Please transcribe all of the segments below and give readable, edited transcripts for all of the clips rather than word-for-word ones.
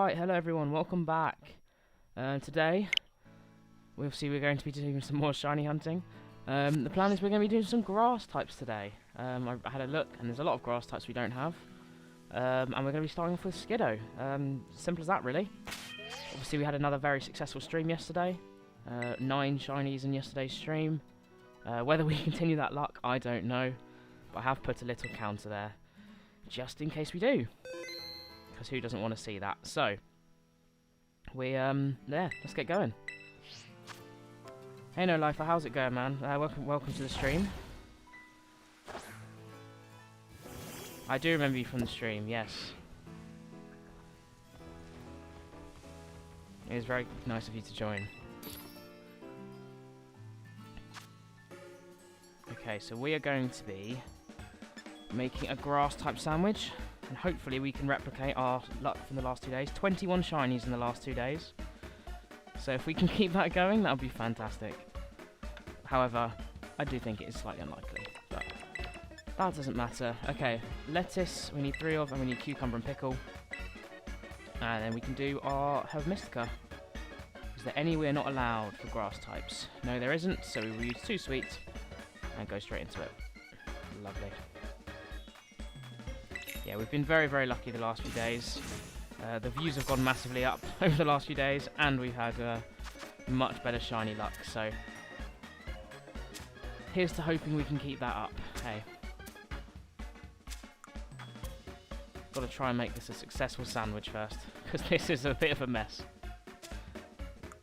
Right, hello everyone, welcome back. Today, we're going to be doing some more shiny hunting. The plan is we're going to be doing some grass types today. I had a look, and there's a lot of grass types we don't have. And we're going to be starting off with Skiddo. Simple as that, really. Obviously, we had another very successful stream yesterday. 9 shinies in yesterday's stream. Whether we continue that luck, I don't know. But I have put a little counter there, just in case we do. Because who doesn't want to see that? So, let's get going. Hey, No Lifer, how's it going, man? Welcome to the stream. I do remember you from the stream, yes. It was very nice of you to join. Okay, so we are going to be making a grass type sandwich. And hopefully we can replicate our luck from the last 2 days. 21 shinies in the last 2 days. So if we can keep that going, that would be fantastic. However, I do think it is slightly unlikely. But that doesn't matter. Okay, lettuce, we need 3 of, and we need cucumber and pickle. And then we can do our Herb Mystica. Is there any we're not allowed for grass types? No, there isn't, so we will use 2 sweets and go straight into it. Lovely. Yeah, we've been very, very lucky the last few days. The views have gone massively up over the last few days, and we've had much better shiny luck, so here's to hoping we can keep that up. Hey. Got to try and make this a successful sandwich first, because this is a bit of a mess.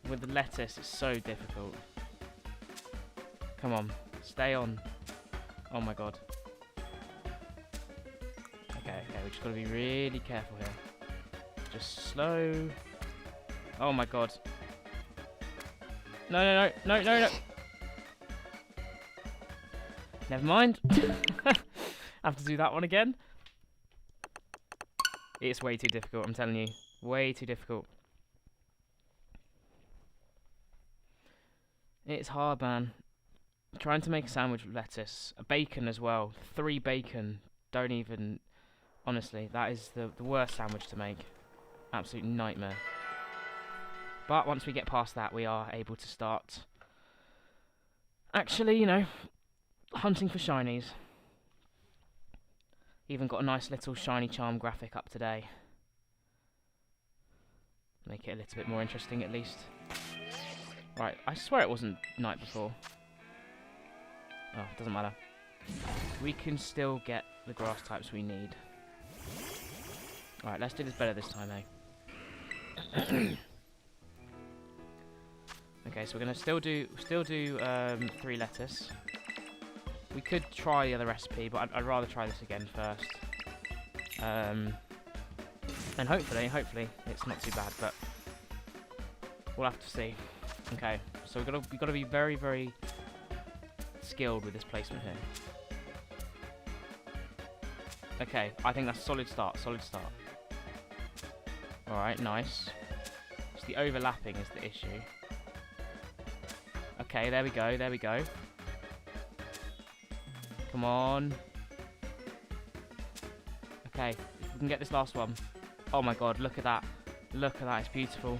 With the lettuce, it's so difficult. Come on, stay on. Oh my god. Okay, we just got to be really careful here. Just slow. Oh my god. No. Never mind. I have to do that one again. It's way too difficult, I'm telling you. Way too difficult. It's hard, man. Trying to make a sandwich with lettuce. A bacon as well. 3 bacon. Don't even... Honestly, that is the worst sandwich to make. Absolute nightmare. But once we get past that, we are able to start actually, you know, hunting for shinies. Even got a nice little shiny charm graphic up today. Make it a little bit more interesting at least. Right, I swear it wasn't night before. Oh, doesn't matter. We can still get the grass types we need. Alright, let's do this better this time, eh? Okay, so we're gonna still do 3 lettuce. We could try the other recipe, but I'd rather try this again first. And hopefully it's not too bad, but we'll have to see. Okay, so we've got to be very, very skilled with this placement here. Okay, I think that's a solid start, Alright, nice. It's the overlapping is the issue. Okay, there we go. Come on. Okay, if we can get this last one. Oh my god, look at that. Look at that, it's beautiful.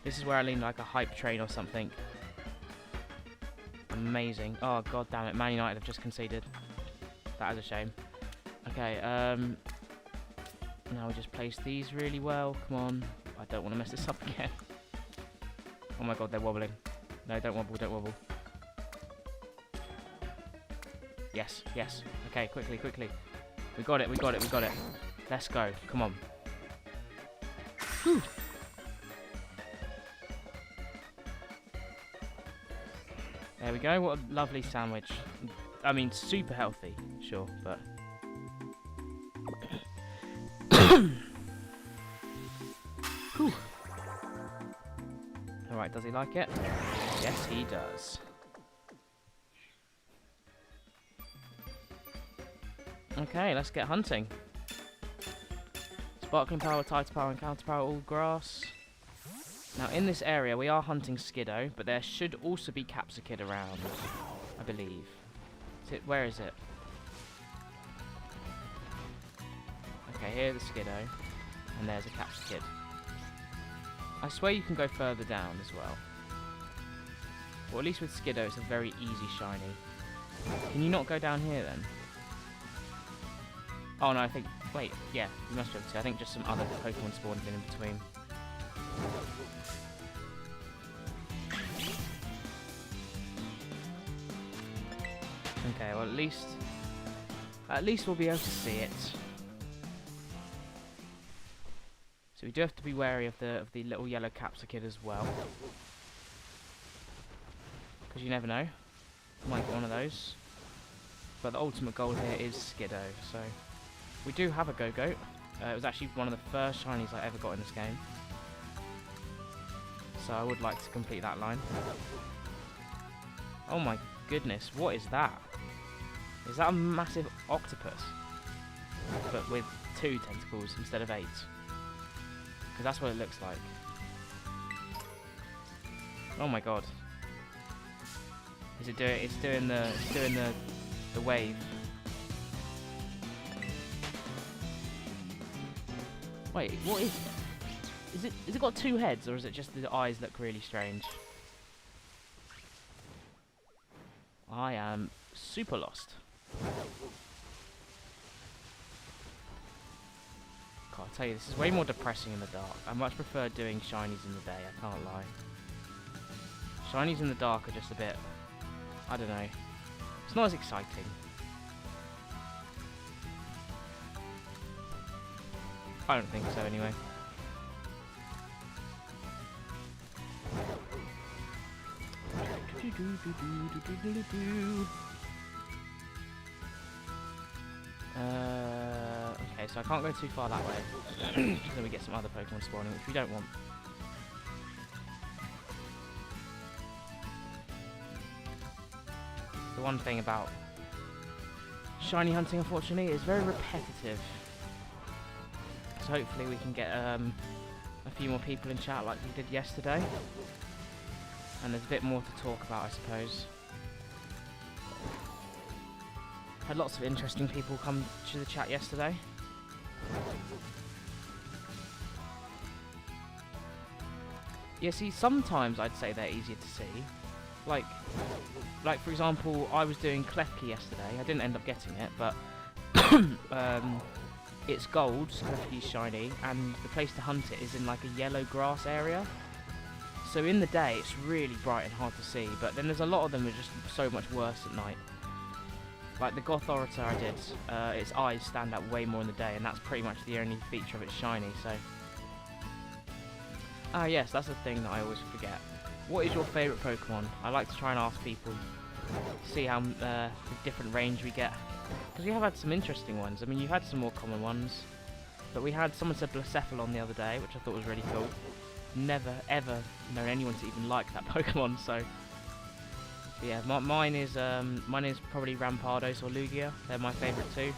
This is where I lean like a hype train or something. Amazing. Oh god damn it, Man United have just conceded. That is a shame. Okay, now we just place these really well. Come on. I don't want to mess this up again. Oh my god, they're wobbling. No, don't wobble. Yes. Okay, quickly. We got it. Let's go. Come on. Whew. There we go. What a lovely sandwich. I mean, super healthy, sure, but... Alright, does he like it? Yes, he does. Okay, let's get hunting. Sparkling power, tidal power, and counter power, all grass. Now, in this area, we are hunting Skiddo, but there should also be Capsicid around, I believe. Where is it? Okay, here's the Skiddo, and there's a Capsicid. I swear you can go further down as well. Or at least with Skiddo, it's a very easy shiny. Can you not go down here then? Oh no, I think... Wait, yeah, you must be able to. I think just some other Pokemon spawned in between. Okay, well at least we'll be able to see it. So we do have to be wary of the little yellow Capsicid as well. Because you never know. Might get one of those. But the ultimate goal here is Skiddo, so... We do have a Go-Goat. It was actually one of the first shinies I ever got in this game. So I would like to complete that line. Oh my goodness, what is that? Is that a massive octopus? But with 2 tentacles instead of 8. Because that's what it looks like. Oh my god. Is it doing? It's doing the wave. Wait, what is? Is it got 2 heads, or is it just the eyes look really strange? I am super lost. God, I tell you, this is way more depressing in the dark. I much prefer doing shinies in the day, I can't lie. Shinies in the dark are just a bit... I don't know. It's not as exciting. I don't think so, anyway. Okay, so I can't go too far that way. Then we get some other Pokemon spawning, which we don't want. The one thing about shiny hunting, unfortunately, is very repetitive. So hopefully we can get a few more people in chat like we did yesterday. And there's a bit more to talk about, I suppose. Had lots of interesting people come to the chat yesterday. Yeah, see, sometimes I'd say they're easier to see. Like for example, I was doing Klefki yesterday. I didn't end up getting it, but it's gold, Klefki's shiny, and the place to hunt it is in like a yellow grass area. So in the day, it's really bright and hard to see, but then there's a lot of them that are just so much worse at night. Like the Goth Orator I did, its eyes stand out way more in the day, and that's pretty much the only feature of its shiny, so... Ah yes, that's the thing that I always forget. What is your favourite Pokemon? I like to try and ask people, see how the different range we get. Because we have had some interesting ones. I mean, you've had some more common ones, but we had, someone said Blacephalon the other day, which I thought was really cool. Never ever known anyone to even like that Pokemon, so yeah, mine is probably Rampardos or Lugia. They're my favourite too.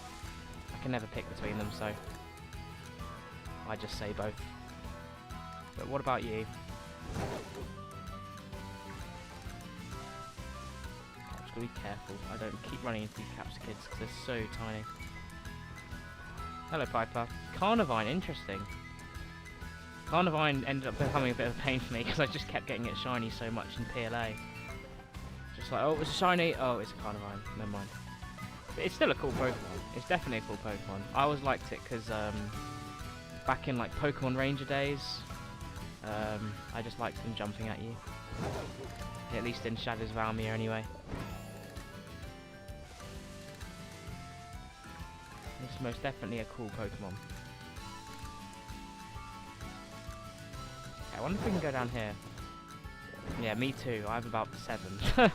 I can never pick between them, so I just say both. But what about you? I'm just gonna be careful. I don't keep running into these Capsikids because they're so tiny. Hello, Piper. Carnivine, interesting. Carnivine ended up becoming a bit of a pain for me because I just kept getting it shiny so much in PLA. Just like, oh, it was a shiny, oh, it's a Carnivine, never mind. But it's still a cool Pokemon. It's definitely a cool Pokemon. I always liked it because back in like Pokemon Ranger days, I just liked them jumping at you. At least in Shadows of Almir anyway. It's most definitely a cool Pokemon. I wonder if we can go down here. Yeah, me too. I have about 7.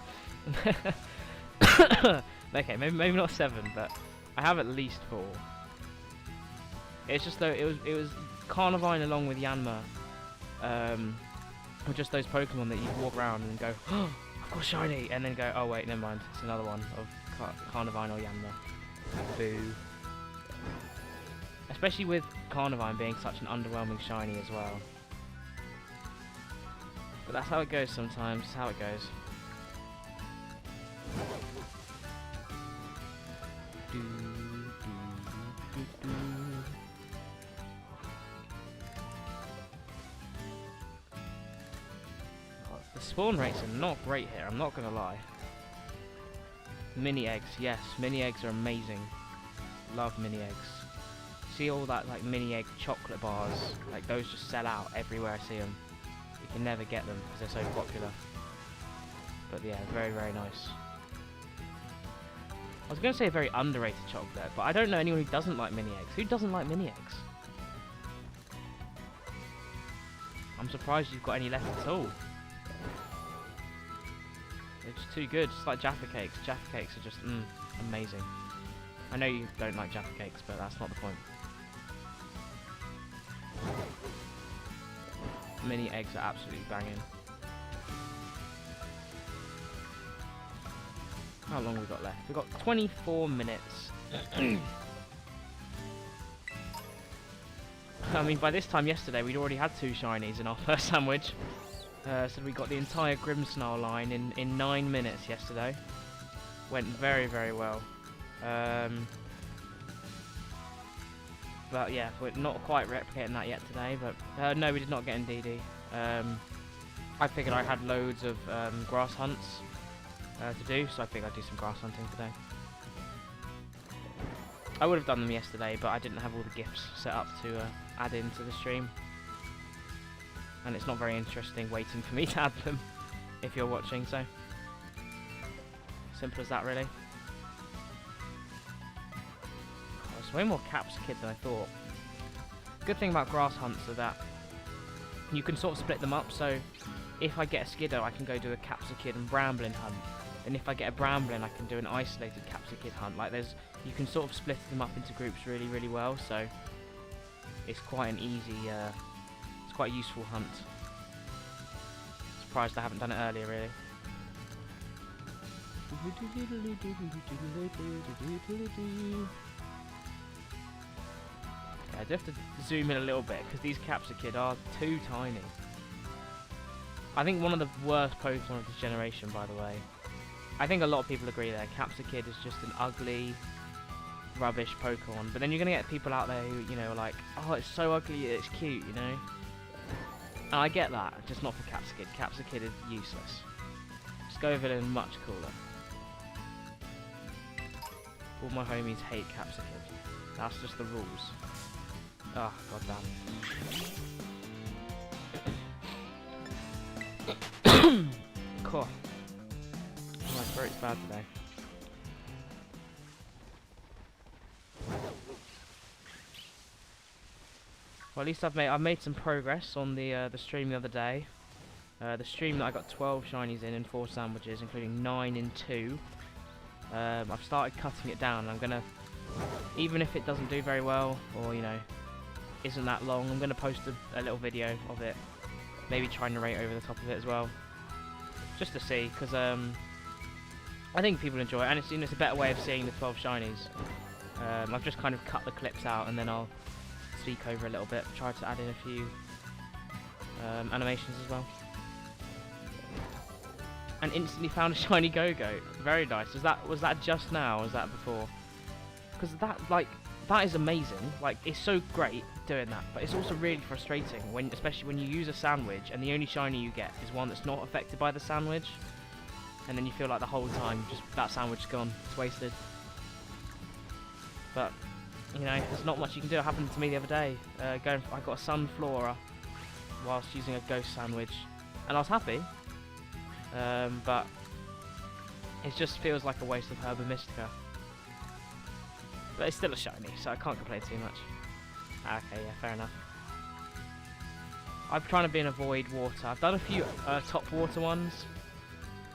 Okay, maybe not 7, but I have at least 4. It's just though it was Carnivine along with Yanma, were just those Pokemon that you walk around and go, oh, I've got shiny, and then go, oh wait, never mind, it's another one of Carnivine or Yanma. Boo. Especially with Carnivine being such an underwhelming shiny as well. But that's how it goes sometimes, that's how it goes. spawn rates are not great here, I'm not gonna lie. Mini eggs, yes, mini eggs are amazing. Love mini eggs. See all that like mini egg chocolate bars, like those just sell out everywhere I see them. You can never get them because they're so popular. But yeah, very, very nice. I was going to say a very underrated chocolate, but I don't know anyone who doesn't like mini eggs. Who doesn't like mini eggs? I'm surprised you've got any left at all. They're just too good, just like Jaffa cakes. Jaffa cakes are just, amazing. I know you don't like Jaffa cakes, but that's not the point. Mini eggs are absolutely banging. How long have we got left? We've got 24 minutes. I mean, by this time yesterday, we'd already had 2 shinies in our first sandwich. So we got the entire Grimmsnarl line in 9 minutes yesterday. Went very, very well. But yeah, we're not quite replicating that yet today. But no, we did not get in DD. I figured I had loads of grass hunts to do, so I think I'd do some grass hunting today. I would have done them yesterday, but I didn't have all the gifts set up to add into the stream. And it's not very interesting waiting for me to add them if you're watching, so simple as that, really. Oh, there's way more Capsicid than I thought. Good thing about grass hunts are that you can sort of split them up, so if I get a Skiddo, I can go do a Capsicid and Bramblin hunt. And if I get a Bramblin, I can do an isolated Capsicid hunt. Like you can sort of split them up into groups really, really well. So it's quite an easy, it's quite a useful hunt. Surprised I haven't done it earlier, really. Yeah, I do have to zoom in a little bit because these Capsicid are too tiny. I think one of the worst Pokemon of this generation, by the way. I think a lot of people agree there. Capsicid is just an ugly, rubbish Pokemon. But then you're going to get people out there who, you know, are like, oh, it's so ugly, it's cute, you know? And I get that, just not for Capsicid. Capsicid is useless. Scoville is much cooler. All my homies hate Capsicid. That's just the rules. Oh, goddamn. Cool. My throat's bad today. Well, at least I've made some progress on the stream the other day. The stream that I got 12 shinies in 4 sandwiches, including 9 in 2. I've started cutting it down. I'm gonna, even if it doesn't do very well, or you know, isn't that long, I'm gonna post a little video of it. Maybe try and narrate over the top of it as well, just to see, because I think people enjoy it, and it's, you know, it's a better way of seeing the 12 shinies. I've just kind of cut the clips out, and then I'll speak over a little bit, try to add in a few animations as well. And instantly found a shiny Go-Go. Very nice. Was that just now, or was that before? Because that is amazing. Like, it's so great doing that, but it's also really frustrating when, especially when you use a sandwich and the only shiny you get is one that's not affected by the sandwich, and then you feel like the whole time just that sandwich is gone, it's wasted. But you know, there's not much you can do. It happened to me the other day. I got a Sunflora whilst using a ghost sandwich, and I was happy. But it just feels like a waste of Herba Mystica. But it's still a shiny, so I can't complain too much. Okay, yeah, fair enough. I'm trying to be in avoid water. I've done a few top water ones,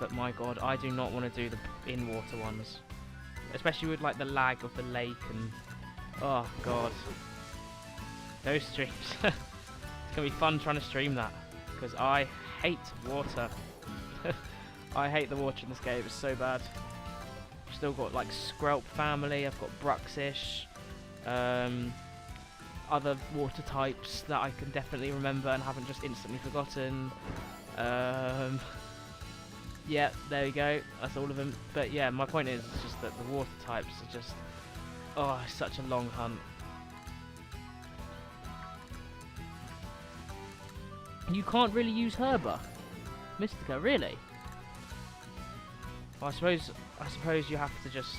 but my god, I do not want to do the in water ones. Especially with like the lag of the lake and... oh god. Those streams. It's going to be fun trying to stream that, because I hate water. I hate the water in this game, it's so bad. I've still got like Scarlet family, I've got Bruxish, other water types that I can definitely remember and haven't just instantly forgotten. Yeah, there we go, that's all of them. But yeah, my point is it's just that the water types are just, oh, it's such a long hunt. You can't really use Herba. Mystica, really? Well, I suppose you have to just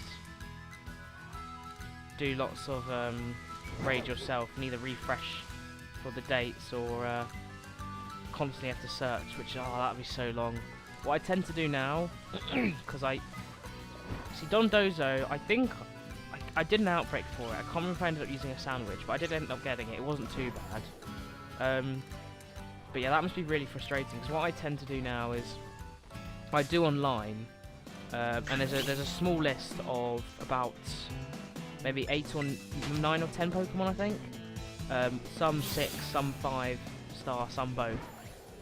do lots of raid yourself and either refresh for the dates or constantly have to search, which that'd be so long. What I tend to do now, because I see Don Dozo, I think I did an outbreak for it. I can't remember if I ended up using a sandwich, but I did end up getting it. It wasn't too bad. But yeah, that must be really frustrating, because what I tend to do now is I do online, and there's a small list of about maybe 8 or 9 or 10 Pokemon, I think. Some 6, some 5 star, some both.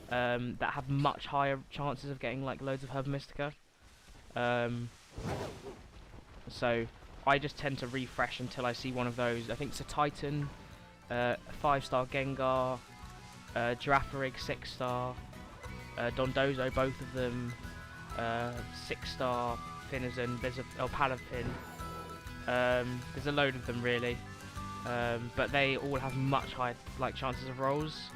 That have much higher chances of getting like loads of Herba Mystica. So I just tend to refresh until I see one of those. I think it's a Titan, 5-star Gengar, Girafarig 6-star, Dondozo, both of them, 6-star Finizen. There's a Palafin. There's a load of them really, but they all have much higher like chances of rolls.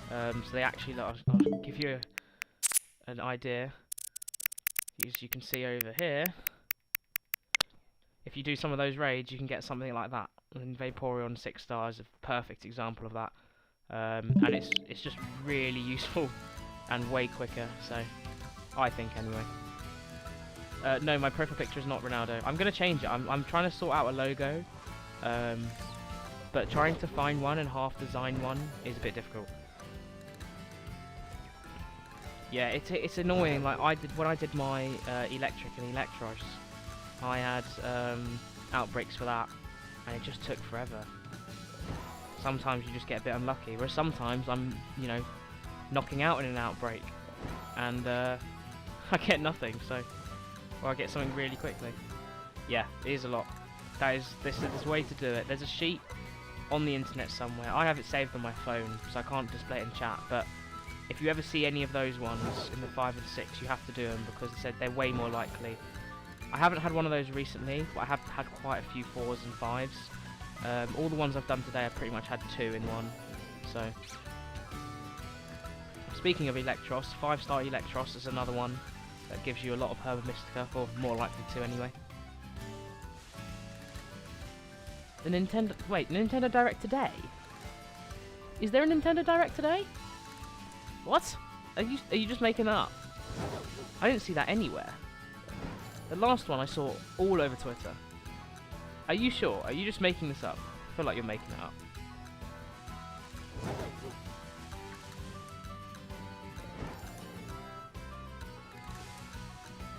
So they actually, I'll give you an idea. As you can see over here, if you do some of those raids, you can get something like that. And Vaporeon 6-star is a perfect example of that. And it's just really useful and way quicker. So I think anyway. No, my profile picture is not Ronaldo. I'm gonna change it. I'm trying to sort out a logo, but trying to find one and half design one is a bit difficult. Yeah, it's annoying. Like when I did my Electric and Electros, I had outbreaks for that, and it just took forever. Sometimes you just get a bit unlucky, whereas sometimes I'm, knocking out in an outbreak, and I get nothing. So, or I get something really quickly. Yeah, it is a lot. There's a way to do it. There's a sheet on the internet somewhere. I have it saved on my phone, so I can't display it in chat, but if you ever see any of those ones in the 5 and 6, you have to do them, because it said they're way more likely. I haven't had one of those recently, but I have had quite a few 4s and 5s. All the ones I've done today, I've pretty much had 2 in one. So, speaking of Electros, 5-star Electros is another one that gives you a lot of Herba Mystica, or more likely to anyway. The Nintendo Direct today? Is there a Nintendo Direct today? What? Are you just making that up? I didn't see that anywhere. The last one I saw all over Twitter. Are you sure? Are you just making this up? I feel like you're making it up.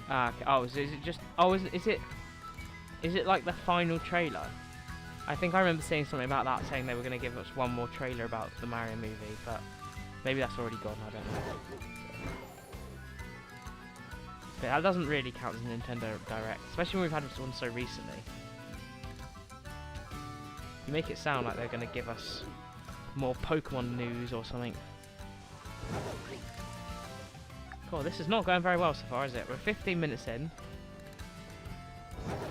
Ah, okay. Oh, is it just? Oh, is it like the final trailer? I think I remember seeing something about that, saying they were going to give us one more trailer about the Mario movie, but maybe that's already gone. I don't know. But that doesn't really count as a Nintendo Direct, especially when we've had one so recently. You make it sound like they're going to give us more Pokemon news or something. Cool, this is not going very well so far, is it? We're 15 minutes in.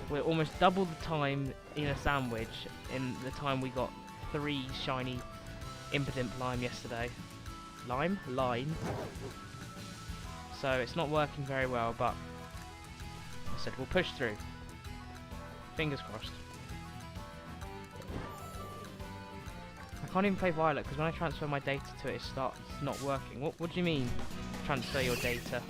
We're almost double the time in a sandwich in the time we got 3 shiny Impidimp Lime yesterday. Line. So it's not working very well, but I said we'll push through. Fingers crossed. I can't even play Violet because when I transfer my data to it, it starts not working. What do you mean, transfer your data?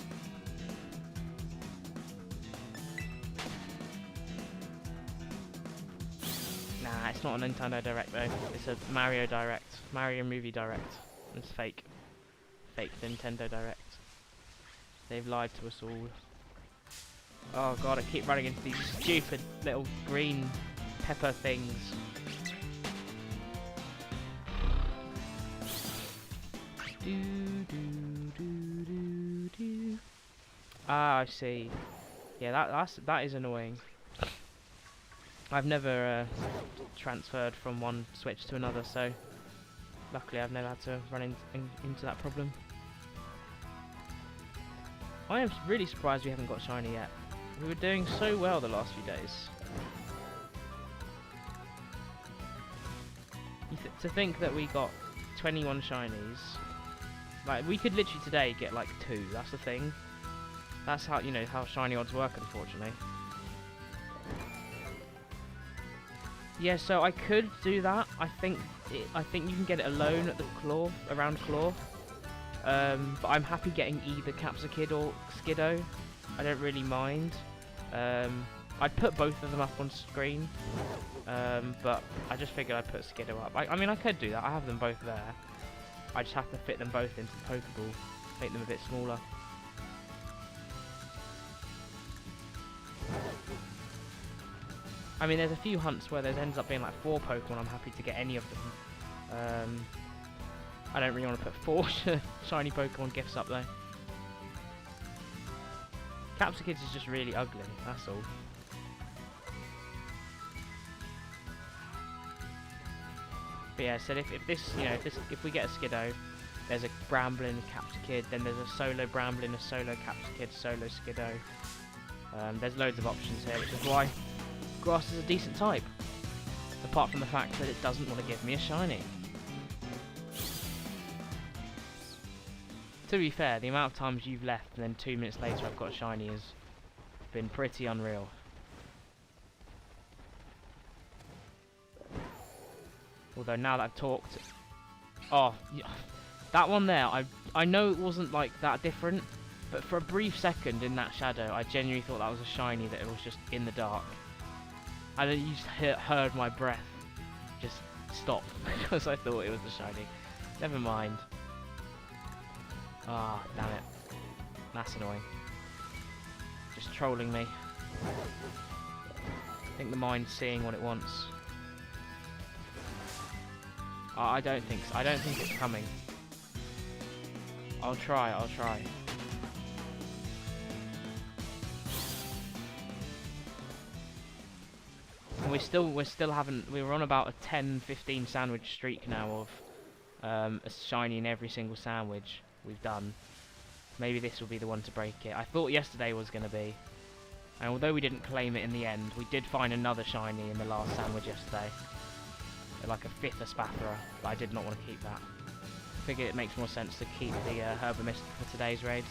Nah, it's not a Nintendo Direct though. It's a Mario Direct. Mario Movie Direct. It's fake. Fake Nintendo Direct. They've lied to us all. Oh god, I keep running into these stupid little green pepper things. Ah, I see. Yeah, that is annoying. I've never transferred from one Switch to another, so luckily I've never had to run into that problem. I am really surprised we haven't got shiny yet. We were doing so well the last few days. To think that we got 21 shinies Like, we could literally today get like 2. That's the thing. That's how, you know, how shiny odds work, unfortunately. Yeah, so I could do that. I think you can get it alone at the claw, around claw. But I'm happy getting either Capsakid or Skiddo. I don't really mind. I'd put both of them up on screen. But I just figured I'd put Skiddo up. I mean, I could do that. I have them both there. I just have to fit them both into the Pokeball. Make them a bit smaller. I mean, there's a few hunts where there ends up being like 4 Pokemon. I'm happy to get any of them. I don't really want to put 4 shiny Pokemon gifts up though. Capsikids is just really ugly. That's all. But yeah, so if this, you know, if we get a Skiddo, there's a Bramblin, a Capsakid, then there's a solo Bramblin, a solo Capsakid, solo Skiddo. There's loads of options here, which is why Grass is a decent type. Apart from the fact that it doesn't want to give me a shiny. To be fair, the amount of times you've left and then 2 minutes later I've got a shiny has been pretty unreal. Although now that I've talked... Oh, yeah, that one there, I know it wasn't like that different, but for a brief second in that shadow I genuinely thought that was a shiny, that it was just in the dark. I just heard my breath just stop because I thought it was a shiny. Never mind. Ah, damn it. That's annoying. Just trolling me. I think the mind's seeing what it wants. I don't think so. I don't think it's coming. I'll try. And we're on about a 10-15 sandwich streak now of a shiny in every single sandwich we've done. Maybe this will be the one to break it. I thought yesterday was going to be. And although we didn't claim it in the end, we did find another shiny in the last sandwich yesterday. Like a 5th Espathra, but I did not want to keep that. I figured it makes more sense to keep the Herbalist for today's raids.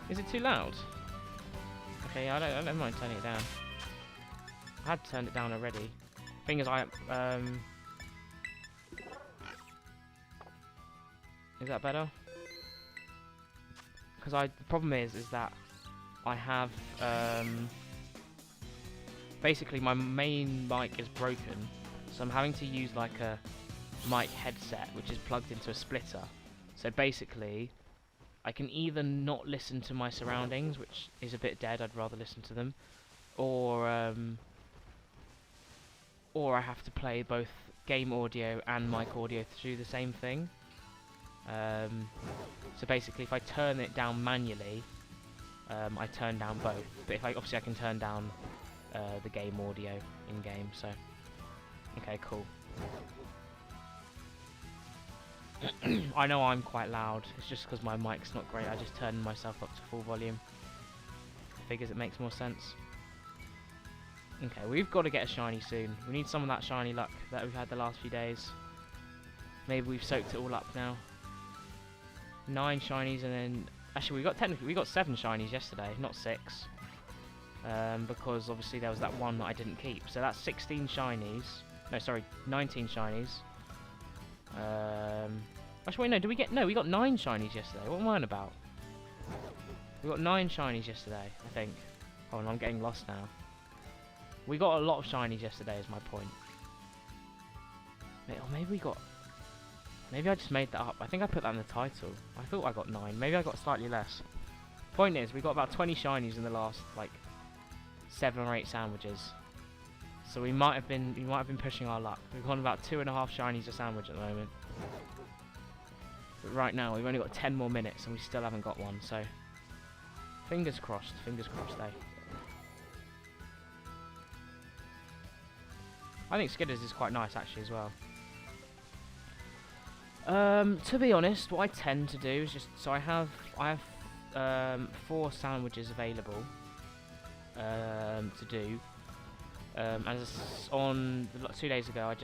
Is it too loud? Okay, I don't mind turning it down. I had turned it down already. Thing is, is that better? Because the problem is that I have basically my main mic is broken, so I'm having to use like a mic headset which is plugged into a splitter. So basically I can either not listen to my surroundings, which is a bit dead, I'd rather listen to them, or I have to play both game audio and mic audio through the same thing. So basically if I turn it down manually, I turn down both, but if obviously I can turn down the game audio in game, so okay, cool. I know I'm quite loud, it's just because my mic's not great. I just turned myself up to full volume. Figures it makes more sense. Okay, we've got to get a shiny soon. We need some of that shiny luck that we've had the last few days. Maybe we've soaked it all up now. 9 shinies, and then actually we got 7 shinies yesterday, not 6. Because obviously there was that one that I didn't keep. So that's 16 shinies. No, sorry, 19 shinies. Actually, wait, no, no, we got 9 shinies yesterday. What am I on about? We got 9 shinies yesterday, I think. Oh, and I'm getting lost now. We got a lot of shinies yesterday, is my point. Or maybe I just made that up. I think I put that in the title. I thought I got 9. Maybe I got slightly less. Point is, we got about 20 shinies in the last, like, 7 or 8 sandwiches. So we might have been pushing our luck. We've got about 2.5 shinies a sandwich at the moment. But right now we've only got 10 more minutes and we still haven't got one, so fingers crossed, eh? I think Skidders is quite nice actually as well. To be honest, what I tend to do is just, so I have 4 sandwiches available to do. As on 2 days ago, I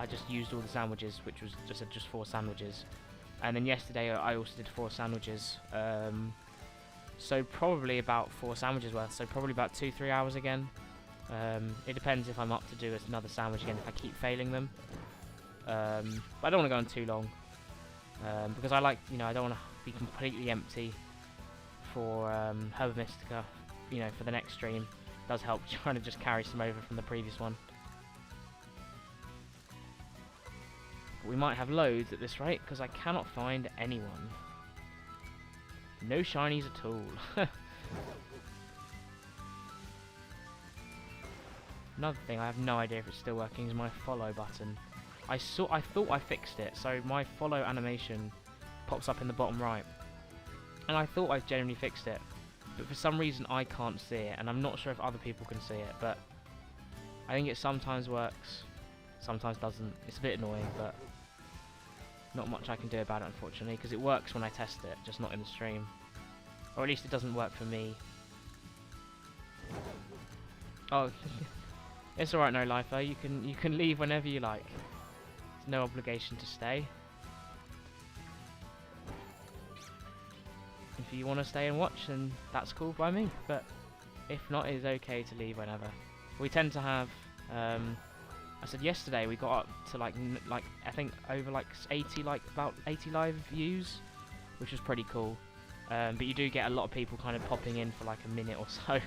just used all the sandwiches, which was just 4 sandwiches, and then yesterday I also did 4 sandwiches. So probably about 4 sandwiches worth. So probably about 2-3 hours again. It depends if I'm up to do another sandwich again if I keep failing them. But I don't want to go on too long because I like, I don't want to be completely empty for Herba Mystica, for the next stream. It does help trying to just carry some over from the previous one. But we might have loads at this rate because I cannot find anyone. No shinies at all. Another thing I have no idea if it's still working is my follow button. I thought I fixed it, so my follow animation pops up in the bottom right. And I thought I genuinely fixed it, but for some reason I can't see it, and I'm not sure if other people can see it, but I think it sometimes works, sometimes doesn't. It's a bit annoying, but not much I can do about it, unfortunately, because it works when I test it, just not in the stream. Or at least it doesn't work for me. Oh, it's alright, No Lifer. You can leave whenever you like. There's no obligation to stay. If you want to stay and watch, then that's cool by me. But if not, it's okay to leave whenever. We tend to have. I said yesterday we got up to like I think over like 80 about 80 live views, which was pretty cool. But you do get a lot of people kind of popping in for like a minute or so.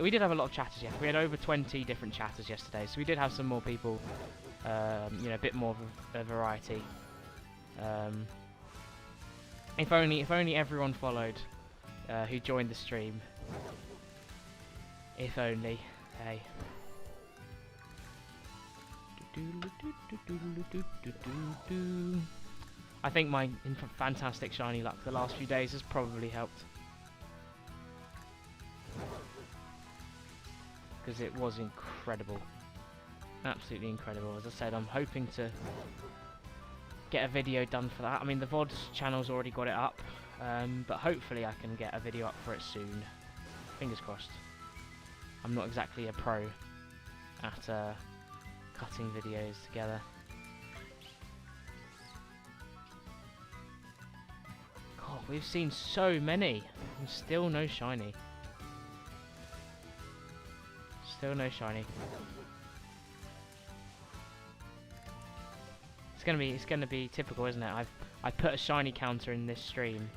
We did have a lot of chatters, yes. We had over 20 different chatters yesterday, so we did have some more people, a bit more of a variety. If only everyone followed who joined the stream. If only. Hey. I think my fantastic shiny luck the last few days has probably helped. Because it was incredible. Absolutely incredible. As I said, I'm hoping to get a video done for that. I mean, the VOD channel's already got it up, but hopefully I can get a video up for it soon. Fingers crossed. I'm not exactly a pro at cutting videos together. God, we've seen so many, and still no shiny. Still no shiny. It's gonna be typical, isn't it? I put a shiny counter in this stream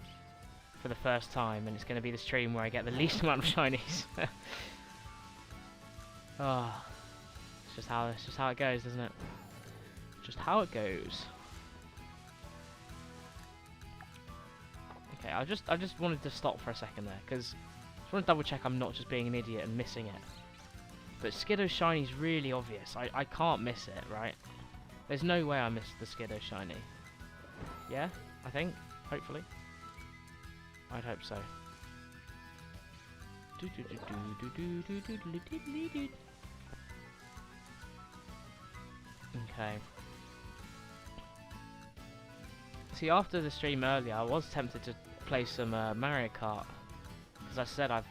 for the first time, and it's gonna be the stream where I get the least amount of shinies. Oh, it's just how it goes, isn't it? Just how it goes. Okay, I just wanted to stop for a second there because I just want to double check I'm not just being an idiot and missing it. But Skiddo Shiny's really obvious. I can't miss it, right? There's no way I missed the Skiddo Shiny. Yeah, I think. Hopefully. I'd hope so. Okay. See, after the stream earlier, I was tempted to play some Mario Kart, because I said I've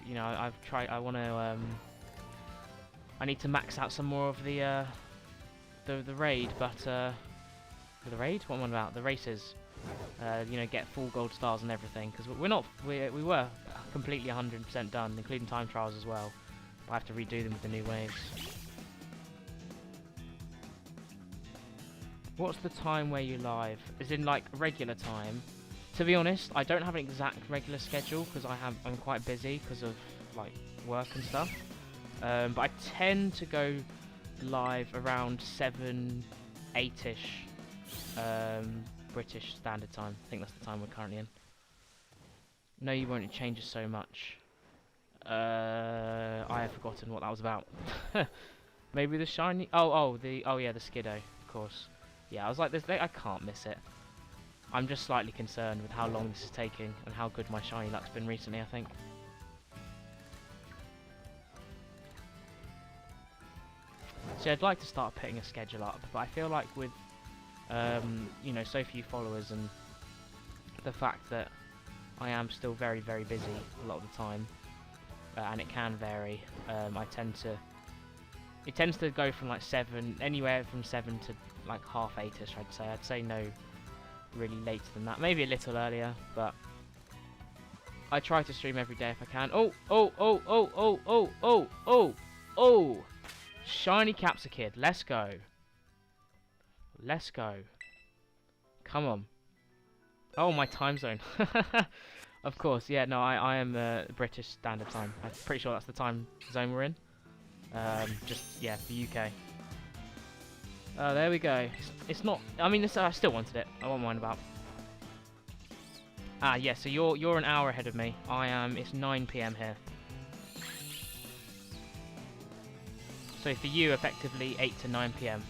tried. I want to. I need to max out some more of the raid, but the raid? What am I about? The races. Get full gold stars and everything, because we were completely 100% done, including time trials as well. But I have to redo them with the new waves. What's the time where you live? As in like regular time? To be honest, I don't have an exact regular schedule because I'm quite busy because of like work and stuff. But I tend to go live around 7, 8ish British Standard Time. I think that's the time we're currently in. No, you won't. It changes so much. I have forgotten what that was about. Maybe the shiny. Oh yeah, the Skiddo, of course. Yeah, I was like, I can't miss it. I'm just slightly concerned with how long this is taking and how good my shiny luck's been recently, I think. So I'd like to start putting a schedule up, but I feel like with so few followers and the fact that I am still very, very busy a lot of the time, and it can vary. It tends to go from like 7, anywhere from 7 to like half 8ish, I'd say. I'd say no really later than that. Maybe a little earlier, but I try to stream every day if I can. Oh! Shiny Capsicid. Let's go. Let's go. Come on. Oh, my time zone. Of course, yeah, no, I am British Standard Time. I'm pretty sure that's the time zone we're in. Just, yeah, the UK. Oh, there we go. It's not... I mean, I still wanted it. I won't mind about. Ah, yeah, so you're an hour ahead of me. I am... It's 9 PM here. So for you, effectively, 8 to 9 PM.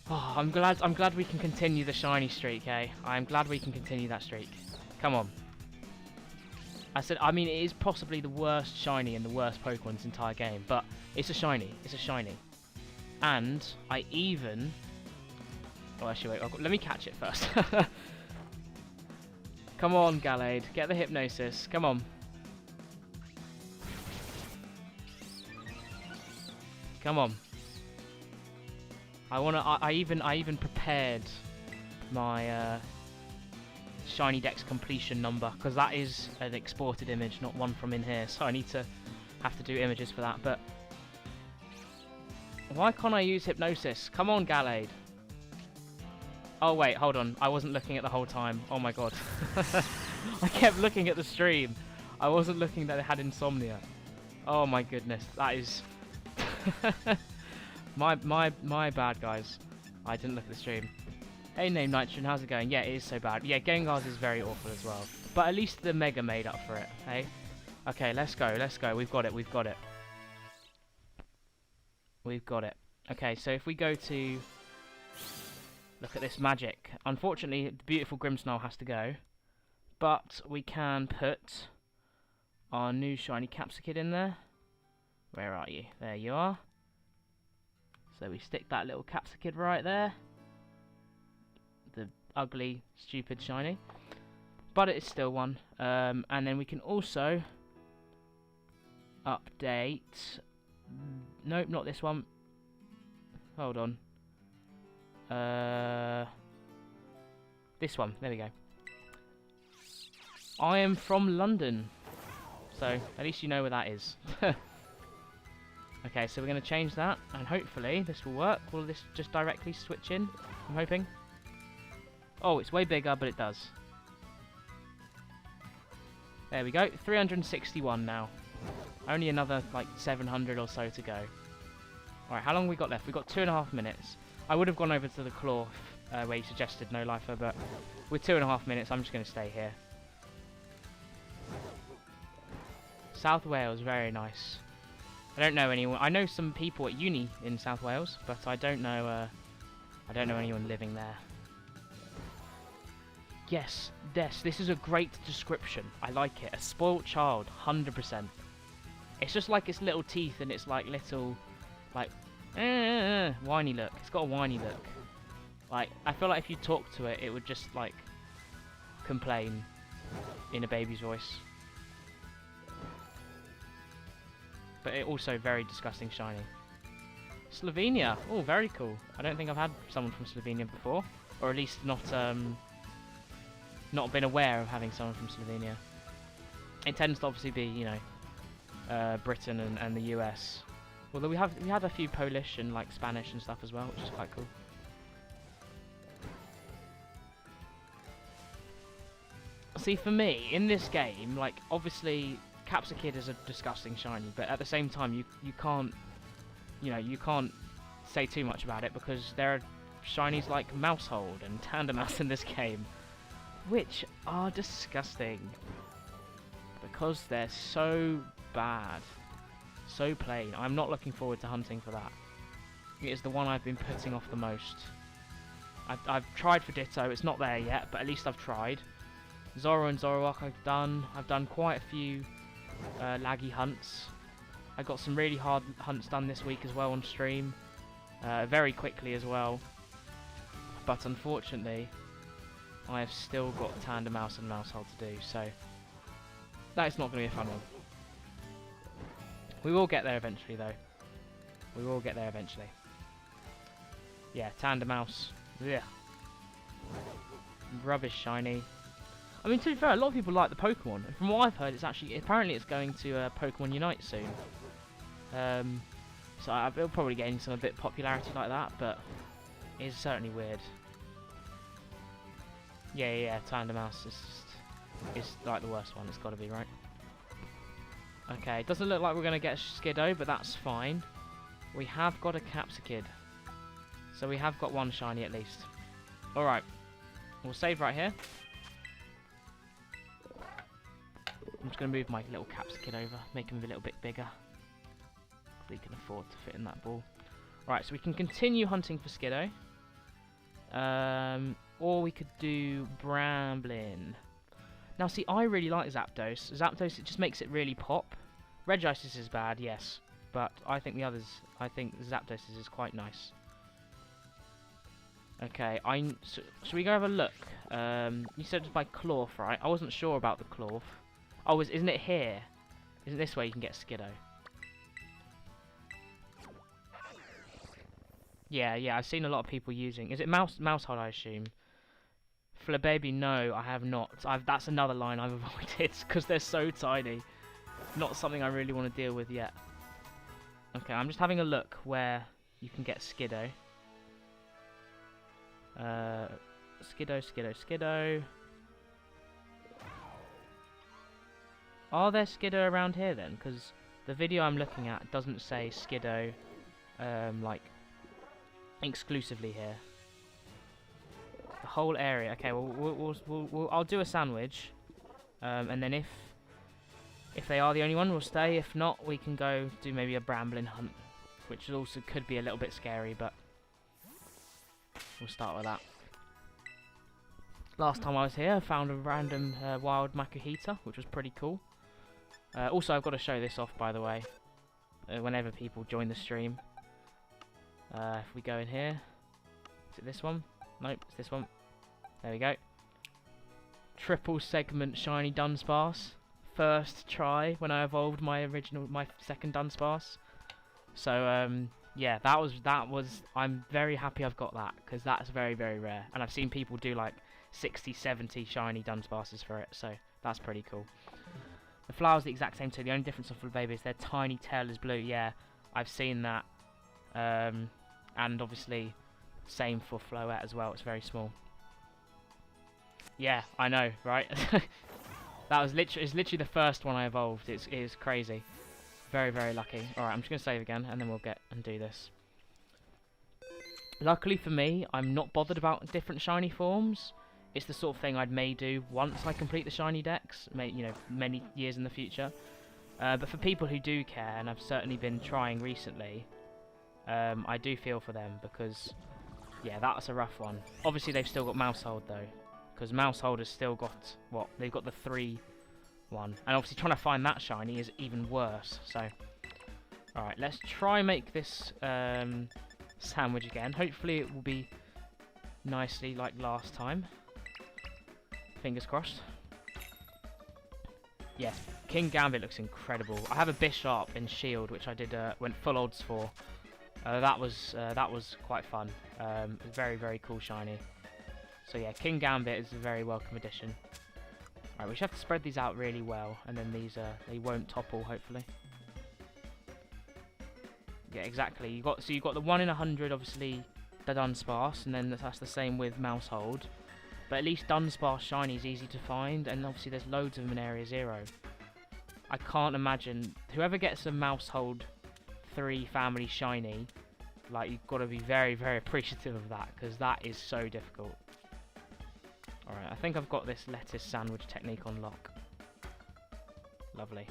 Oh, I'm glad we can continue the shiny streak, eh? I'm glad we can continue that streak. Come on. I mean, it is possibly the worst shiny and the worst Pokemon in this entire game, but it's a shiny. It's a shiny. And I even... Oh, actually, wait. Let me catch it first. Come on, Gallade. Get the Hypnosis. Come on. Come on. I even prepared my Shiny Dex completion number, because that is an exported image, not one from in here, so I need to have to do images for that. But why can't I use Hypnosis? Come on, Gallade. Oh wait, hold on. I wasn't looking at the whole time. Oh my god. I kept looking at the stream. I wasn't looking that it had insomnia. Oh my goodness. That is my bad, guys. I didn't look at the stream. Hey, Name Nitron, how's it going? Yeah, it is so bad. Yeah, Gengar's is very awful as well. But at least the Mega made up for it, hey? Okay, let's go, let's go. We've got it, we've got it. We've got it. Okay, so if we go to... Look at this magic. Unfortunately, the beautiful Grimmsnarl has to go. But we can put our new shiny Capsicid in there. Where are you? There you are. So we stick that little Capsicid right there. The ugly, stupid shiny. But it is still one. And then we can also update... Nope, not this one. Hold on. This one. There we go. I am from London. So, at least you know where that is. Okay, so we're going to change that, and hopefully this will work. Will this just directly switch in? I'm hoping. Oh, it's way bigger, but it does. There we go. 361 now. Only another, like, 700 or so to go. Alright, how long have we got left? We've got 2.5 minutes. I would have gone over to the Claw, where you suggested no lifer, but with 2.5 minutes, I'm just going to stay here. South Wales, very nice. I don't know anyone. I know some people at uni in South Wales, but I don't know anyone living there. Yes, this is a great description. I like it. A spoilt child, 100%. It's just like its little teeth and its like little, like, whiny look. It's got a whiny look. Like, I feel like if you talk to it, it would just like complain in a baby's voice. But it also very disgusting shiny. Slovenia. Oh, very cool. I don't think I've had someone from Slovenia before, or at least not been aware of having someone from Slovenia. It tends to obviously be, you know, Britain and the US. Although we had a few Polish and like Spanish and stuff as well, which is quite cool. See, for me in this game, like obviously Capsicid is a disgusting shiny, but at the same time you can't, you know, you can't say too much about it because there are shinies like Mousehold and Tandemaus in this game, which are disgusting because they're so bad, so plain. I'm not looking forward to hunting for that. It is the one I've been putting off the most. I've tried for Ditto, it's not there yet, but at least I've tried. Zoro and Zoroark I've done quite a few laggy hunts. I got some really hard hunts done this week as well on stream, very quickly as well. But unfortunately, I have still got Tandemaus and Mousehold to do, so that is not going to be a fun one. We will get there eventually, though. We will get there eventually. Yeah, Tandem Mouse. Yeah. Rubbish shiny. I mean, to be fair, a lot of people like the Pokemon. And from what I've heard, it's actually... Apparently it's going to Pokemon Unite soon. So it'll probably gain some a bit of popularity like that, but it's certainly weird. Yeah, Tandem Mouse is like the worst one. It's got to be, right? Okay, it doesn't look like we're going to get a Skiddo, but that's fine. We have got a Capsicid. So we have got one shiny at least. Alright. We'll save right here. I'm just going to move my little Capsicid over, make him a little bit bigger. So he can afford to fit in that ball. Right, so we can continue hunting for Skiddo. Or we could do Bramblin. Now, see, I really like Zapdos. Zapdos, it just makes it really pop. Regice is bad, yes. But I think the others, I think Zapdos is quite nice. Okay, so should we go have a look? You said it's by Clorf, right? I wasn't sure about the Clorf. Oh, isn't it here? Isn't this where you can get Skiddo? Yeah, I've seen a lot of people using... Is it Mousehold, I assume? Flababy, no, I have not. That's another line I've avoided, because they're so tiny. Not something I really want to deal with yet. Okay, I'm just having a look where you can get Skiddo. Skiddo. Are there Skiddo around here then? Because the video I'm looking at doesn't say Skiddo, like, exclusively here. The whole area. Okay, well, I'll do a sandwich, and then if they are the only one, we'll stay. If not, we can go do maybe a Bramblin hunt, which also could be a little bit scary, but we'll start with that. Last time I was here, I found a random wild Makuhita, which was pretty cool. Also, I've got to show this off, by the way, whenever people join the stream. If we go in here, is it this one? Nope, it's this one. There we go. Triple segment shiny Dunsparce. First try when I evolved my second Dunsparce. So yeah, that was. I'm very happy I've got that, because that's very, very rare, and I've seen people do like 60, 70 shiny Dunsparces for it. So that's pretty cool. The flower's the exact same too. The only difference on Flababy is their tiny tail is blue. Yeah, I've seen that. And obviously, same for Floette as well. It's very small. Yeah, I know, right? That was literally the first one I evolved. It is crazy. Very, very lucky. Alright, I'm just going to save again, and then we'll get and do this. Luckily for me, I'm not bothered about different shiny forms. It's the sort of thing I may do once I complete the shiny decks, many years in the future. But for people who do care, and I've certainly been trying recently, I do feel for them, because, yeah, that's a rough one. Obviously, they've still got Mousehold, though, because Mousehold has still got, what, they've got the 3 one. And obviously, trying to find that shiny is even worse, so... Alright, let's try make this sandwich again. Hopefully, it will be nicely like last time. Fingers crossed. Yes, King Gambit looks incredible. I have a Bishop in Shield, which I did went full odds for. That was quite fun. Very, very cool shiny. So yeah, King Gambit is a very welcome addition. Right, we should have to spread these out really well, and then these they won't topple, hopefully. Yeah, exactly. You've got the 1 in 100, obviously, the Dunsparce, and then that's the same with Mousehold. But at least Dunsparce shiny is easy to find, and obviously there's loads of them in Area 0. I can't imagine whoever gets a Mousehold 3 family shiny, like, you've got to be very, very appreciative of that, because that is so difficult. Alright, I think I've got this lettuce sandwich technique on lock. Lovely.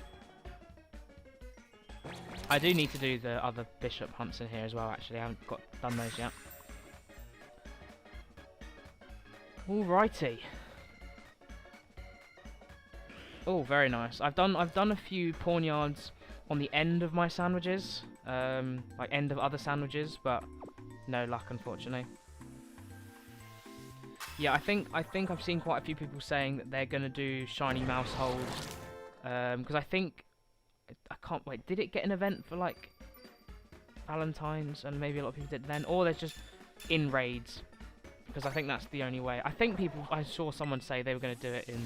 I do need to do the other Bishop hunts in here as well, actually. I haven't done those yet. Alrighty. Oh, very nice. I've done a few pawnyards on the end of my sandwiches, like end of other sandwiches, but no luck, unfortunately. Yeah, I think I've seen quite a few people saying that they're gonna do shiny Mousehold, because I think I can't wait. Did it get an event for like Valentine's, and maybe a lot of people did then, or there's just in raids? Because I think that's the only way. I saw someone say they were going to do it in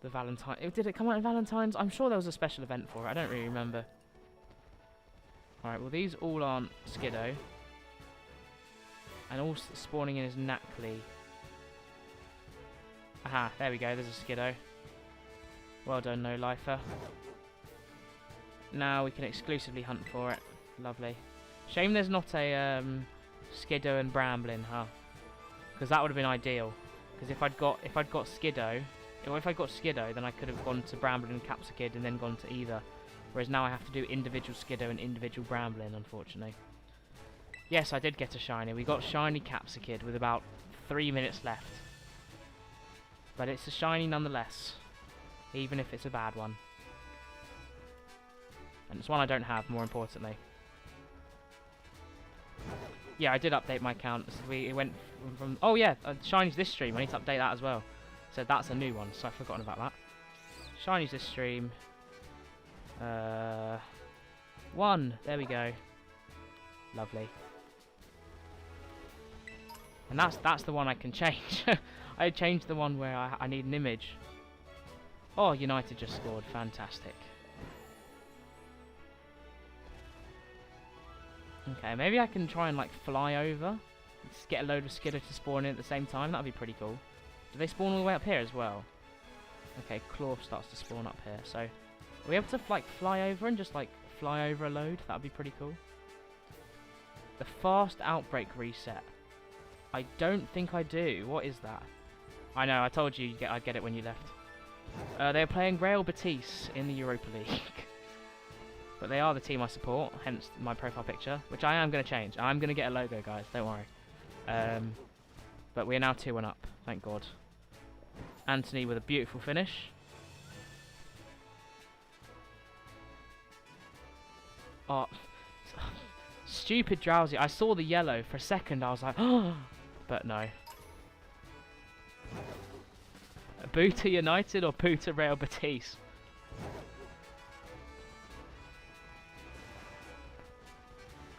the Valentine. Did it come out in Valentine's? I'm sure there was a special event for it. I don't really remember. Alright, well these all aren't Skiddo. And all spawning in is Knackley. Aha, there we go, there's a Skiddo. Well done, No Lifer. Now we can exclusively hunt for it. Lovely. Shame there's not a Skiddo and Bramblin, huh? Because that would have been ideal. Because if I'd got Skiddo, then I could have gone to Bramblin and Capsicid and then gone to either. Whereas now I have to do individual Skiddo and individual Bramblin, unfortunately. Yes, I did get a shiny. We got shiny Capsicid with about 3 minutes left. But it's a shiny nonetheless, even if it's a bad one. And it's one I don't have, more importantly. Yeah, I did update my account. It went from... Oh yeah, shinies this stream. I need to update that as well. So that's a new one, so I've forgotten about that. Shinies this stream. 1. There we go. Lovely. And that's the one I can change. I changed the one where I need an image. Oh, United just scored. Fantastic. Okay, maybe I can try and like fly over. Just get a load of Skiddo to spawn in at the same time. That would be pretty cool. Do they spawn all the way up here as well? Okay, Claw starts to spawn up here. So, are we able to like fly over and just like fly over a load? That would be pretty cool. The fast outbreak reset. I don't think I do. What is that? I know, I told you I'd get it when you left. They're playing Real Betis in the Europa League. But they are the team I support, hence my profile picture, which I am going to change. I'm going to get a logo, guys, don't worry. But we are now 2-1 up, thank God. Anthony with a beautiful finish. Oh, stupid Drowsy. I saw the yellow for a second, I was like, oh, but no. Buta United or Buta Real Betis?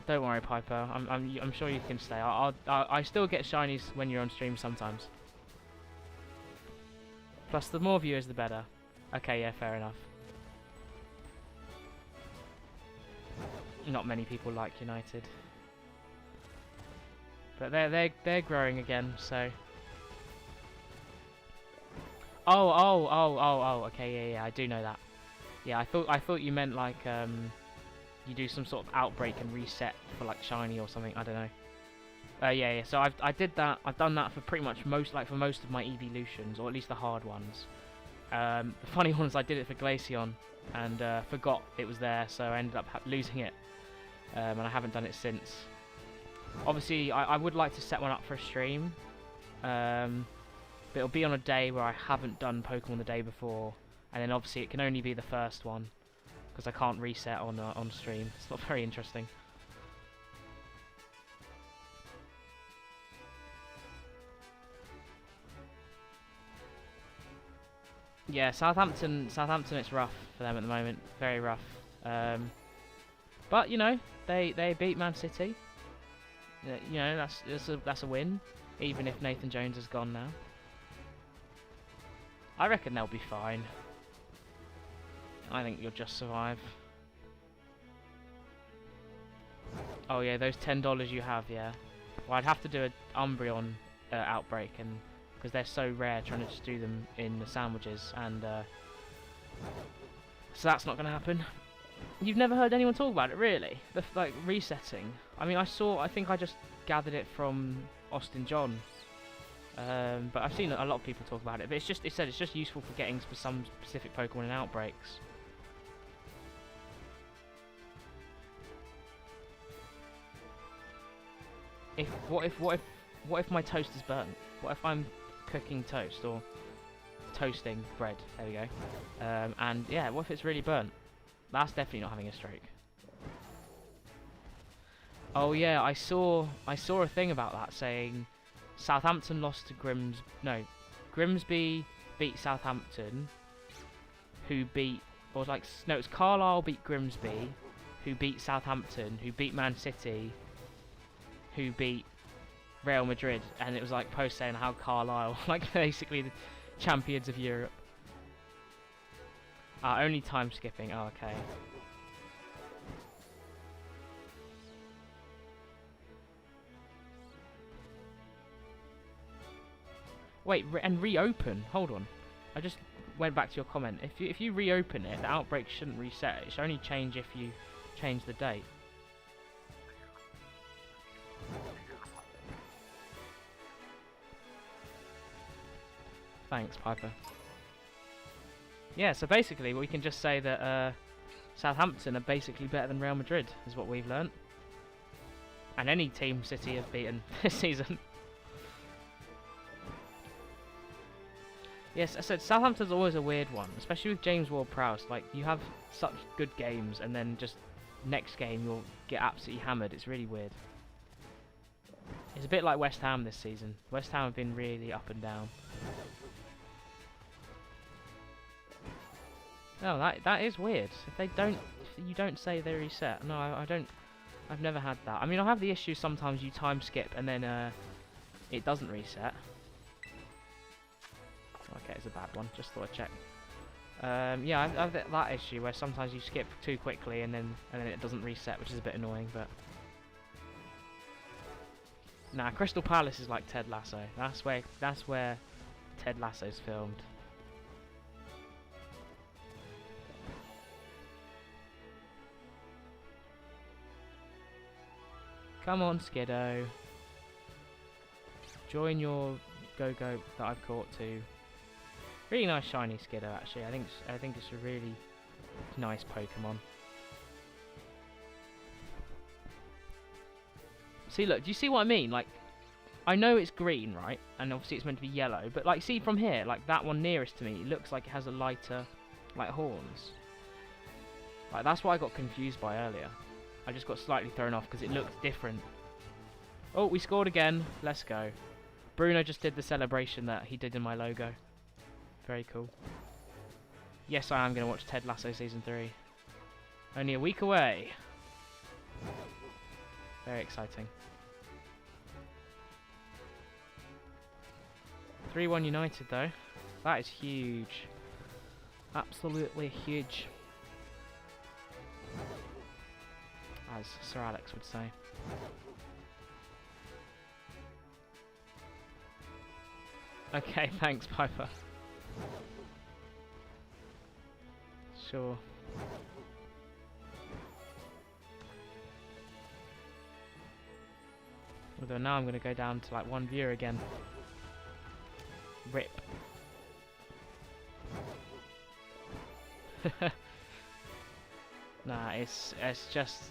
Don't worry, Piper. I'm sure you can stay. I still get shinies when you're on stream sometimes. Plus, the more viewers, the better. Okay, yeah, fair enough. Not many people like United, but they're growing again. So. Oh. Okay, yeah. I do know that. Yeah, I thought you meant like you do some sort of outbreak and reset for like shiny or something. I don't know. Yeah. So I did that. I've done that for pretty much most of my evolutions, or at least the hard ones. The funny one is I did it for Glaceon and forgot it was there, so I ended up losing it, and I haven't done it since. Obviously, I would like to set one up for a stream, but it'll be on a day where I haven't done Pokemon the day before, and then obviously it can only be the first one, because I can't reset on stream. It's not very interesting. Yeah, Southampton, it's rough for them at the moment. Very rough. But you know, they beat Man City. You know, that's a win, even if Nathan Jones is gone now. I reckon they'll be fine. I think you'll just survive. Oh yeah, those $10 you have, yeah. Well, I'd have to do an Umbreon outbreak, and because they're so rare, trying to just do them in the sandwiches, and so that's not going to happen. You've never heard anyone talk about it, really? Like resetting. I mean, I think I just gathered it from Austin John. But I've seen a lot of people talk about it. But it said it's just useful for getting some specific Pokemon in outbreaks. What if my toast is burnt? What if I'm cooking toast or toasting bread? There we go. And yeah, what if it's really burnt? That's definitely not having a stroke. Oh yeah, I saw a thing about that saying Southampton lost to Grimsby beat Southampton, who beat or like no, it was Carlisle beat Grimsby, who beat Southampton, who beat Man City, who beat Real Madrid, and it was like post saying how Carlisle, like basically the champions of Europe. Only time skipping. Oh, okay. Wait, and reopen. Hold on. I just went back to your comment. If you reopen it, the outbreak shouldn't reset. It should only change if you change the date. Thanks, Piper. Yeah, so basically we can just say that Southampton are basically better than Real Madrid, is what we've learnt. And any team City have beaten this season. Yes, I said Southampton's always a weird one, especially with James Ward-Prowse. Like, you have such good games, and then just next game you'll get absolutely hammered. It's really weird. It's a bit like West Ham this season. West Ham have been really up and down. No, that is weird. If you don't say they reset. No, I don't. I've never had that. I mean, I have the issue sometimes you time skip and then it doesn't reset. Okay, it's a bad one. Just thought I'd check. Yeah, I've that issue where sometimes you skip too quickly and then it doesn't reset, which is a bit annoying. But nah, Crystal Palace is like Ted Lasso. That's where Ted Lasso's filmed. Come on, Skiddo. Join your go-go that I've caught too. Really nice shiny Skiddo, actually. I think it's a really nice Pokemon. See, look, do you see what I mean? Like, I know it's green, right? And obviously it's meant to be yellow, but like, see from here, like that one nearest to me, it looks like it has a lighter, like, horns. Like, that's what I got confused by earlier. I just got slightly thrown off because it looked different. Oh, we scored again. Let's go. Bruno just did the celebration that he did in my logo. Very cool. Yes, I am going to watch Ted Lasso Season 3. Only a week away. Very exciting. 3-1 United, though. That is huge. Absolutely huge. As Sir Alex would say. Okay, thanks, Piper. Sure. Although now I'm going to go down to like 1 viewer again. Rip. Nah, it's just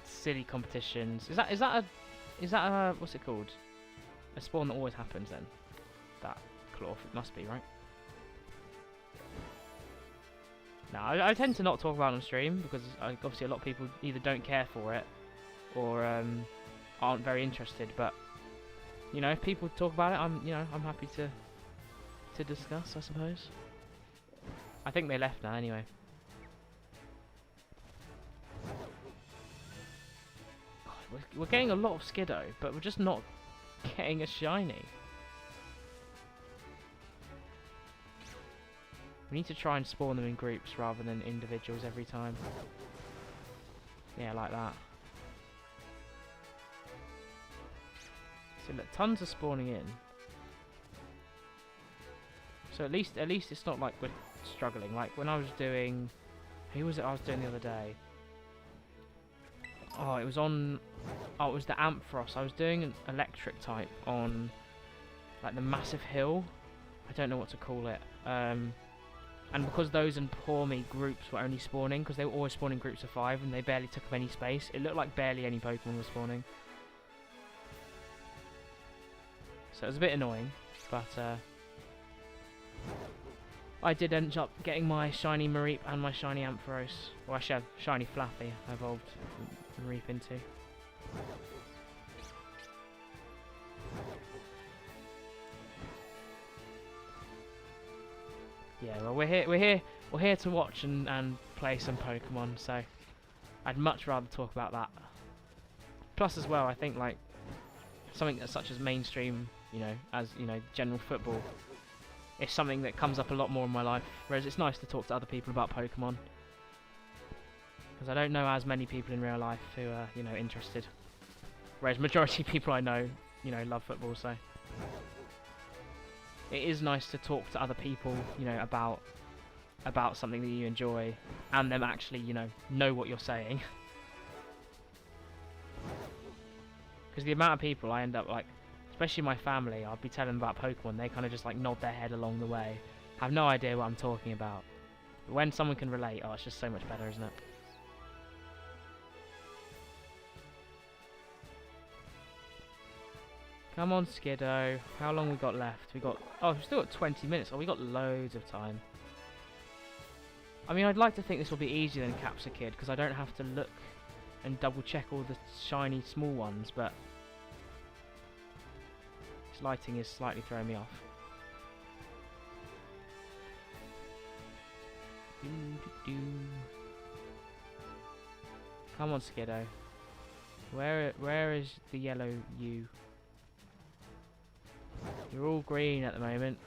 silly competitions. Is that a what's it called? A spawn that always happens then? That Cloth, it must be, right? Now, I tend to not talk about it on stream because obviously a lot of people either don't care for it or aren't very interested. But you know, if people talk about it, I'm happy to discuss, I suppose. I think they left now anyway. God, we're getting a lot of Skiddo, but we're just not getting a shiny. We need to try and spawn them in groups rather than individuals every time. Yeah, like that. So look, tons are spawning in. So at least it's not like we're struggling. Like when I was doing, who was it I was doing the other day? Oh, it was on. Oh, it was the Ampharos. I was doing an electric type on like the massive hill. I don't know what to call it. And because those and Poor Me groups were only spawning, because they were always spawning groups of 5 and they barely took up any space, it looked like barely any Pokemon were spawning. So it was a bit annoying, but I did end up getting my shiny Mareep and my shiny Ampharos. Well, actually, I have shiny Flappy I evolved Mareep into. Yeah, well, we're here to watch and play some Pokemon, so I'd much rather talk about that. Plus as well, I think like something that's such as mainstream, you know, as you know, general football, is something that comes up a lot more in my life. Whereas it's nice to talk to other people about Pokemon, because I don't know as many people in real life who are, you know, interested. Whereas majority of people I know, you know, love football, so it is nice to talk to other people, you know, about something that you enjoy, and them actually, you know what you're saying. Because the amount of people I end up, like, especially my family, I'll be telling them about Pokemon, they kind of just like nod their head along the way, have no idea what I'm talking about. But when someone can relate, oh, it's just so much better, isn't it? Come on, Skiddo. How long we got left? Oh, we've still got 20 minutes. Oh, we got loads of time. I mean, I'd like to think this will be easier than Capsa Kid, because I don't have to look and double check all the shiny small ones, but this lighting is slightly throwing me off. Come on, Skiddo. Where is the yellow you? You're all green at the moment.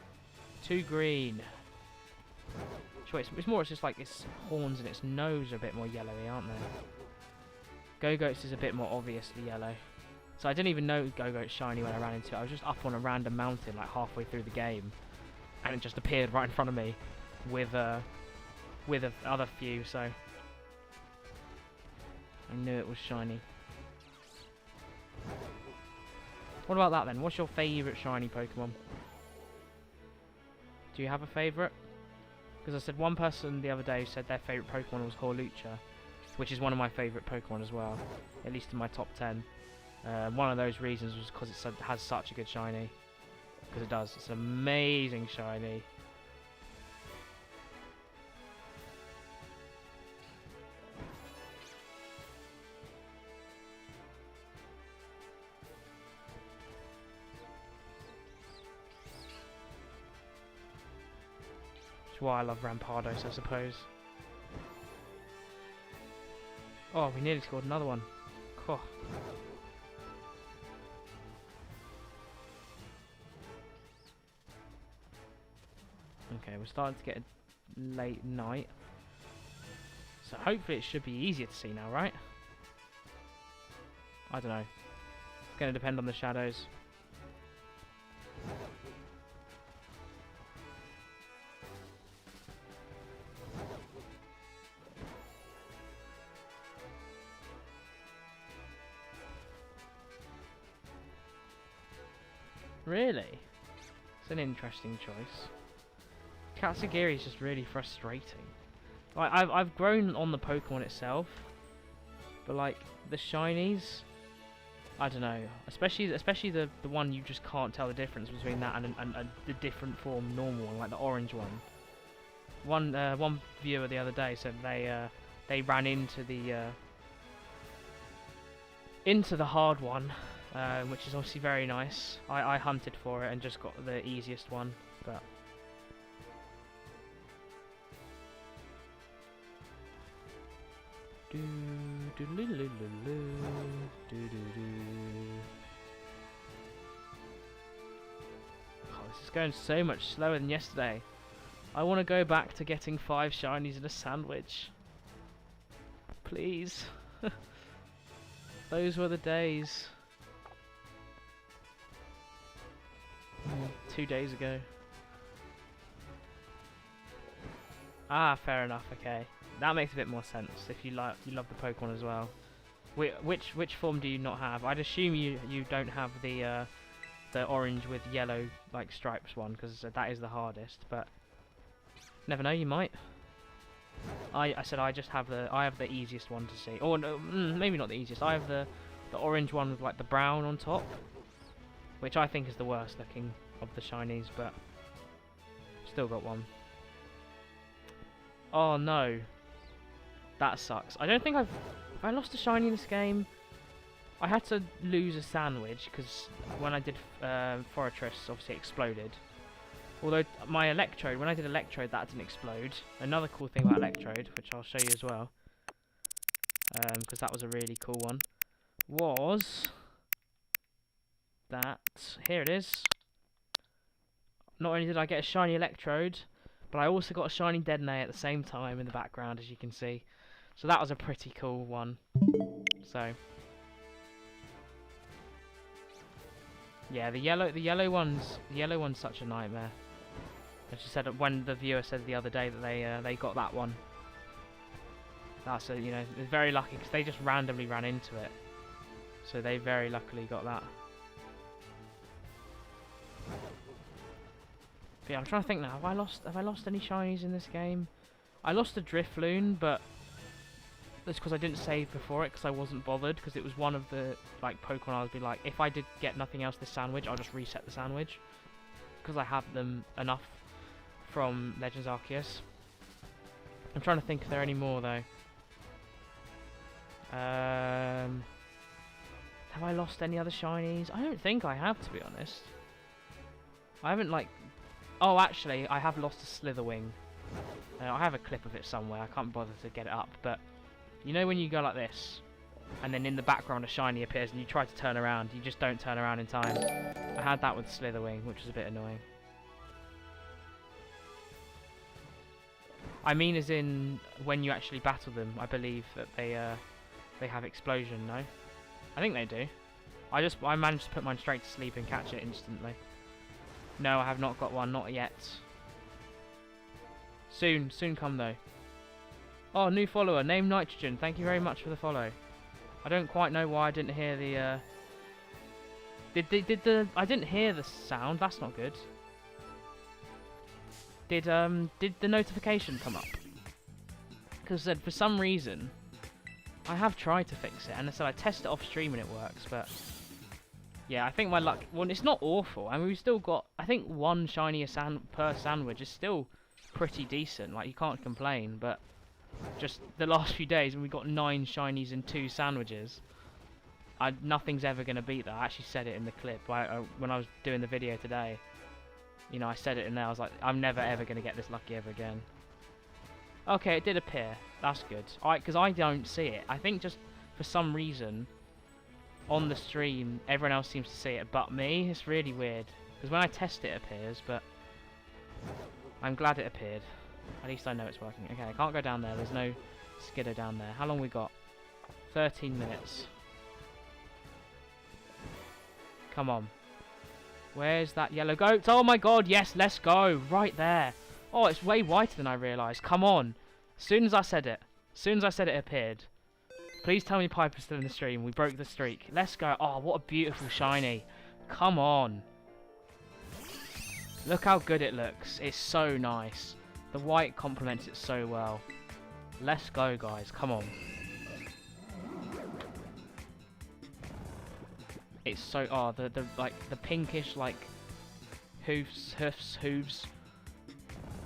Too green. Sure, it's more, it's just like its horns and its nose are a bit more yellowy, aren't they? Go-Goat's is a bit more obviously yellow. So I didn't even know Go-Goat's shiny when I ran into it. I was just up on a random mountain like halfway through the game, and it just appeared right in front of me with a other few, so I knew it was shiny. What about that then? What's your favourite shiny Pokemon? Do you have a favourite? Because I said one person the other day said their favourite Pokemon was Horlucha, which is one of my favourite Pokemon as well, at least in my top 10. One of those reasons was because it has such a good shiny. Because it does. It's an amazing shiny. That's why I love Rampardos, I suppose. Oh, we nearly scored another one. Cool. Okay, we're starting to get a late night. So hopefully it should be easier to see now, right? I don't know. It's going to depend on the shadows. Really? It's an interesting choice. Katsugiri is just really frustrating. Like I've grown on the Pokemon itself, but like the shinies, I don't know. Especially the one you just can't tell the difference between that and the different form normal one, like the orange one. One viewer the other day said they ran into the hard one. Which is obviously very nice. I hunted for it and just got the easiest one, but oh, this is going so much slower than yesterday. I want to go back to getting 5 shinies in a sandwich. Please. Those were the days. 2 days ago. Ah, fair enough. Okay, that makes a bit more sense. If you love the Pokemon as well. Which form do you not have? I'd assume you don't have the orange with yellow like stripes one, because that is the hardest. But never know, you might. I said I just have the easiest one to see. Or no, maybe not the easiest. I have the orange one with like the brown on top, which I think is the worst looking of the shinies, but still got one. Oh no, that sucks. I don't think have I lost a shiny in this game. I had to lose a sandwich because when I did Fortress, obviously it exploded. Although my Electrode, when I did Electrode, that didn't explode. Another cool thing about Electrode, which I'll show you as well, because that was a really cool one, was that, here it is. Not only did I get a shiny Electrode, but I also got a shiny Detonate at the same time in the background, as you can see. So that was a pretty cool one. So yeah, the yellow one's such a nightmare. As you said, when the viewer said the other day that they got that one. That's you know, they're very lucky because they just randomly ran into it. So they very luckily got that. But yeah, I'm trying to think now. Have I lost any shinies in this game? I lost a Drifloon, but that's because I didn't save before it because I wasn't bothered, because it was one of the like Pokemon I would be like, if I did get nothing else this sandwich, I'll just reset the sandwich because I have them enough from Legends Arceus. I'm trying to think if there are any more though. Have I lost any other shinies? I don't think I have, to be honest. I haven't like... Oh, actually, I have lost a Slitherwing. I have a clip of it somewhere. I can't bother to get it up, but you know when you go like this, and then in the background a shiny appears, and you try to turn around, you just don't turn around in time. I had that with Slitherwing, which was a bit annoying. I mean, as in when you actually battle them, I believe that they have explosion. No, I think they do. I managed to put mine straight to sleep and catch it instantly. No, I have not got one, not yet. Soon come though. Oh, new follower, name Nitrogen. Thank you very much for the follow. I don't quite know why I didn't hear the. I didn't hear the sound. That's not good. Did the notification come up? Because for some reason, I have tried to fix it, and so I tested it off stream and it works, but yeah, I think my luck. Well, it's not awful. I mean, we've still got. I think one shiny per sandwich is still pretty decent. Like, you can't complain, but just the last few days when we got 9 shinies and 2 sandwiches, nothing's ever going to beat that. I actually said it in the clip when I was doing the video today. You know, I said it in there. I was like, I'm never ever going to get this lucky ever again. Okay, it did appear. That's good. Because I don't see it. I think just for some reason on the stream, everyone else seems to see it but me. It's really weird. Because when I test it, it appears, but I'm glad it appeared. At least I know it's working. Okay, I can't go down there. There's no skidder down there. How long we got? 13 minutes. Come on. Where's that yellow goat? Oh my god, yes, let's go. Right there. Oh, it's way whiter than I realised. Come on. As soon as I said it, it appeared. Please tell me Piper's still in the stream. We broke the streak. Let's go. Oh, what a beautiful shiny. Come on. Look how good it looks. It's so nice. The white complements it so well. Let's go, guys. Come on. It's so... Oh, the pinkish, like, hooves.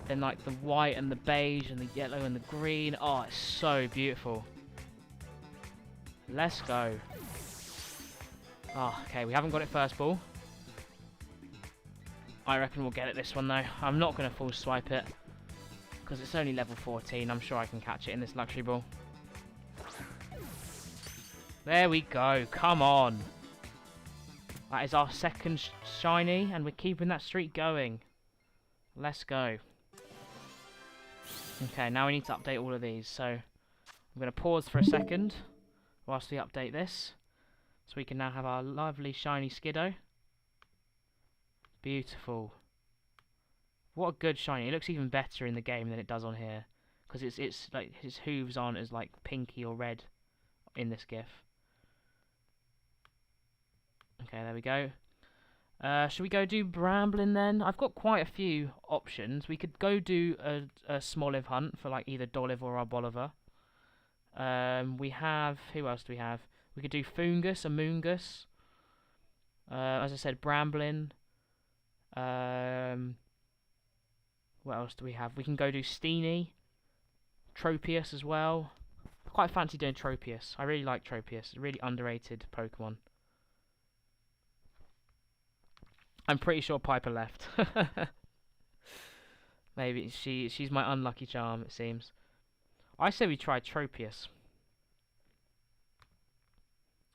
Then, like, the white and the beige and the yellow and the green. Oh, it's so beautiful. Let's go. Oh, okay, we haven't got it first ball. I reckon we'll get it this one, though. I'm not going to full swipe it, because it's only level 14. I'm sure I can catch it in this luxury ball. There we go. Come on. That is our second shiny, and we're keeping that streak going. Let's go. Okay, now we need to update all of these. So I'm going to pause for a second whilst we update this, so we can now have our lovely shiny Skiddo. Beautiful. What a good shiny. It looks even better in the game than it does on here, because it's like his hooves aren't as like pinky or red in this GIF. Okay, there we go. Should we go do Bramblin then? I've got quite a few options. We could go do a Smoliv hunt for like either Dolive or Arboliver. We have... Who else do we have? We could do Foongus, Amoongus. As I said, Bramblin. What else do we have? We can go do Steenie. Tropius as well. I quite fancy doing Tropius. I really like Tropius. It's a really underrated Pokemon. I'm pretty sure Piper left. Maybe she's my unlucky charm, it seems. I say we try Tropius.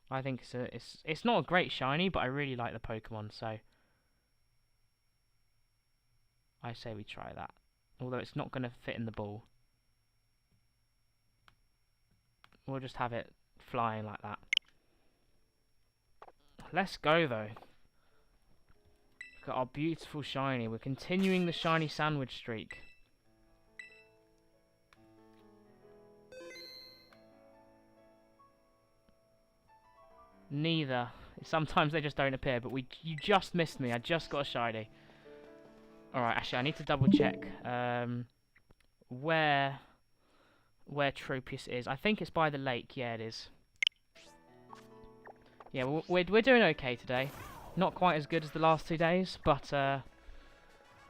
I think it's not a great shiny, but I really like the Pokemon, so I say we try that. Although it's not going to fit in the ball. We'll just have it flying like that. Let's go, though. Look at our beautiful shiny. We're continuing the shiny sandwich streak. Neither. Sometimes they just don't appear, but you just missed me. I just got a shiny. Alright, actually, I need to double check where Tropius is. I think it's by the lake. Yeah, it is. Yeah, we're doing okay today. Not quite as good as the last 2 days, but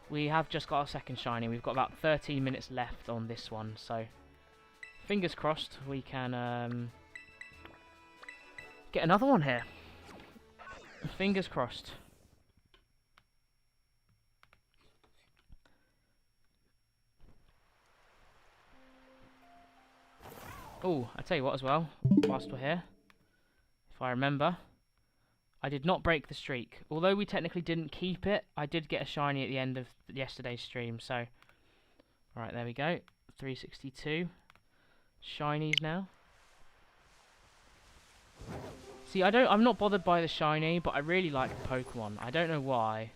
we have just got our second shiny. We've got about 13 minutes left on this one, so fingers crossed we can get another one here. Fingers crossed. Oh, I tell you what as well, whilst we're here, if I remember, I did not break the streak. Although we technically didn't keep it, I did get a shiny at the end of yesterday's stream, so... Alright, there we go. 362. Shinies now. See, I'm not bothered by the shiny, but I really like the Pokemon. I don't know why.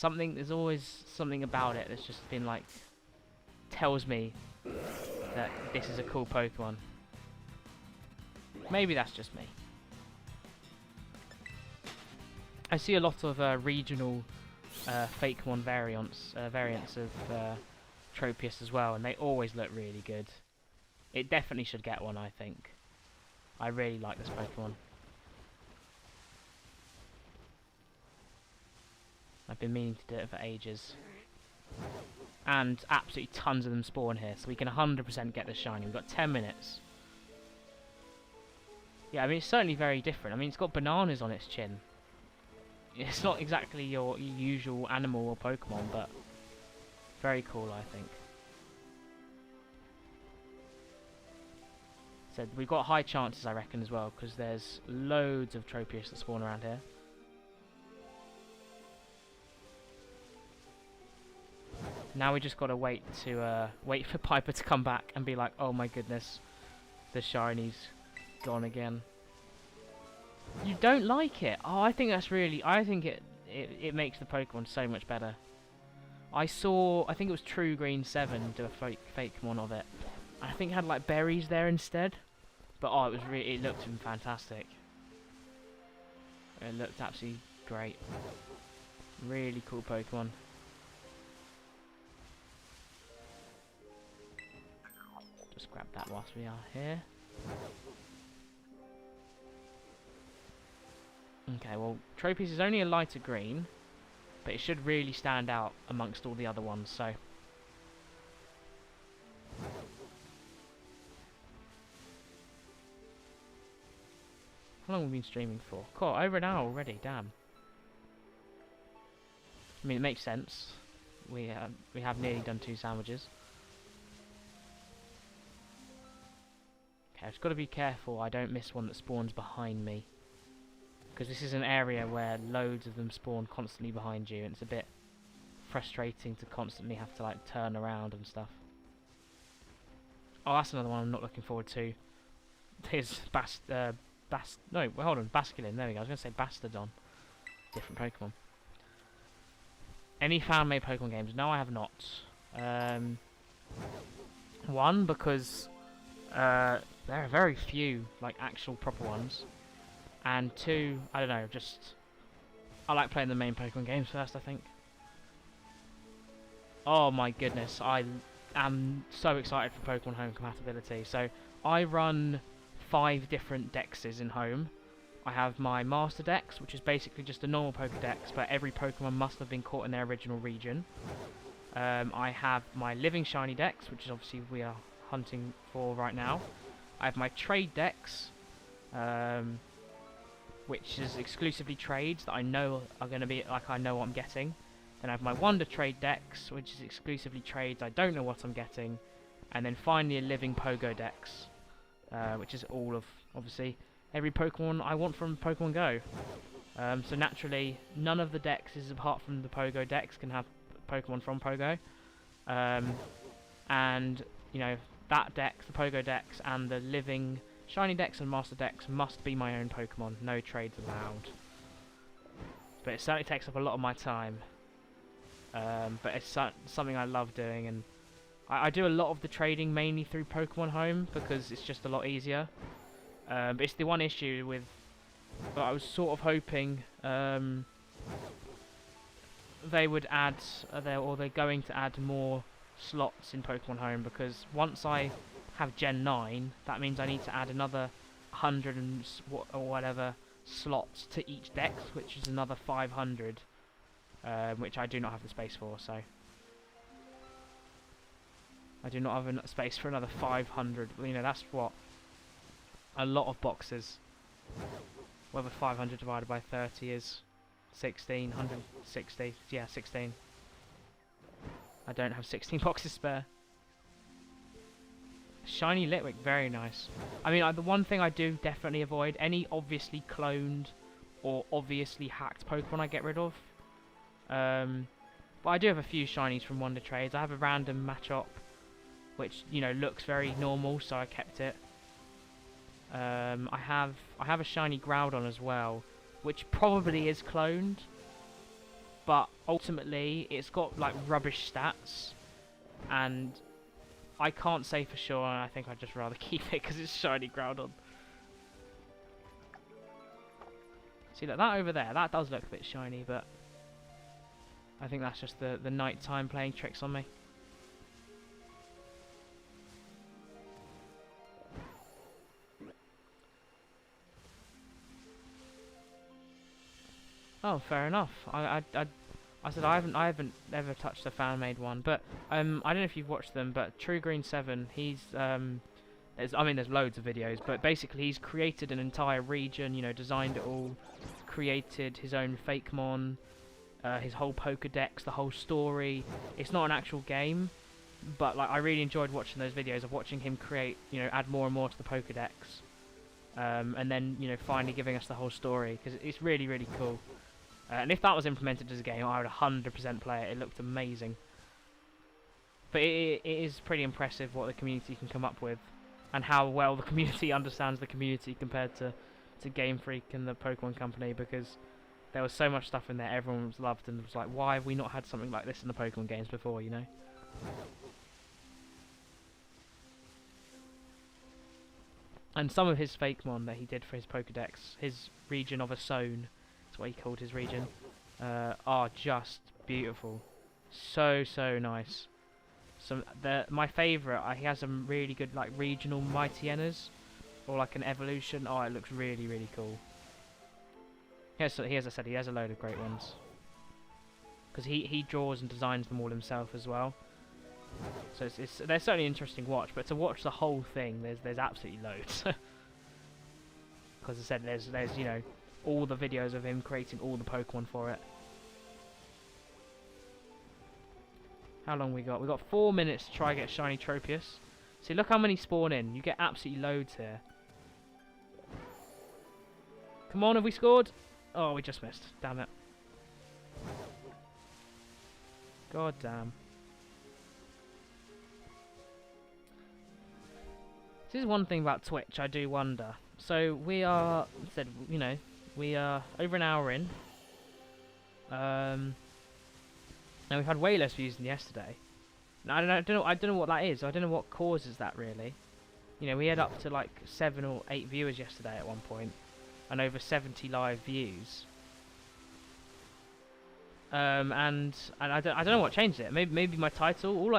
There's always something about it that's just been like... tells me that this is a cool Pokemon. Maybe that's just me. I see a lot of regional Fakemon variants of Tropius as well, and they always look really good. It definitely should get one, I think. I really like this Pokemon. I've been meaning to do it for ages. And absolutely tons of them spawn here, so we can 100% get the shiny. We've got 10 minutes. Yeah, I mean, it's certainly very different. I mean, it's got bananas on its chin. It's not exactly your usual animal or Pokemon, but very cool, I think. So we've got high chances, I reckon, as well, because there's loads of Tropius that spawn around here. Now we just got to wait for Piper to come back and be like, oh my goodness, the shiny's gone again. You don't like it? Oh, I think that's really... I think it makes the Pokemon so much better. I think it was True Green 7 do a fake one of it. I think it had like berries there instead. But oh, it looked fantastic. It looked absolutely great. Really cool Pokemon. Just grab that whilst we are here. Okay, well, Tropius is only a lighter green, but it should really stand out amongst all the other ones, so... How long have we been streaming for? Cool, over an hour already, damn. I mean, it makes sense. We have nearly done 2 sandwiches. Okay, I've just got to be careful I don't miss one that spawns behind me. Because this is an area where loads of them spawn constantly behind you, and it's a bit frustrating to constantly have to like turn around and stuff. Oh, that's another one I'm not looking forward to. Here's Basculin. There we go. I was going to say Bastardon. Different Pokemon. Any fan-made Pokemon games? No, I have not. One, because there are very few like actual proper ones. And 2, I don't know, I like playing the main Pokemon games first, I think. Oh my goodness, I am so excited for Pokemon Home compatibility. So, I run 5 different dexes in Home. I have my Master Dex, which is basically just a normal Pokedex, but every Pokemon must have been caught in their original region. I have my Living Shiny Dex, which is obviously we are hunting for right now. I have my Trade Dex, which is exclusively trades that I know are going to be, like, I know what I'm getting. Then I have my Wonder Trade Dex, which is exclusively trades. I don't know what I'm getting. And then finally a Living Pogo Dex, which is all of, obviously, every Pokemon I want from Pokemon Go. So naturally, none of the Dexes, apart from the Pogo Dex, can have Pokemon from Pogo. And, you know, that Dex, the Pogo Dex, and the Living Shiny Dex and Master Dex must be my own Pokemon. No trades allowed. But it certainly takes up a lot of my time. But it's something I love doing, and I do a lot of the trading mainly through Pokemon Home because it's just a lot easier. But it's the one issue with... But I was sort of hoping they would add, or they're going to add more slots in Pokemon Home, because once I have Gen 9, that means I need to add another 100 and or whatever slots to each dex, which is another 500, which I do not have the space for, so... I do not have space for another 500. You know, that's what a lot of boxes. Whether 500 divided by 30 is 16, 160. Yeah, 16. I don't have 16 boxes spare. Shiny Litwick, very nice. I mean, the one thing I do definitely avoid, any obviously cloned or obviously hacked Pokemon I get rid of. But I do have a few shinies from Wonder Trades. I have a random Machop, which, you know, looks very normal, so I kept it. I have a shiny Groudon as well, which probably is cloned, but ultimately it's got like rubbish stats, and I can't say for sure, and I think I'd just rather keep it because it's shiny Groudon. See, look, that over there, that does look a bit shiny, but I think that's just the nighttime playing tricks on me. Oh, fair enough. I said I haven't ever touched a fan-made one, but I don't know if you've watched them, but True Green 7, he's there's loads of videos, but basically he's created an entire region, you know, designed it all, created his own Fakemon, his whole Pokedex, the whole story. It's not an actual game, but like I really enjoyed watching those videos of watching him create, you know, add more and more to the Pokedex, and then, you know, finally giving us the whole story, because it's really, really cool. And if that was implemented as a game, I would 100% play it. It looked amazing. But it is pretty impressive what the community can come up with, and how well the community understands the community compared to Game Freak and the Pokemon Company, because there was so much stuff in there everyone was loved, and was like, why have we not had something like this in the Pokemon games before, you know? And some of his Fakemon that he did for his Pokedex, his region of Asone, that's what he called his region, are just beautiful. So nice. My favourite, he has some really good like regional Mightyenas, or like an evolution. Oh, it looks really, really cool. As I said, he has a load of great ones, because he draws and designs them all himself as well. So they're certainly an interesting watch, but to watch the whole thing, there's absolutely loads. Because as I said, there's you know, all the videos of him creating all the Pokemon for it. How long we got? We got 4 minutes to try and get shiny Tropius. See, look how many spawn in. You get absolutely loads here. Come on, have we scored? Oh, we just missed. Damn it. God damn. This is one thing about Twitch I do wonder. So we are, you know, we are over an hour in. And we've had way less views than yesterday. Now, I don't know what that is. I don't know what causes that really. You know, we had up to like 7 or 8 viewers yesterday at one point, and over 70 live views. And I don't know what changed it. Maybe my title.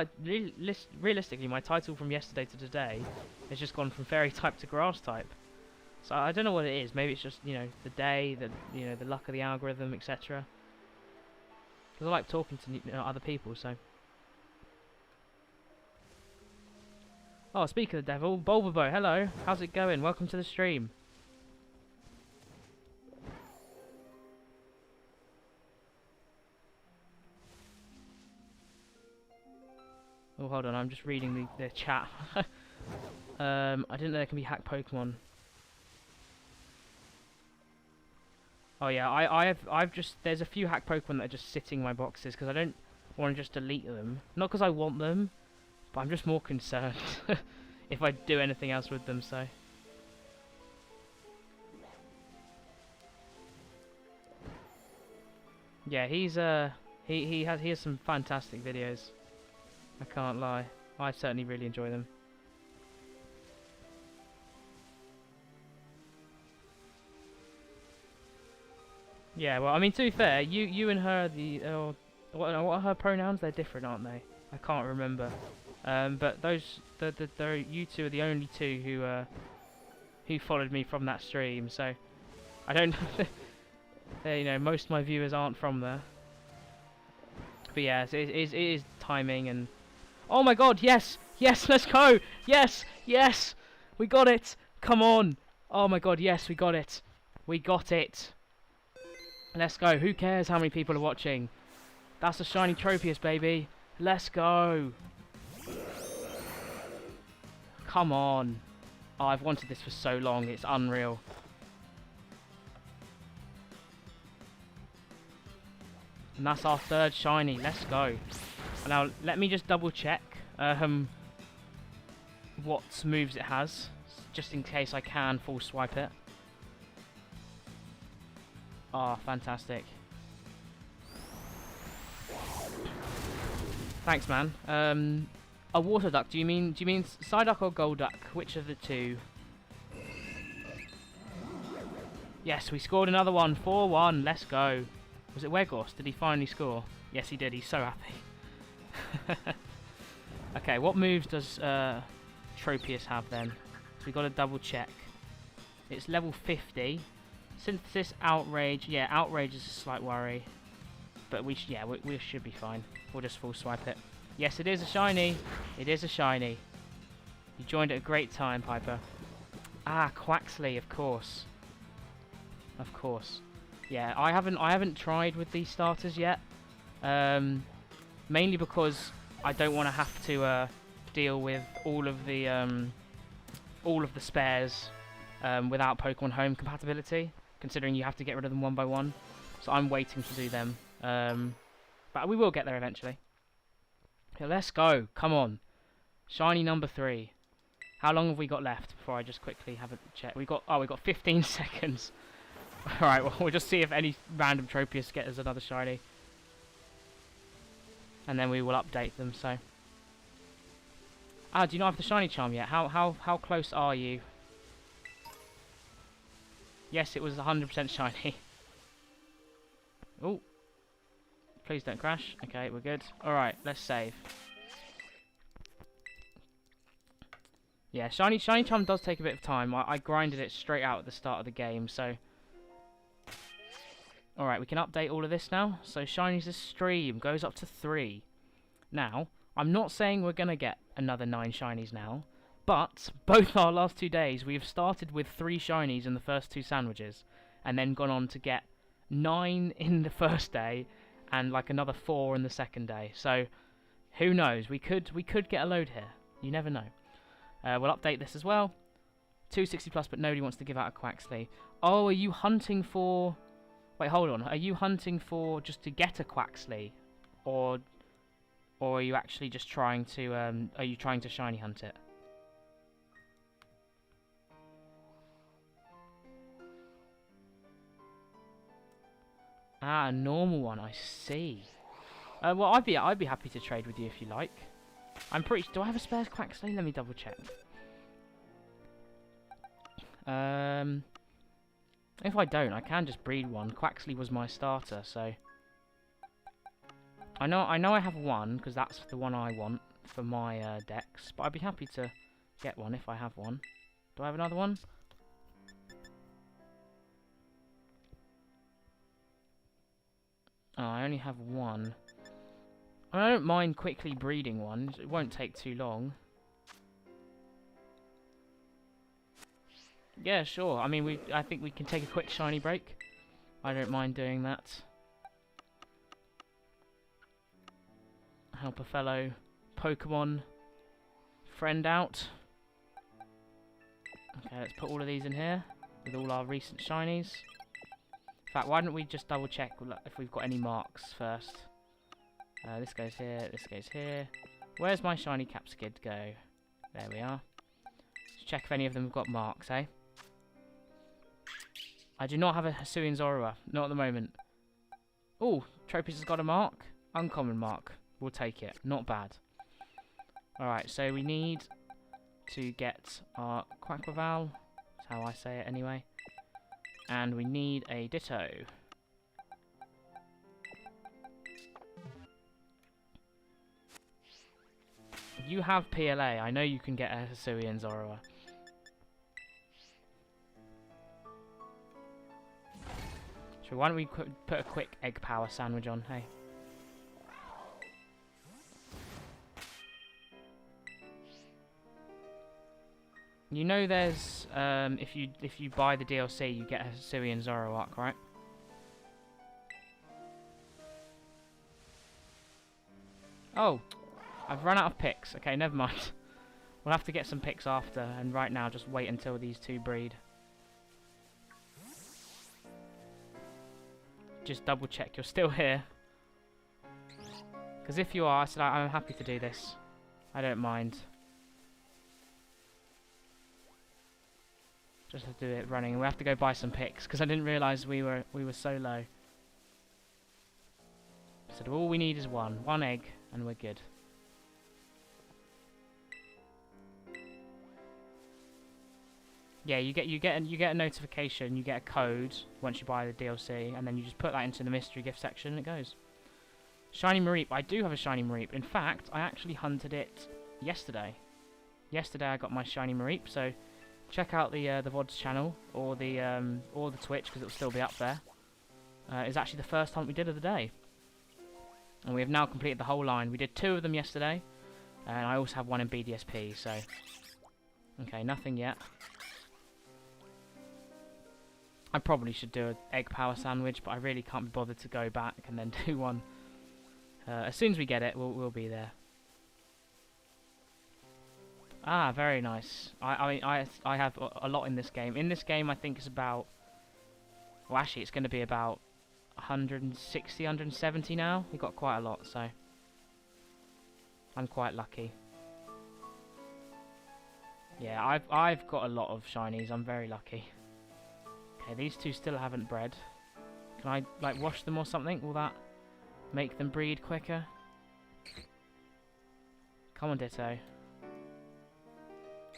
Realistically, my title from yesterday to today has just gone from fairy type to grass type. So I don't know what it is. Maybe it's just, you know, the day, the luck of the algorithm, etc. Because I like talking to, you know, other people. So. Oh, speak of the devil, Bulbabo, hello. How's it going? Welcome to the stream. Oh, hold on, I'm just reading the chat. I didn't know there can be hacked Pokemon. Oh yeah, I've just, there's a few hacked Pokemon that are just sitting in my boxes because I don't want to just delete them. Not because I want them, but I'm just more concerned if I do anything else with them, so. Yeah, he has some fantastic videos. I can't lie. I certainly really enjoy them. Yeah, well, I mean, to be fair, you and her, what are her pronouns? They're different, aren't they? I can't remember. But you two are the only two who followed me from that stream. So I don't, you know, most of my viewers aren't from there. But yeah, it is timing and. Oh my God! Yes, yes, let's go! Yes, yes, we got it! Come on! Oh my God! Yes, we got it! We got it! Let's go. Who cares how many people are watching? That's a shiny Tropius, baby. Let's go. Come on. Oh, I've wanted this for so long. It's unreal. And that's our third shiny. Let's go. Now, let me just double check what moves it has. Just in case I can full swipe it. Oh, fantastic. Thanks, man. A water duck. Do you mean Psyduck or Golduck? Which of the two? Yes, we scored another one. 4-1. Let's go. Was it Wegos? Did he finally score? Yes, he did. He's so happy. Okay, what moves does Tropius have then? So we got to double check. It's level 50. Synthesis, Outrage. Yeah, Outrage is a slight worry. But we should be fine. We'll just full swipe it. Yes, it is a shiny. It is a shiny. You joined at a great time, Piper. Ah, Quaxley, of course. Of course. Yeah, I haven't tried with these starters yet. Mainly because I don't want to have to deal with all of the spares without Pokemon Home compatibility, considering you have to get rid of them one by one. So I'm waiting to do them. But we will get there eventually. Okay, let's go. Come on. Shiny number 3. How long have we got left before I just quickly have a check? We got 15 seconds. Alright, well, we'll just see if any random Tropius get us another shiny. And then we will update them, so. Ah, do you not have the shiny charm yet? How close are you? Yes, it was 100% shiny. Oh. Please don't crash. Okay, we're good. Alright, let's save. Yeah, shiny charm does take a bit of time. I grinded it straight out at the start of the game, so. Alright, we can update all of this now. So shinies stream goes up to 3. Now, I'm not saying we're going to get another 9 shinies now, but both our last 2 days we have started with 3 shinies in the first 2 sandwiches, and then gone on to get 9 in the first day, and like another 4 in the second day. So, who knows? We could get a load here. You never know. We'll update this as well. 260 plus, but nobody wants to give out a Quaxley. Oh, are you hunting for... Wait, hold on. Are you hunting for just to get a Quaxley? Or are you actually just trying to, are you trying to shiny hunt it? Ah, a normal one, I see. Well, I'd be happy to trade with you if you like. I'm pretty... Do I have a spare Quaxley? Let me double check. If I don't, I can just breed one. Quaxley was my starter, so... I know I have one, because that's the one I want for my decks, but I'd be happy to get one if I have one. Do I have another one? Oh, I only have one. I mean, I don't mind quickly breeding one. It won't take too long. Yeah, sure. I mean, I think we can take a quick shiny break. I don't mind doing that. Help a fellow Pokemon friend out. Okay, let's put all of these in here with all our recent shinies. In fact, why don't we just double check if we've got any marks first. This goes here, this goes here. Where's my shiny Capskid go? There we are. Let's check if any of them have got marks, eh? I do not have a Hisuian Zorua, not at the moment. Oh, Tropius has got a mark. Uncommon mark. We'll take it. Not bad. Alright, so we need to get our Quaquaval. That's how I say it anyway. And we need a Ditto. You have PLA. I know you can get a Hisuian Zorua. So why don't we put a quick egg power sandwich on, hey? You know there's, if you buy the DLC, you get a Hisuian Zoroark, right? Oh, I've run out of picks. Okay, never mind. We'll have to get some picks after, and right now just wait until these two breed. Just double check you're still here. Because if you are, I said I'm happy to do this. I don't mind. Just have to do it running. We have to go buy some picks because I didn't realise we were so low. So all we need is one egg, and we're good. Yeah, you get a notification, you get a code once you buy the DLC, and then you just put that into the mystery gift section, and it goes. Shiny Mareep. I do have a Shiny Mareep. In fact, I actually hunted it yesterday. Yesterday I got my Shiny Mareep, so check out the VODs channel or the Twitch because it'll still be up there. It's actually the first hunt we did of the day, and we have now completed the whole line. We did 2 of them yesterday, and I also have 1 in BDSP. So, okay, nothing yet. I probably should do an egg power sandwich, but I really can't be bothered to go back and then do one. As soon as we get it, we'll be there. Ah, very nice. I have a lot in this game. In this game, I think it's about... Well, actually, it's going to be about 160, 170 now. We got quite a lot, so... I'm quite lucky. Yeah, I've got a lot of shinies. I'm very lucky. Okay, these two still haven't bred. Can I, like, wash them or something? Will that make them breed quicker? Come on, Ditto.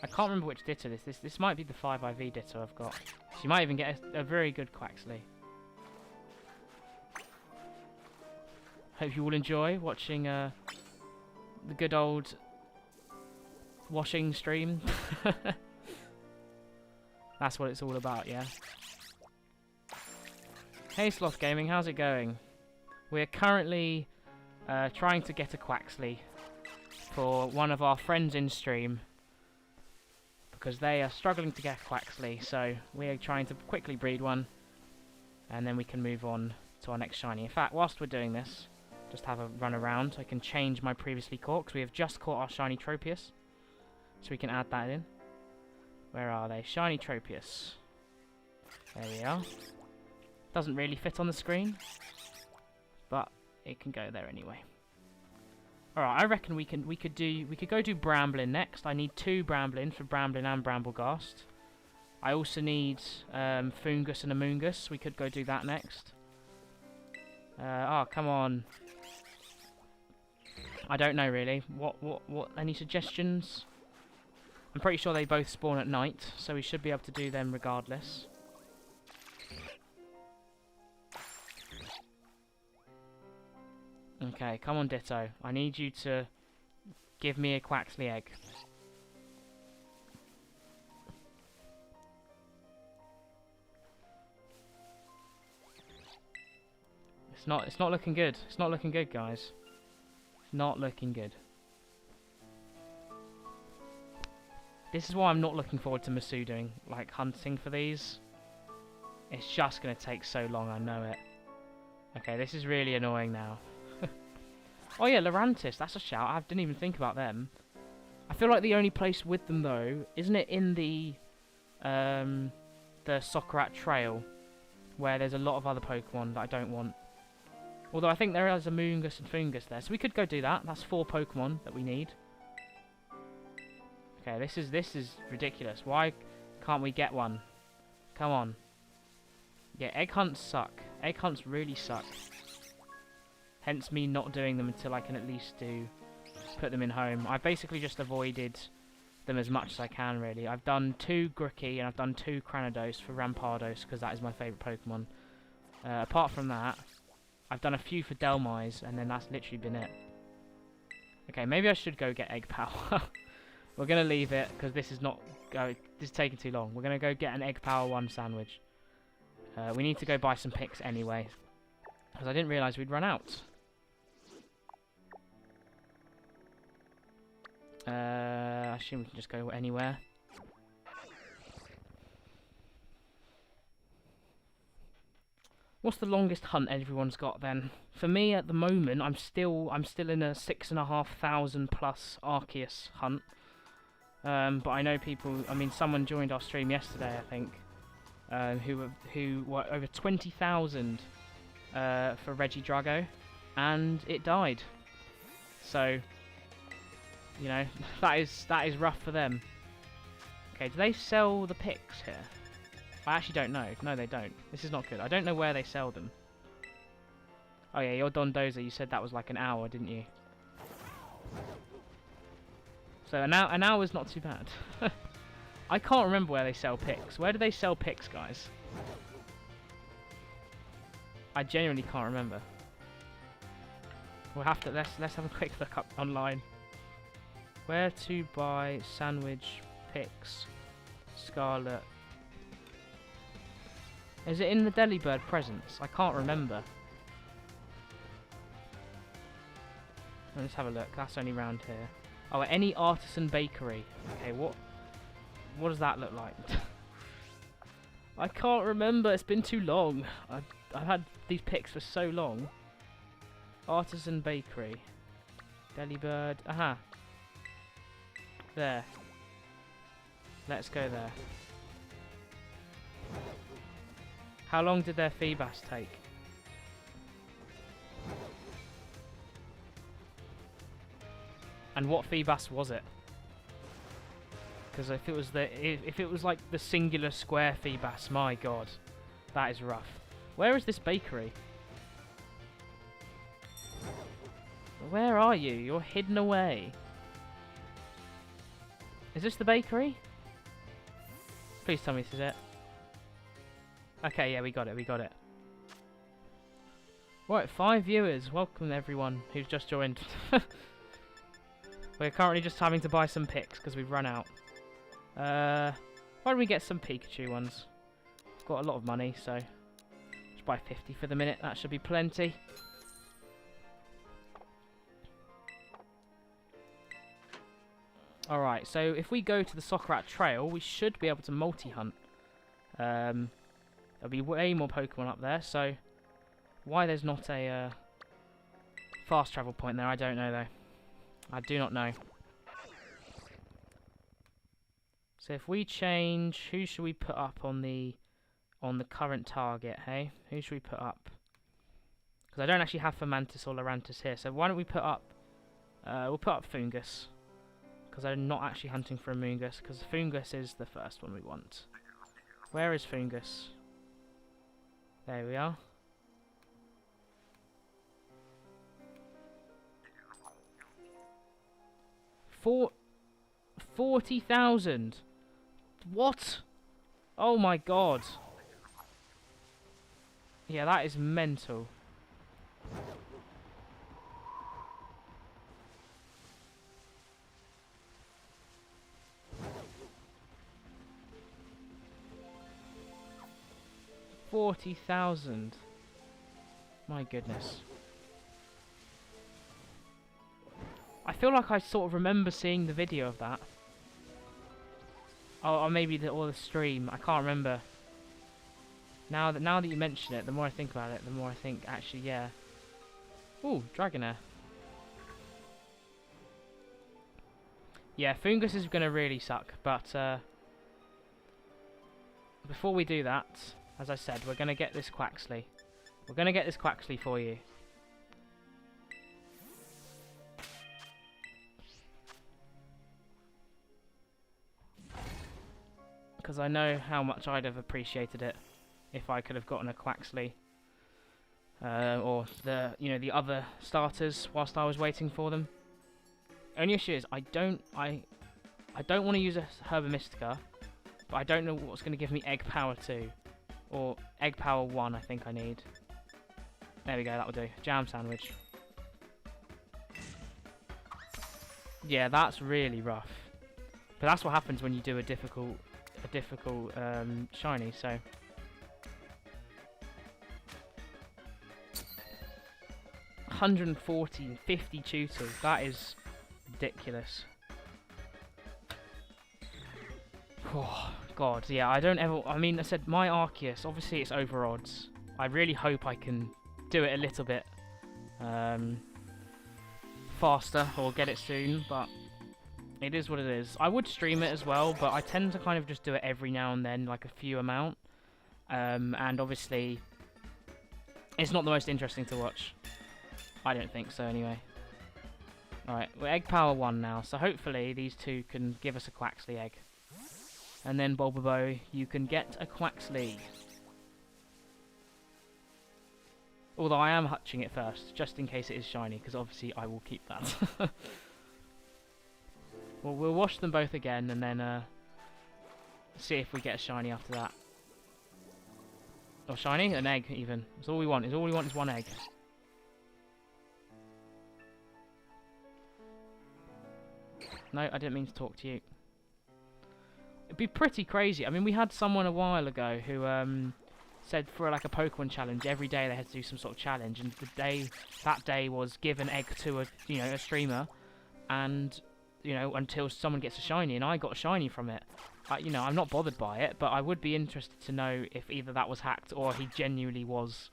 I can't remember which Ditto this is. This might be the 5IV Ditto I've got. So you might even get a very good Quaxley. Hope you all enjoy watching the good old washing stream. That's what it's all about, yeah. Hey Sloth Gaming, how's it going? We're currently trying to get a Quaxley for one of our friends in stream because they are struggling to get a Quaxley, so we're trying to quickly breed one and then we can move on to our next shiny. In fact, whilst we're doing this, just have a run around. I can change my previously caught because we have just caught our shiny Tropius, so we can add that in. Where are they? Shiny Tropius. There we are. Doesn't really fit on the screen, but it can go there anyway. Alright, I reckon we could go do Bramblin next. I need 2 Bramblin for Bramblin and Bramblegast. I also need Fungus and Amoongus. We could go do that next. Oh, come on. I don't know really. What any suggestions? I'm pretty sure they both spawn at night, so we should be able to do them regardless. Okay, come on Ditto. I need you to give me a Quaxley egg. It's not looking good. It's not looking good, guys. It's not looking good. This is why I'm not looking forward to Masu doing, like, hunting for these. It's just going to take so long, I know it. Okay, this is really annoying now. Oh yeah, Lurantis. That's a shout. I didn't even think about them. I feel like the only place with them though, isn't it in the Soccerat Trail, where there's a lot of other Pokemon that I don't want. Although I think there is a Moongus and Fungus there, so we could go do that. That's 4 Pokemon that we need. Okay, this is ridiculous. Why can't we get one? Come on. Yeah, egg hunts suck. Egg hunts really suck. Hence me not doing them until I can at least put them in home. I've basically just avoided them as much as I can, really. I've done 2 Grookey and I've done 2 Cranidos for Rampardos because that is my favourite Pokemon. Apart from that, I've done a few for Delmise and then that's literally been it. Okay, maybe I should go get Egg Power. We're going to leave it because this is taking too long. We're going to go get an Egg Power 1 sandwich. We need to go buy some picks anyway because I didn't realise we'd run out. I assume we can just go anywhere. What's the longest hunt everyone's got then? For me at the moment, I'm still in a 6,500 plus Arceus hunt. But I know people. I mean, someone joined our stream yesterday, I think, who were over 20,000 for Regidrago, and it died. So, you know, that is rough for them. Okay, do they sell the picks here? I actually don't know. No, they don't. This is not good. I don't know where they sell them. Oh yeah, your Dondoza, you said that was like an hour, didn't you? So an hour's not too bad. I can't remember where they sell picks. Where do they sell picks, guys? I genuinely can't remember. We'll have to let's have a quick look up online. Where to buy sandwich picks? Scarlet. Is it in the Delibird presents? I can't remember. Let's have a look. That's only round here. Oh, any artisan bakery. Okay, what does that look like? I can't remember. It's been too long. I've had these picks for so long. Artisan bakery. Delibird. Aha. There. Let's go there. How long did their Feebas take? And what Feebas was it? Because if it was like the singular square Feebas, my god, that is rough. Where is this bakery? Where are you? You're hidden away. Is this the bakery? Please tell me this is it. Okay, yeah, we got it. Right, 5 viewers. Welcome everyone who's just joined. We're currently just having to buy some picks because we've run out. Why don't we get some Pikachu ones? I've got a lot of money, so just buy 50 for the minute. That should be plenty. Alright, so if we go to the Soccerat Trail, we should be able to multi-hunt. There'll be way more Pokemon up there, so why there's not a fast travel point there, I don't know though. I do not know. So if we change, who should we put up on the current target, hey? Who should we put up? Because I don't actually have Fomantis or Lurantis here, so why don't we put up, we'll put up Fungus. Because I'm not actually hunting for a Moongus, because Fungus is the first one we want. Where is Fungus? There we are. 40,000. What? Oh my god. Yeah, that is mental. $40,000. My goodness. I feel like I sort of remember seeing the video of that. Or maybe the stream. I can't remember. Now that you mention it, the more I think about it, the more I think actually, yeah. Ooh, Dragonair. Yeah, Fungus is going to really suck, but before we do that, as I said, we're going to get this Quaxley. We're going to get this Quaxley for you. Because I know how much I'd have appreciated it if I could have gotten a Quaxley. Or the other starters whilst I was waiting for them. Only issue is I don't want to use a Herba Mystica, but I don't know what's going to give me Egg Power 2 or Egg Power 1. I think I need. There we go. That will do. Jam sandwich. Yeah, that's really rough. But that's what happens when you do a difficult shiny. So. 140, 50 tutors. That is ridiculous. Oh, God, yeah, I don't ever... I mean, I said my Arceus, obviously it's over odds. I really hope I can do it a little bit faster or get it soon, but it is what it is. I would stream it as well, but I tend to kind of just do it every now and then, like a few amount. And obviously, it's not the most interesting to watch. I don't think so, anyway. Alright, we're Egg Power 1 now, so hopefully these two can give us a Quaxley egg. And then, Bulbabo, you can get a Quaxley. Although I am hutching it first, just in case it is shiny, because obviously I will keep that. Well, we'll wash them both again, and then see if we get a shiny after that. Or shiny? An egg, even. That's all we want. All we want is one egg. No, I didn't mean to talk to you. It'd be pretty crazy. I mean, we had someone a while ago who said for like a Pokemon challenge, every day they had to do some sort of challenge, and that day was give an egg to a streamer, and until someone gets a shiny, and I got a shiny from it. I'm not bothered by it, but I would be interested to know if either that was hacked or he genuinely was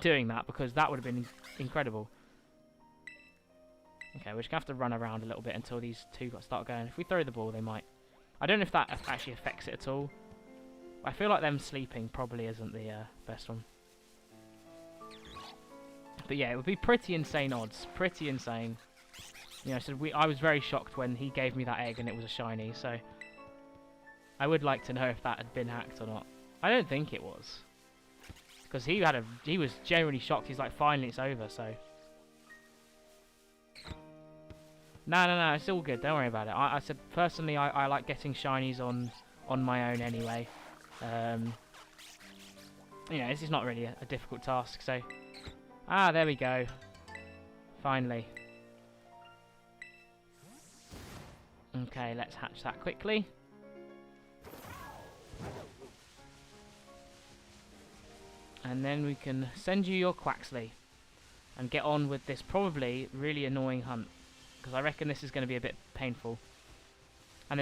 doing that, because that would have been incredible. Okay, we're just going to have to run around a little bit until these two start going. If we throw the ball, they might. I don't know if that actually affects it at all. I feel like them sleeping probably isn't the best one. But yeah, it would be pretty insane odds. Pretty insane. So I was very shocked when he gave me that egg and it was a shiny, so... I would like to know if that had been hacked or not. I don't think it was. Because he was genuinely shocked. He's like, finally it's over, so... No, it's all good. Don't worry about it. I said, personally, I like getting shinies on my own anyway. This is not really a difficult task, so... Ah, there we go. Finally. Okay, let's hatch that quickly. And then we can send you your Quaxley. And get on with this probably really annoying hunt. Because I reckon this is going to be a bit painful. And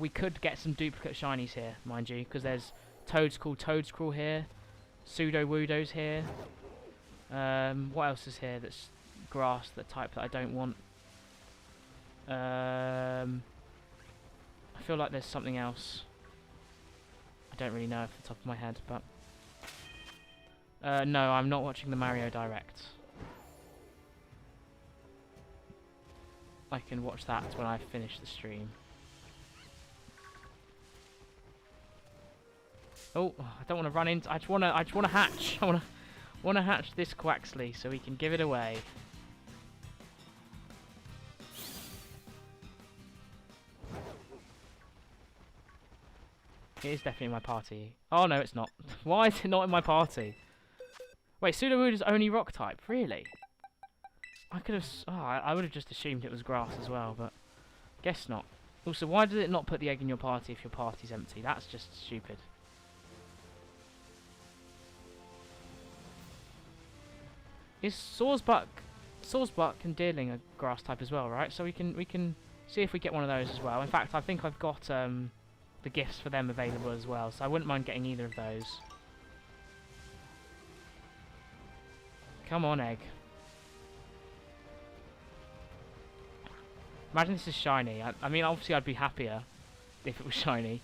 we could get some duplicate shinies here, mind you, because there's Toadscrawl here, Sudowoodo's here. What else is here that's grass, that type that I don't want? I feel like there's something else. I don't really know off the top of my head, but... no, I'm not watching the Mario Direct. I can watch that when I finish the stream. Oh, I don't want to run into... I just want to hatch. I want to hatch this Quaxley so we can give it away. It is definitely in my party. Oh no, it's not. Why is it not in my party? Wait, Sudowoodo is only rock type, really? I could have... Oh, I would have just assumed it was grass as well, but... Guess not. Also, why did it not put the egg in your party if your party's empty? That's just stupid. Is Sawsbuck and Deerling a grass type as well, right? So we can see if we get one of those as well. In fact, I think I've got the gifts for them available as well, so I wouldn't mind getting either of those. Come on, egg. Imagine this is shiny. I mean, obviously I'd be happier if it was shiny.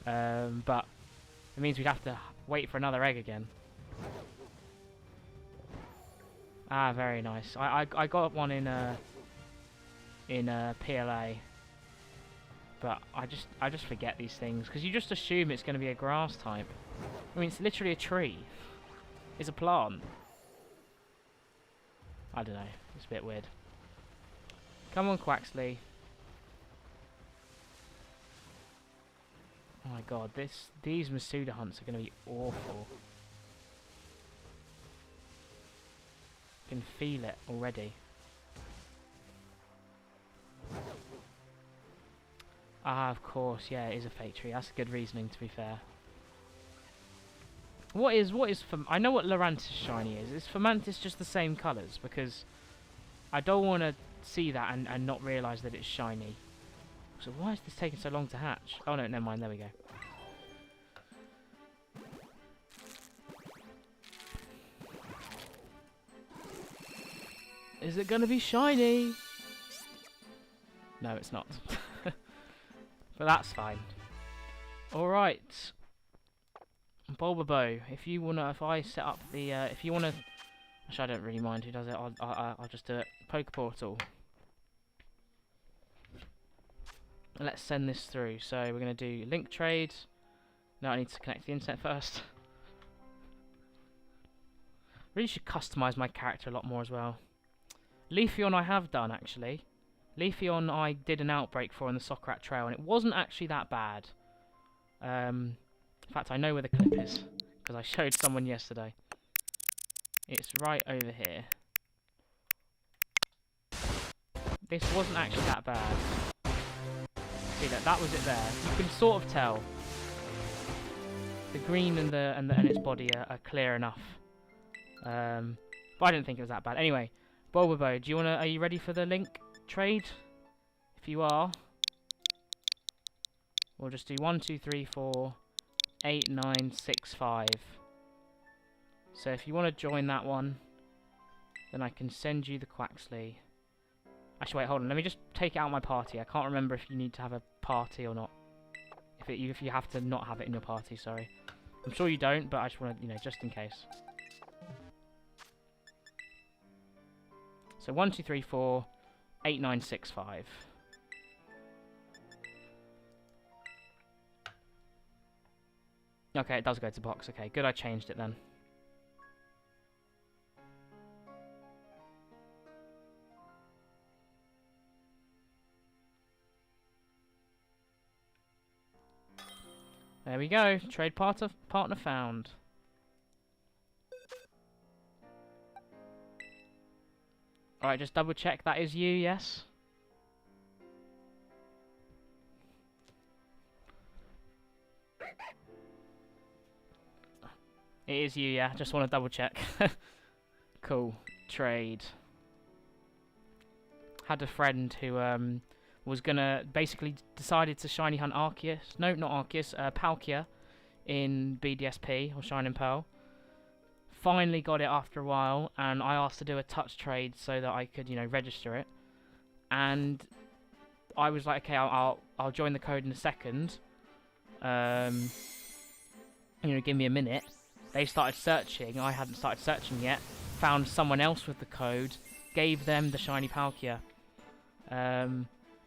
But it means we'd have to wait for another egg again. Ah, very nice. I got one in PLA, but I just forget these things because you just assume it's going to be a grass type. I mean, it's literally a tree. It's a plant. I don't know. It's a bit weird. Come on, Quaxley. Oh my god, these Masuda hunts are going to be awful. I can feel it already. Ah, of course, yeah, it is a fake tree. That's good reasoning, to be fair. What is I know what Lorantis shiny is. Is Fomantis just the same colours? Because I don't want to see that and not realise that it's shiny. So why is this taking so long to hatch? Oh no, never mind, there we go. Is it gonna be shiny? No, it's not. But that's fine. Alright. Bulbabow, if I set up the, if you wanna, actually I don't really mind who does it, I'll just do it. Poke Portal. Let's send this through. So we're gonna do link trade. No, I need to connect the internet first. Really should customize my character a lot more as well. Leafeon I have done, actually. Leafeon I did an outbreak for in the Soccer Trail, and it wasn't actually that bad. In fact, I know where the clip is, because I showed someone yesterday. It's right over here. This wasn't actually that bad. See, that was it there. You can sort of tell. The green and its body are clear enough. But I didn't think it was that bad. Anyway, Bulbabow, are you ready for the link trade? If you are, we'll just do 1, 2, 3, 4, 8, 9, 6, 5. So if you want to join that one, then I can send you the Quaxley. Actually, wait, hold on. Let me just take it out of my party. I can't remember if you need to have a party or not. If you have to not have it in your party, sorry. I'm sure you don't, but I just want to, just in case. So 1, 2, 3, 4, 8, 9, 6, 5. Okay, it does go to box. Okay, good, I changed it then. There we go. Trade partner found. Alright, just double check that is you, yes? It is you, yeah. Just want to double check. Cool. Trade. Had a friend who was gonna basically decided to shiny hunt Arceus. No, not Arceus. Palkia in BDSP or Shining Pearl. Finally got it after a while, and I asked to do a touch trade so that I could, register it. And I was like, okay, I'll join the code in a second. Give me a minute. They started searching. I hadn't started searching yet. Found someone else with the code. Gave them the shiny Palkia.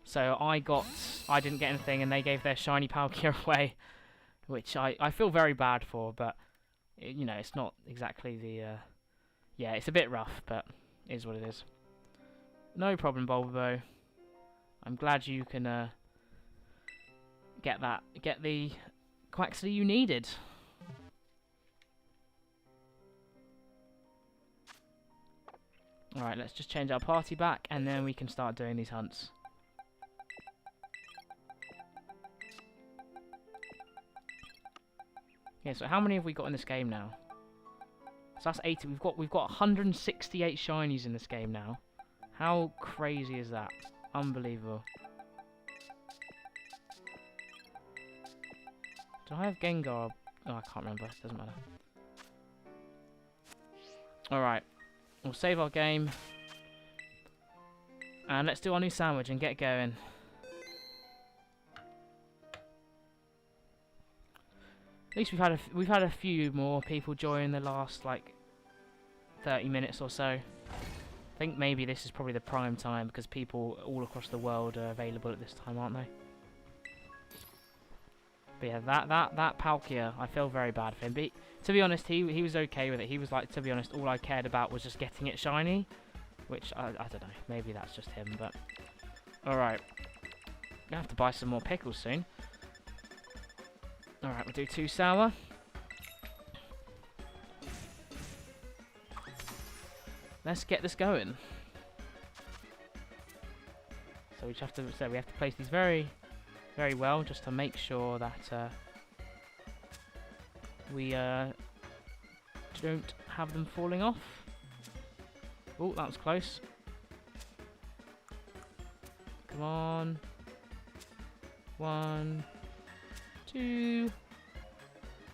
So I didn't get anything, and they gave their shiny Palkia away, which I feel very bad for. But it's not exactly the. Yeah, it's a bit rough, but it is what it is. No problem, Bulbabow. I'm glad you can get the Quaxley you needed. Alright, let's just change our party back, and then we can start doing these hunts. Yeah, so how many have we got in this game now? So that's 80. We've got 168 shinies in this game now. How crazy is that? Unbelievable. Do I have Gengar? Oh, I can't remember. It doesn't matter. Alright. We'll save our game. And let's do our new sandwich and get going. At least we've had a few more people join the last like 30 minutes or so. I think maybe this is probably the prime time because people all across the world are available at this time, aren't they? But yeah, that Palkia, I feel very bad for him. But to be honest, he was okay with it. He was like, to be honest, all I cared about was just getting it shiny. Which, I don't know, maybe that's just him, but... Alright. Gonna have to buy some more pickles soon. Alright, we'll do 2 sour. Let's get this going. So we just have to, we have to place these very, very well, just to make sure that we don't have them falling off. Oh, that was close. Come on. 1, 2,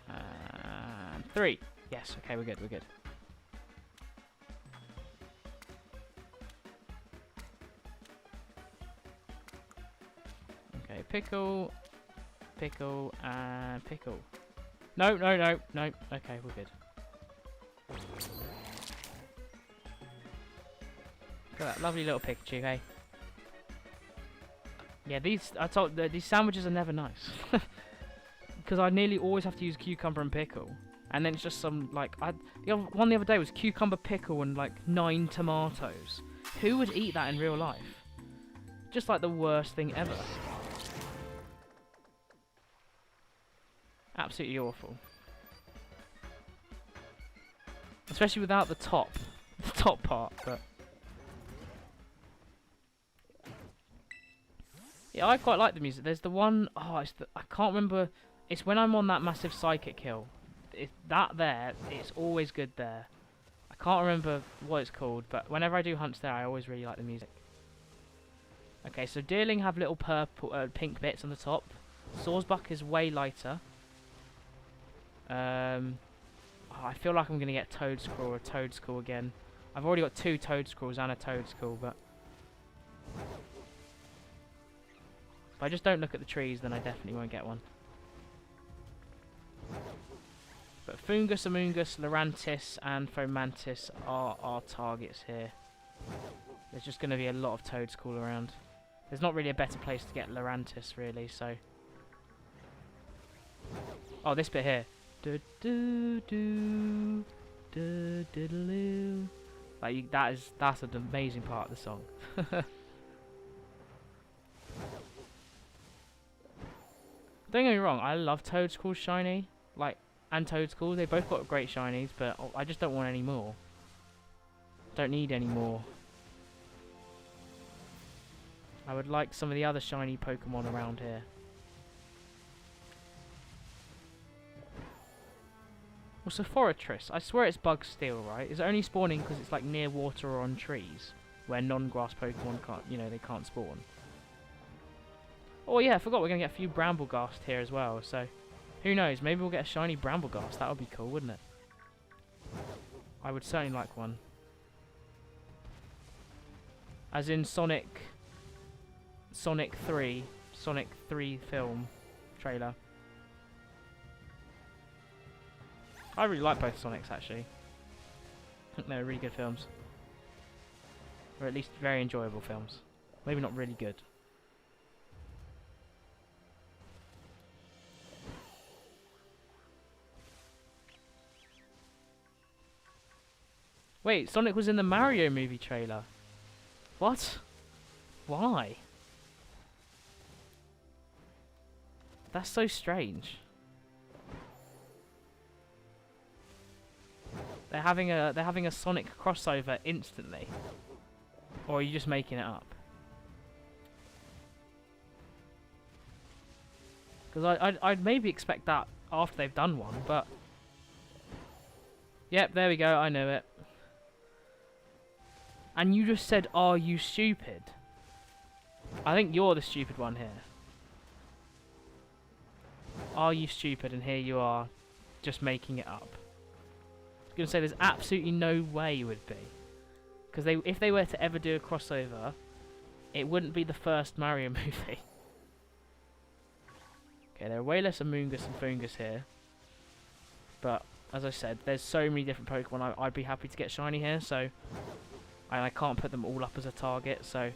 and 3. Yes, okay, we're good, we're good. Okay, pickle, pickle, and pickle. No, no, no, no. Okay, we're good. Look at that lovely little Pikachu, hey? Yeah, these sandwiches are never nice. Because I nearly always have to use cucumber and pickle. And then it's just some, like, one the other day was cucumber, pickle, and, like, 9 tomatoes. Who would eat that in real life? Just, like, the worst thing ever. Absolutely awful. Especially without the top part, but... Yeah, I quite like the music. There's the one... Oh, I can't remember... It's when I'm on that massive psychic hill. It's always good there. I can't remember what it's called, but whenever I do hunts there, I always really like the music. Okay, so Deerling have little pink bits on the top. Sawsbuck is way lighter. I feel like I'm going to get Toadscrawl or Toadscrawl again. I've already got 2 Toadscrawls and a Toadscrawl, but... If I just don't look at the trees, then I definitely won't get one. But Fungus, Amoongus, Lurantis, and Fomantis are our targets here. There's just going to be a lot of Toadscrawl around. There's not really a better place to get Lurantis, really, so... Oh, this bit here. Like, that's an amazing part of the song. Don't get me wrong, I love Toadscrawl shiny, like, and Toadscrawl. They both got great shinies, but I just don't want any more. Don't need any more. I would like some of the other shiny Pokemon around here. Also, Forretress, I swear it's bug steel, right? Is it only spawning because it's like near water or on trees, where non-grass Pokemon can't, you know, they can't spawn? Oh yeah, I forgot we're going to get a few Brambleghast here as well, so who knows, maybe we'll get a shiny Brambleghast. That would be cool, wouldn't it? I would certainly like one. As in Sonic 3 film trailer. I really like both Sonics, actually. I think they're really good films. Or at least very enjoyable films. Maybe not really good. Wait, Sonic was in the Mario movie trailer. What? Why? That's so strange. They're having a Sonic crossover instantly. Or are you just making it up? Because I'd maybe expect that after they've done one, but... Yep, there we go, I know it. And you just said, are you stupid? I think you're the stupid one here. Are you stupid? And here you are, just making it up. I was going to say, there's absolutely no way you would be. Because if they were to ever do a crossover, it wouldn't be the first Mario movie. Okay, there are way less Amoonguss and Foongus here. But, as I said, there's so many different Pokemon I'd be happy to get shiny here, so... And I can't put them all up as a target, so...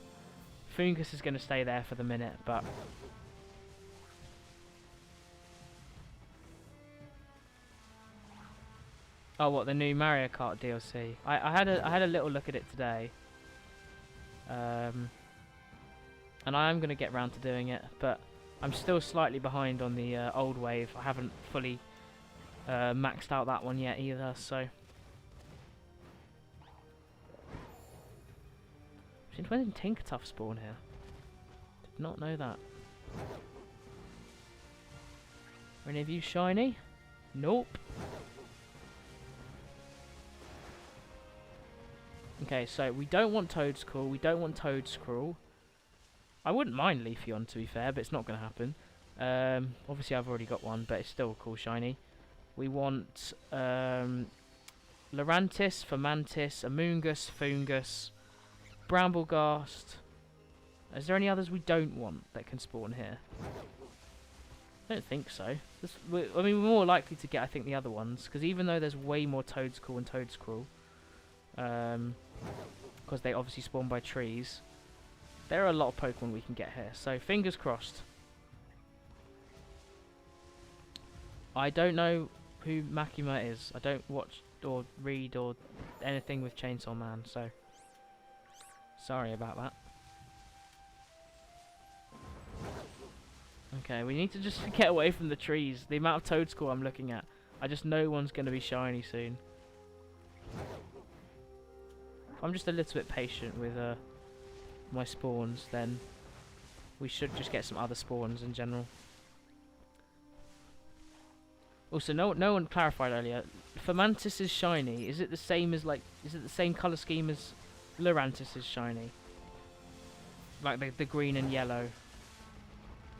Foongus is going to stay there for the minute, but... Oh, what, the new Mario Kart DLC? I had a little look at it today. And I am going to get round to doing it, but I'm still slightly behind on the old wave. I haven't fully maxed out that one yet either, so... Since when did Tinkertuff spawn here? Did not know that. Are any of you shiny? Nope. Okay, so we don't want Toadscool, we don't want Toadscruel. I wouldn't mind Leafeon, to be fair, but it's not going to happen. Obviously I've already got one, but it's still a cool shiny. We want Lurantis, Fomantis, Amoonguss, Foongus, Brambleghast. Is there any others we don't want that can spawn here? I don't think so. I mean, we're more likely to get, I think, the other ones, because even though there's way more Toadscool and Toadscruel, because they obviously spawn by trees, there are a lot of Pokemon we can get here, so fingers crossed. I don't know who Makima is. I don't watch or read or anything with Chainsaw Man, so sorry about that. Okay, we need to just get away from the trees. The amount of Toadscool I'm looking at, I just know one's going to be shiny soon. If I'm just a little bit patient with my spawns, then we should just get some other spawns in general. Also, no one clarified earlier. Fomantis is shiny. Is it the same as is it the same color scheme as Lurantis is shiny? Like the green and yellow.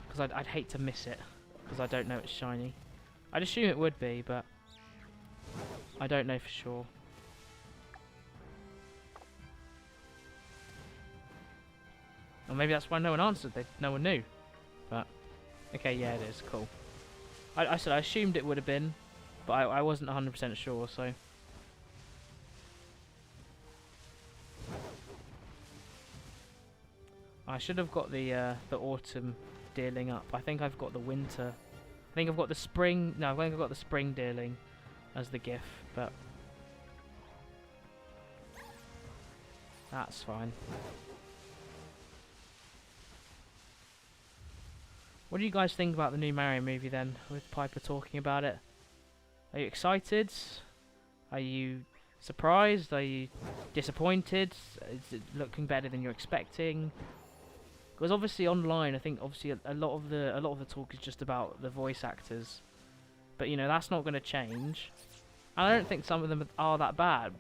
Because I'd hate to miss it, because I don't know it's shiny. I'd assume it would be, but I don't know for sure. Or maybe that's why no one answered. No one knew. But okay, yeah, it is cool. I said I assumed it would have been, but I wasn't 100% sure. So I should have got the autumn dealing up. I think I've got the winter. I think I've got the spring. No, I think I've got the spring dealing as the GIF, but that's fine. What do you guys think about the new Mario movie then, with Piper talking about it? Are you excited? Are you surprised? Are you disappointed? Is it looking better than you're expecting? Because obviously online, I think obviously a lot of the talk is just about the voice actors, but you know that's not going to change. And I don't think some of them are that bad.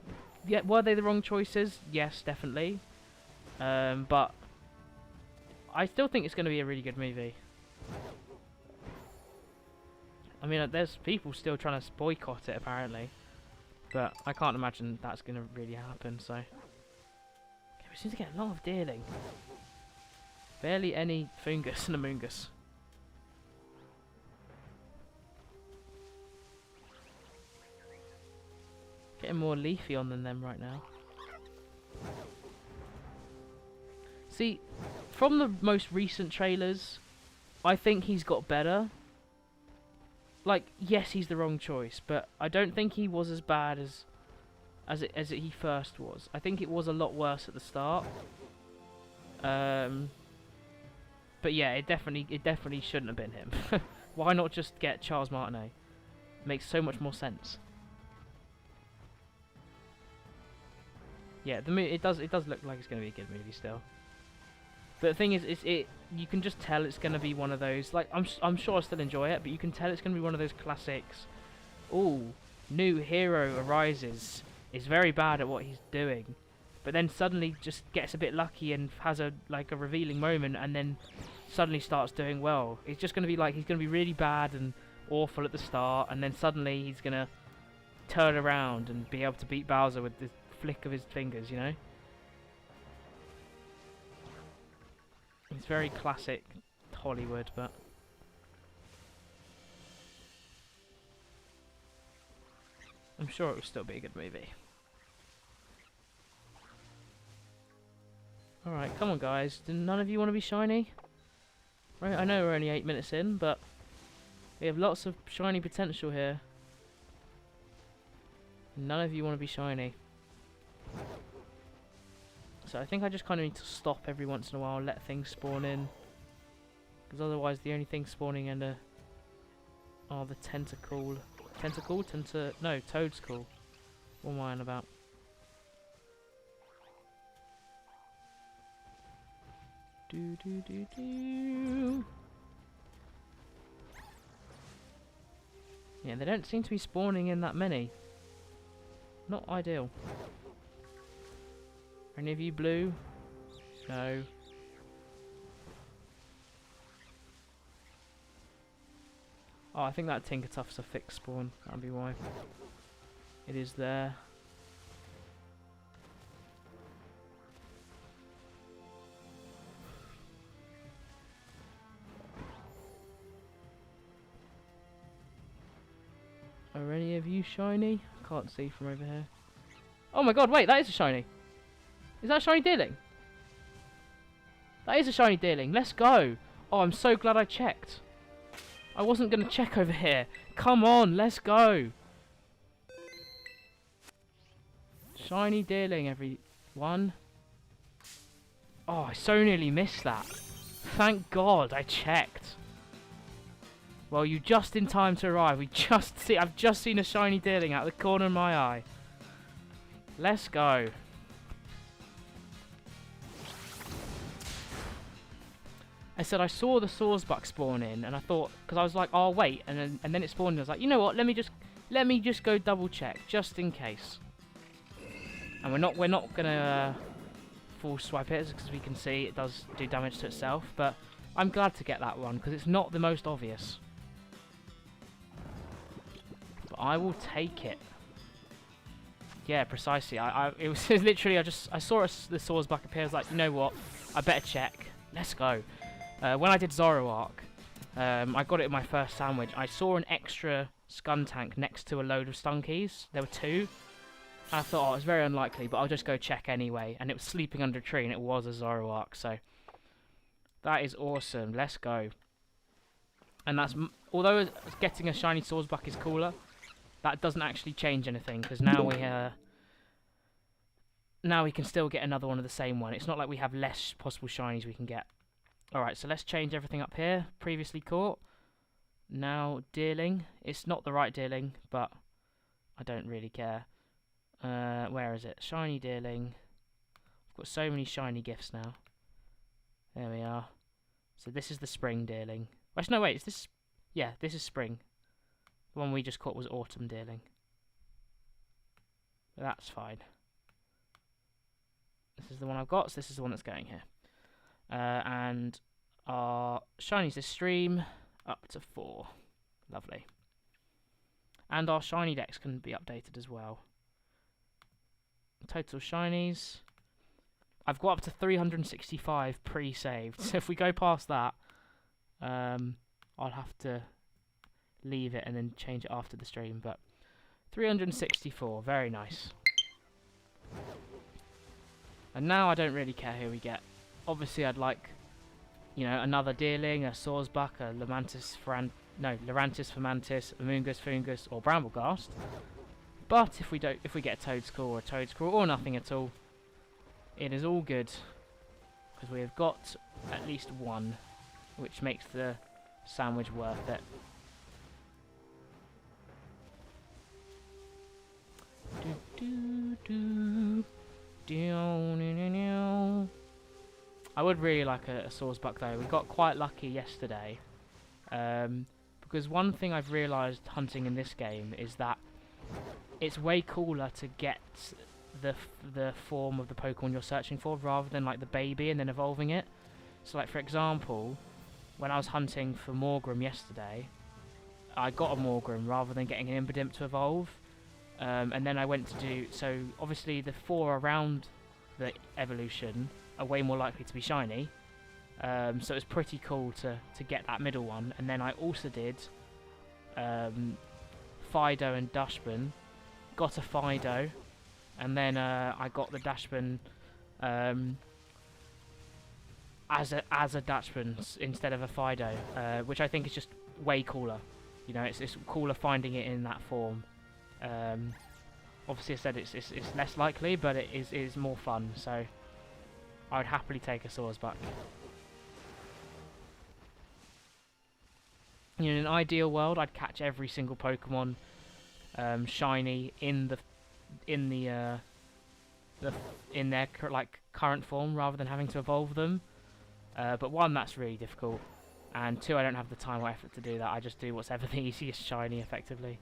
Yeah, were they the wrong choices? Yes, definitely. But I still think it's going to be a really good movie. I mean, there's people still trying to boycott it apparently, but I can't imagine that's going to really happen. So, okay, we seem to get a lot of dealing. Barely any Foongus and Amoonguss. Getting more Leafeon than them right now. See, from the most recent trailers, I think he's got better. Like, yes, he's the wrong choice, but I don't think he was as bad as he first was. I think it was a lot worse at the start. But yeah, it definitely shouldn't have been him. Why not just get Charles Martinet? Makes so much more sense. Yeah, it does look like it's going to be a good movie still. But the thing is, you can just tell it's going to be one of those. Like, I'm sure I'll still enjoy it, but you can tell it's going to be one of those classics. Ooh, new hero arises, is very bad at what he's doing, but then suddenly just gets a bit lucky and has a revealing moment, and then suddenly starts doing well. It's just going to be like he's going to be really bad and awful at the start, and then suddenly he's going to turn around and be able to beat Bowser with the flick of his fingers, you know? It's very classic Hollywood, but... I'm sure it will still be a good movie. Alright, come on guys. Do none of you want to be shiny? Right, I know we're only 8 minutes in, but we have lots of shiny potential here. None of you want to be shiny. So I think I just kind of need to stop every once in a while, let things spawn in. Because otherwise the only things spawning in are the tentacle... Tentacle? No, Toadstool. What am I on about? Do do do do. Yeah, they don't seem to be spawning in that many. Not ideal. Any of you blue? No. Oh, I think that Tinkertuff's a fixed spawn. That'll be why. It is there. Are any of you shiny? Can't see from over here. Oh my god, wait, that is a shiny. Is that a shiny dealing? That is a shiny dealing. Let's go. Oh, I'm so glad I checked. I wasn't going to check over here. Come on, let's go. Shiny dealing, everyone. Oh, I so nearly missed that. Thank God I checked. Well, you just in time to arrive. I've just seen a shiny dealing out of the corner of my eye. Let's go. I said I saw the Sawsbuck spawn in, and I thought, because I was like, oh wait, and then it spawned, and I was like, you know what? Let me just go double check, just in case. And we're not gonna full swipe it, because we can see it does do damage to itself. But I'm glad to get that one because it's not the most obvious. But I will take it. Yeah, precisely. It was literally I saw the Sawsbuck appear. I was like, you know what? I better check. Let's go. When I did Zoroark, I got it in my first sandwich. I saw an extra Skuntank next to a load of Stunkies. There were two. I thought, oh, it's very unlikely, but I'll just go check anyway. And it was sleeping under a tree, and it was a Zoroark. So that is awesome. Let's go. And that's although getting a shiny Sawsbuck is cooler, that doesn't actually change anything because now we can still get another one of the same one. It's not like we have less possible shinies we can get. Alright, so let's change everything up here. Previously caught. Now dealing. It's not the right dealing, but I don't really care. Where is it? Shiny dealing. I've got so many shiny gifts now. There we are. So this is the spring dealing. Actually, no, wait. Is this... Yeah, this is spring. The one we just caught was autumn dealing. That's fine. This is the one I've got, so this is the one that's going here. And our shinies this stream up to 4. Lovely. And our shiny decks can be updated as well. Total shinies. I've got up to 365 pre-saved. So if we go past that, I'll have to leave it and then change it after the stream. But 364, very nice. And now I don't really care who we get. Obviously, I'd like, you know, another dealing, a Sawsbuck, a Lurantis Fermantis, a Moongus Fungus, or Brambleghast. But if we get a Toadstool or a Toadscrawl or nothing at all, it is all good because we have got at least one, which makes the sandwich worth it. I would really like a Sawsbuck though. We got quite lucky yesterday because one thing I've realised hunting in this game is that it's way cooler to get the form of the Pokemon you're searching for rather than like the baby and then evolving it. So like for example, when I was hunting for Morgrem yesterday, I got a Morgrem rather than getting an Impidimp to evolve. And then I went to do... So obviously the 4 around the evolution are way more likely to be shiny. So it was pretty cool to get that middle one. And then I also did Fido and Dashman. Got a Fido, and then I got the Dashman as a Dutchman instead of a Fido, which I think is just way cooler. You know, it's cooler finding it in that form. Obviously, I said it's less likely, but it is more fun. So I would happily take a Swords back. You know, in an ideal world, I'd catch every single Pokemon shiny in their like current form, rather than having to evolve them. But one, that's really difficult, and two, I don't have the time or effort to do that. I just do what's ever the easiest shiny, effectively.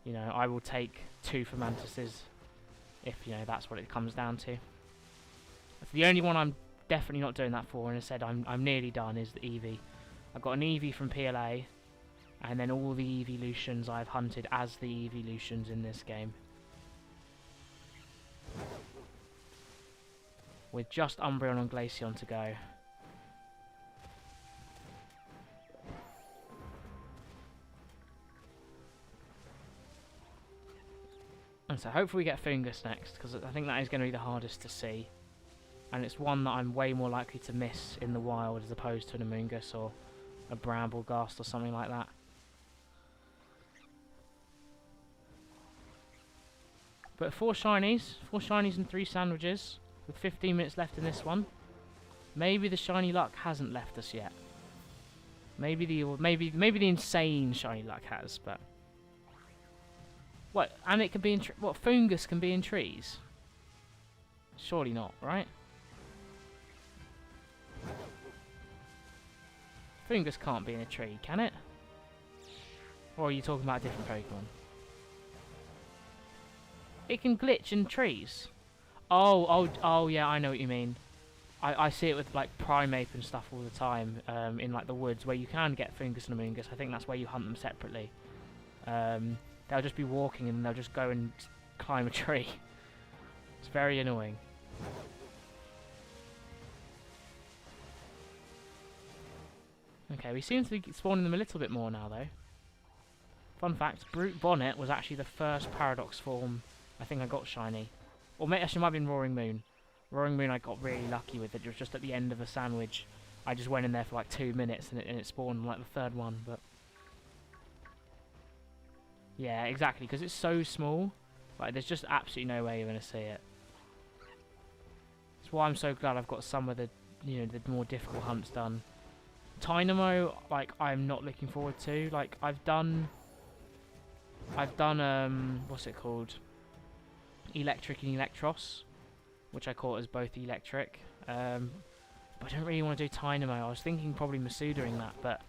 You know, I will take 2 for Mantises if, you know, that's what it comes down to. That's the only one I'm definitely not doing that for, and I said I'm nearly done, is the Eevee. I've got an Eevee from PLA, and then all the Evolutions I've hunted as the Evolutions in this game. With just Umbreon and Glaceon to go. And so hopefully we get Fungus next, because I think that is going to be the hardest to see. And it's one that I'm way more likely to miss in the wild as opposed to an Amoonguss or a Brambleghast or something like that. But 4 shinies and 3 sandwiches, with 15 minutes left in this one. Maybe the shiny luck hasn't left us yet. Maybe the insane shiny luck has, but what? And it can be in what? Fungus can be in trees? Surely not, right? Fungus can't be in a tree, can it? Or are you talking about a different Pokemon? It can glitch in trees. Oh, yeah, I know what you mean. I see it with like Primeape and stuff all the time, in like the woods where you can get Fungus and Amoonguss. I think that's where you hunt them separately. They'll just be walking and they'll just go and climb a tree. It's very annoying. Okay, we seem to be spawning them a little bit more now though. Fun fact, Brute Bonnet was actually the first Paradox form I think I got shiny. Or actually it might have been Roaring Moon. Roaring Moon I got really lucky with. It was just at the end of a sandwich. I just went in there for like 2 minutes and it spawned like the 3rd one, but yeah, exactly, because it's so small. Like, there's just absolutely no way you're going to see it. That's why I'm so glad I've got some of the, you know, the more difficult hunts done. Tynamo, like, I'm not looking forward to. Like, I've done, what's it called? Electric and Electros, which I caught as both electric. But I don't really want to do Tynamo. I was thinking probably Masudaing that, but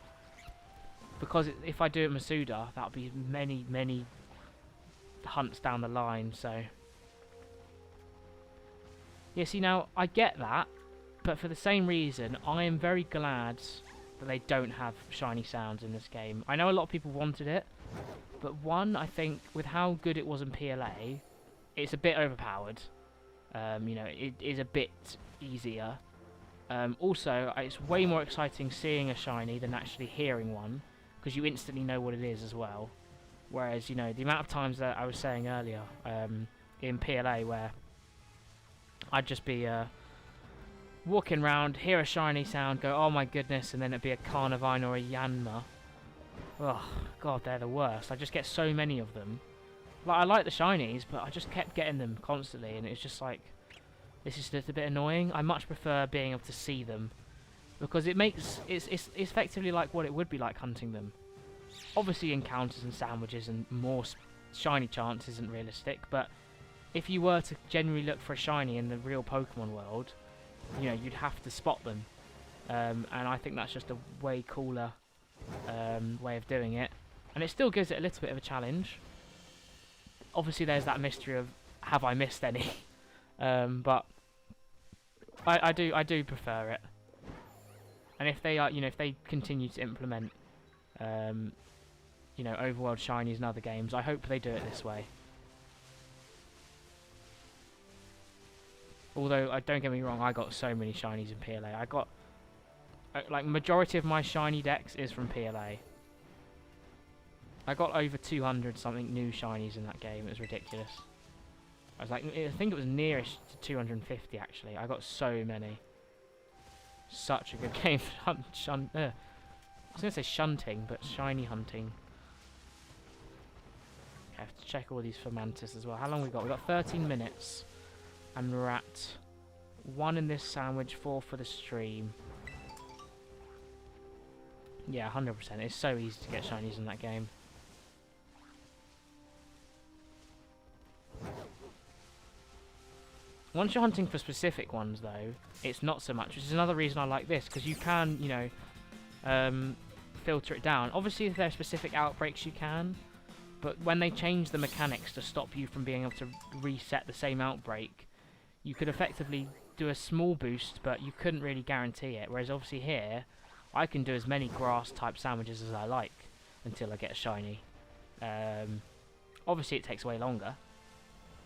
because if I do it Masuda, that'll be many hunts down the line, so yeah, see, now I get that, but for the same reason I am very glad that they don't have shiny sounds in this game. I know a lot of people wanted it, but one, I think with how good it was in PLA, it's a bit overpowered. You know, it is a bit easier. Also, it's way more exciting seeing a shiny than actually hearing one, because you instantly know what it is as well. Whereas, you know, the amount of times that I was saying earlier in PLA where I'd just be walking around, hear a shiny sound, go, oh my goodness, and then it'd be a Carnivine or a Yanma. Oh, God, they're the worst. I just get so many of them. Like, I like the shinies, but I just kept getting them constantly, and it's just like, this is just a bit annoying. I much prefer being able to see them, because it makes it's effectively like what it would be like hunting them. Obviously encounters and sandwiches and more shiny chance isn't realistic, but if you were to genuinely look for a shiny in the real Pokemon world, you know, you'd have to spot them, and I think that's just a way cooler way of doing it, and it still gives it a little bit of a challenge. Obviously there's that mystery of, have I missed any? But I do prefer it. And if they are, you know, if they continue to implement, you know, overworld shinies in other games, I hope they do it this way. Although, don't get me wrong, I got so many shinies in PLA. like, majority of my shiny decks is from PLA. I got over 200 something new shinies in that game. It was ridiculous. I think it was nearest to 250 actually. I got so many. Such a good game for I was going to say shunting, but shiny hunting. Okay, I have to check all these for Mantis as well. How long we got? We got 13 minutes. And we're at 1 in this sandwich, 4 for the stream. Yeah, 100%. It's so easy to get shinies in that game. Once you're hunting for specific ones, though, it's not so much, which is another reason I like this, because you can, you know, filter it down. Obviously, if there are specific outbreaks, you can, but when they change the mechanics to stop you from being able to reset the same outbreak, you could effectively do a small boost, but you couldn't really guarantee it. Whereas obviously here, I can do as many grass-type sandwiches as I like until I get a shiny. Obviously, it takes way longer,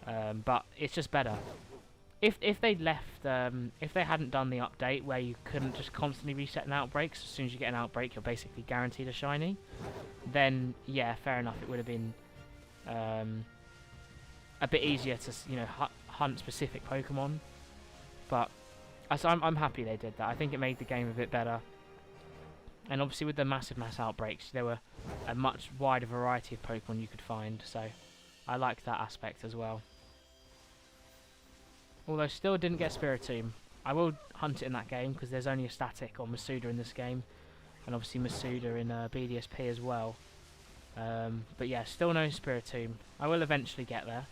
but it's just better. If they'd left, if they hadn't done the update where you couldn't just constantly reset an outbreak, so as soon as you get an outbreak, you're basically guaranteed a shiny, then yeah, fair enough, it would have been a bit easier to, you know, hunt specific Pokemon. But I'm happy they did that. I think it made the game a bit better. And obviously with the mass outbreaks, there were a much wider variety of Pokemon you could find, so I like that aspect as well. Although still didn't get Spiritomb. I will hunt it in that game because there's only a static on Masuda in this game, and obviously Masuda in BDSP as well. But yeah, still no Spiritomb. I will eventually get there.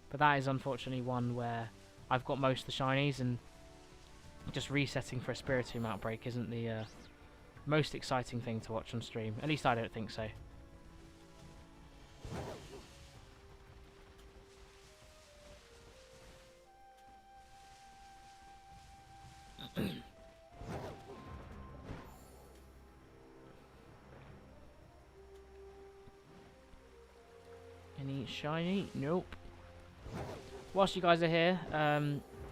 But that is unfortunately one where I've got most of the shinies, and just resetting for a Spiritomb outbreak isn't the most exciting thing to watch on stream. At least I don't think so. Any shiny? Nope. Whilst you guys are here,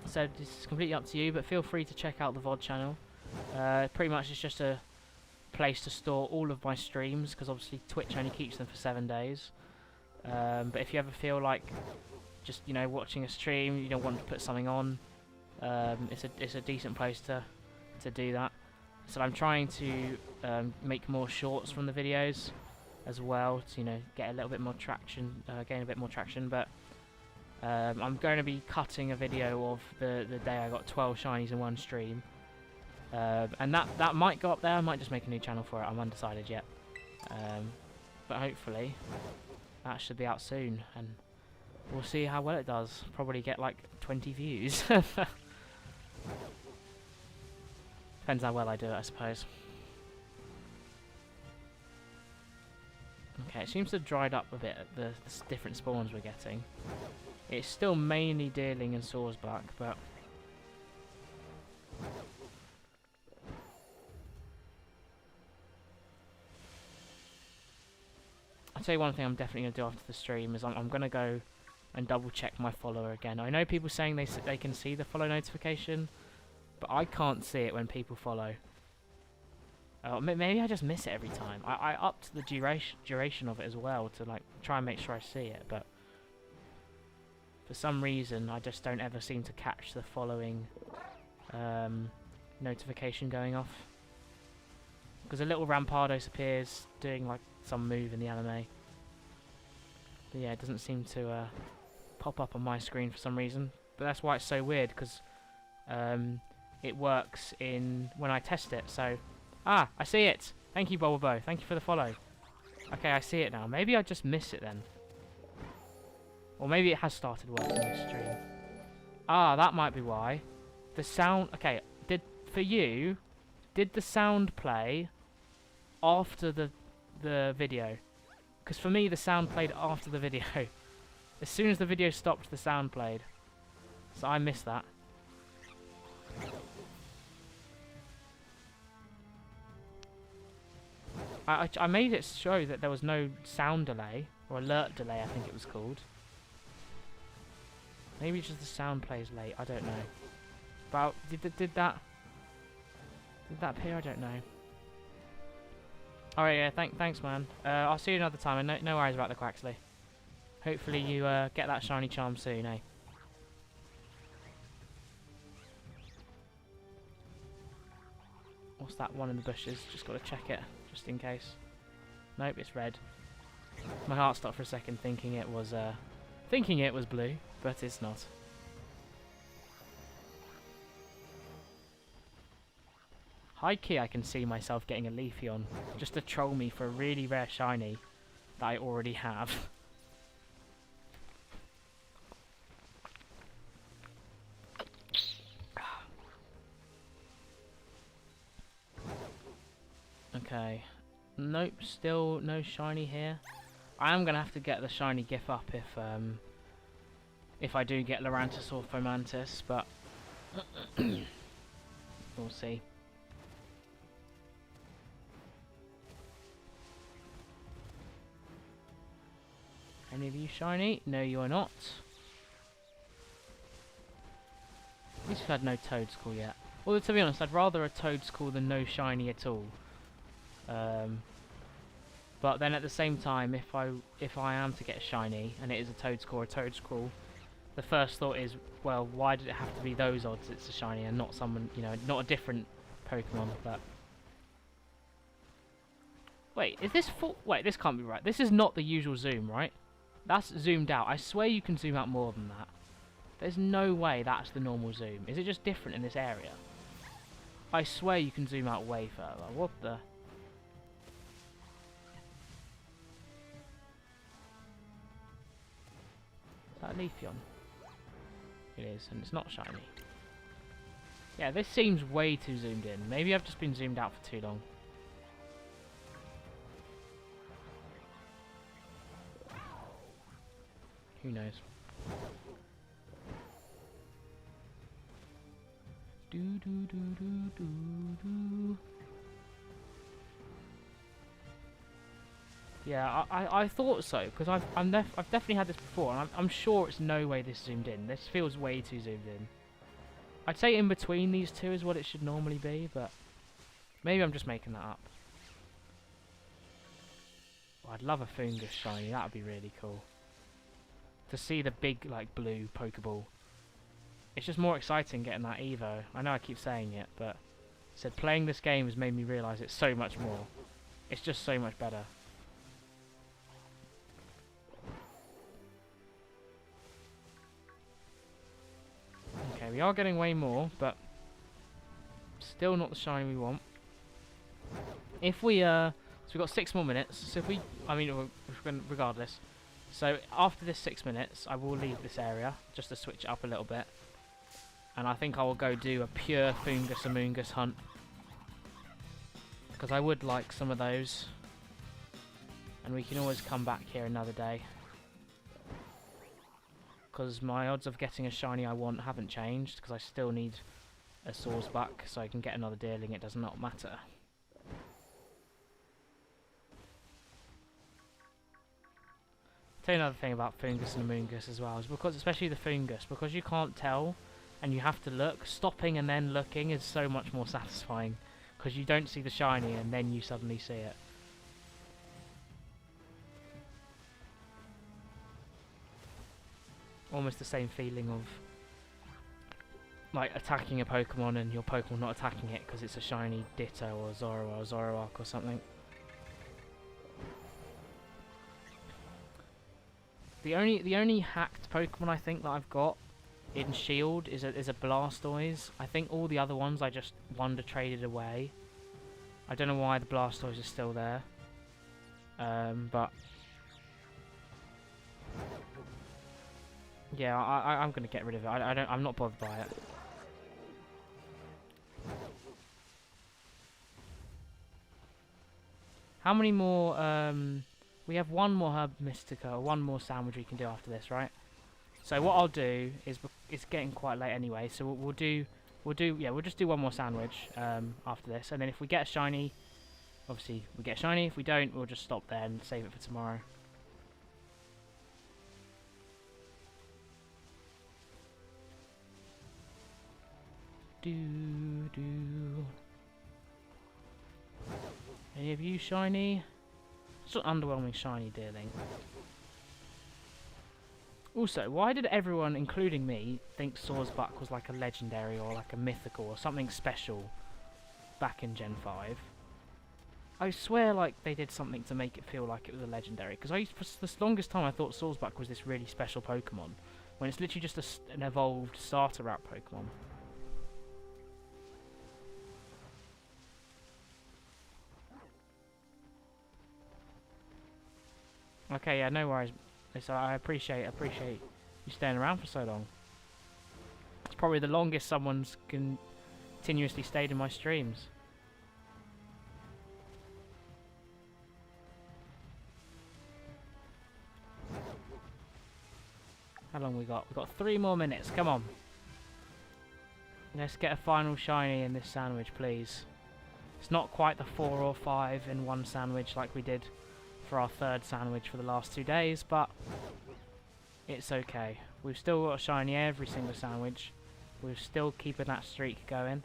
so this is completely up to you, but feel free to check out the VOD channel. Pretty much it's just a place to store all of my streams, because obviously Twitch only keeps them for 7 days. But if you ever feel like just, you know, watching a stream, you don't want to put something on, it's a decent place to do that. So I'm trying to make more shorts from the videos as well to, you know, get a little bit more traction, gain a bit more traction. But I'm going to be cutting a video of the day I got 12 shinies in one stream, and that might go up there. I might just make a new channel for it. I'm undecided yet, but hopefully that should be out soon, and we'll see how well it does. Probably get like 20 views. Depends how well I do it, I suppose. Okay, it seems to have dried up a bit at the different spawns we're getting. It's still mainly Deerling and Swordsbuck, but I'll tell you one thing I'm definitely going to do after the stream is I'm going to go and double check my follower again. I know people saying they can see the follow notification, but I can't see it when people follow. Maybe I just miss it every time. I upped the duration of it as well to like try and make sure I see it, but for some reason I just don't ever seem to catch the following notification going off. Because a little Rampardos appears doing like some move in the anime. But yeah, it doesn't seem to pop up on my screen for some reason. But that's why it's so weird, because it works in when I test it. So, I see it. Thank you, Bobo. Thank you for the follow. Okay, I see it now. Maybe I just miss it then. Or maybe it has started working this stream. That might be why. The sound... Okay, did the sound play after the video? Because for me, the sound played after the video. As soon as the video stopped, the sound played. So I missed that. I made it show that there was no sound delay, or alert delay I think it was called. Maybe just the sound plays late, I don't know. about... Did that appear? I don't know. Alright, yeah, thanks, man. I'll see you another time, and no worries about the Quaxley. Hopefully you get that shiny charm soon, eh? What's that one in the bushes? Just got to check it, just in case. Nope, it's red. My heart stopped for a second, thinking it was blue, but it's not. High key, I can see myself getting a Leafeon, just to troll me for a really rare shiny that I already have. Okay. Nope, still no shiny here. I am gonna have to get the shiny GIF up if I do get Lurantis or Fomantis, but we'll see. Any of you shiny? No, you are not. At least we've had no Toadscool yet. Although, to be honest, I'd rather a Toadscool than no shiny at all. But then at the same time, if I am to get a shiny and it is a Toadscool, the first thought is, well, why did it have to be those odds? It's a shiny and not someone, you know, not a different Pokemon. But wait, is this full? Wait, this can't be right. This is not the usual zoom, right? That's zoomed out. I swear you can zoom out more than that. There's no way that's the normal zoom. Is it just different in this area? I swear you can zoom out way further. What the? Is that a Leafeon? It is, and it's not shiny. Yeah, this seems way too zoomed in. Maybe I've just been zoomed out for too long. Who knows? Do do do do do do. Yeah, I thought so, because I've definitely had this before, and I'm sure it's no way this zoomed in. This feels way too zoomed in. I'd say in between these two is what it should normally be, but maybe I'm just making that up. Oh, I'd love a Fungus shiny. That would be really cool. To see the big, like, blue Pokeball. It's just more exciting getting that Evo. I know I keep saying it, but I said playing this game has made me realise it's so much more. It's just so much better. Okay, we are getting way more, but still not the shiny we want. If we, so we've got 6 more minutes, so if we, I mean, regardless. So after this 6 minutes, I will leave this area, just to switch it up a little bit. And I think I will go do a pure Fungus Amoongus hunt. Because I would like some of those. And we can always come back here another day. Because my odds of getting a shiny I want haven't changed. Because I still need a Swordsbuck, so I can get another Deerling, it does not matter. Tell you another thing about Fungus and Amoongus as well, is because, especially the Fungus, because you can't tell and you have to look, stopping and then looking is so much more satisfying, because you don't see the shiny and then you suddenly see it. Almost the same feeling of like attacking a Pokemon and your Pokemon not attacking it because it's a shiny Ditto or Zoroark or Zoroark or something. The only hacked Pokemon I think that I've got in Shield is a Blastoise. I think all the other ones I just Wonder Traded away. I don't know why the Blastoise is still there. But yeah, I'm gonna get rid of it. I'm not bothered by it. How many more? We have one more Herb Mystica, one more sandwich we can do after this, right? So what I'll do is, it's getting quite late anyway, so we'll just do one more sandwich after this, and then if we get a shiny, obviously we get a shiny. If we don't, we'll just stop there and save it for tomorrow. do. Any of you shiny? It's not underwhelming shiny, dearling. Also, why did everyone, including me, think Sawsbuck was like a legendary or like a mythical or something special back in Gen 5? I swear like they did something to make it feel like it was a legendary, because for the longest time I thought Sawsbuck was this really special Pokemon, when it's literally just an evolved starter route Pokemon. Okay, yeah, no worries. I appreciate you staying around for so long. It's probably the longest someone's continuously stayed in my streams. How long we got? We've got 3 more minutes. Come on. Let's get a final shiny in this sandwich, please. It's not quite the 4 or 5 in one sandwich like we did for our 3rd sandwich for the last 2 days, but it's okay. We've still got a shiny every single sandwich. We're still keeping that streak going.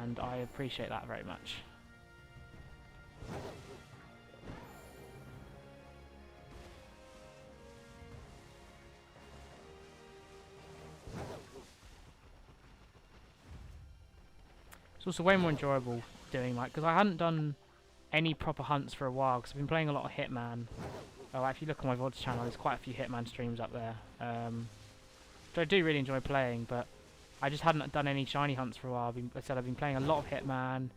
And I appreciate that very much. It's also way more enjoyable doing like, because I hadn't done any proper hunts for a while, because I've been playing a lot of Hitman. Oh, if you look on my VODs channel, there's quite a few Hitman streams up there. Which I do really enjoy playing, but I just hadn't done any shiny hunts for a while. I said I've been playing a lot of Hitman,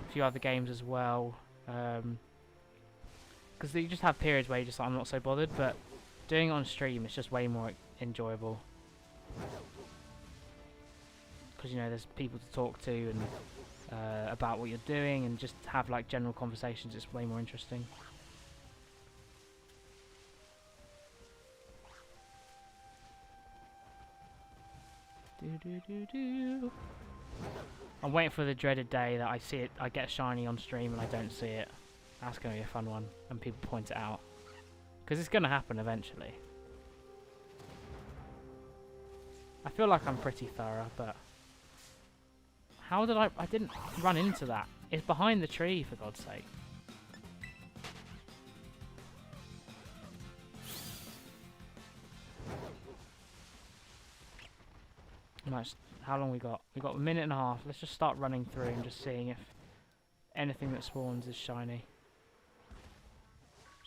a few other games as well. Because you just have periods where you just like, I'm not so bothered, but doing it on stream is just way more enjoyable. Because, you know, there's people to talk to and about what you're doing, and just have like general conversations. It's way more interesting. I'm waiting for the dreaded day that I see it. I get shiny on stream and I don't see it. That's gonna be a fun one, and people point it out, because it's gonna happen eventually. I feel like I'm pretty thorough, but how did I didn't run into that. It's behind the tree, for God's sake. Nice. How long we got? We got a minute and a half. Let's just start running through and just seeing if anything that spawns is shiny.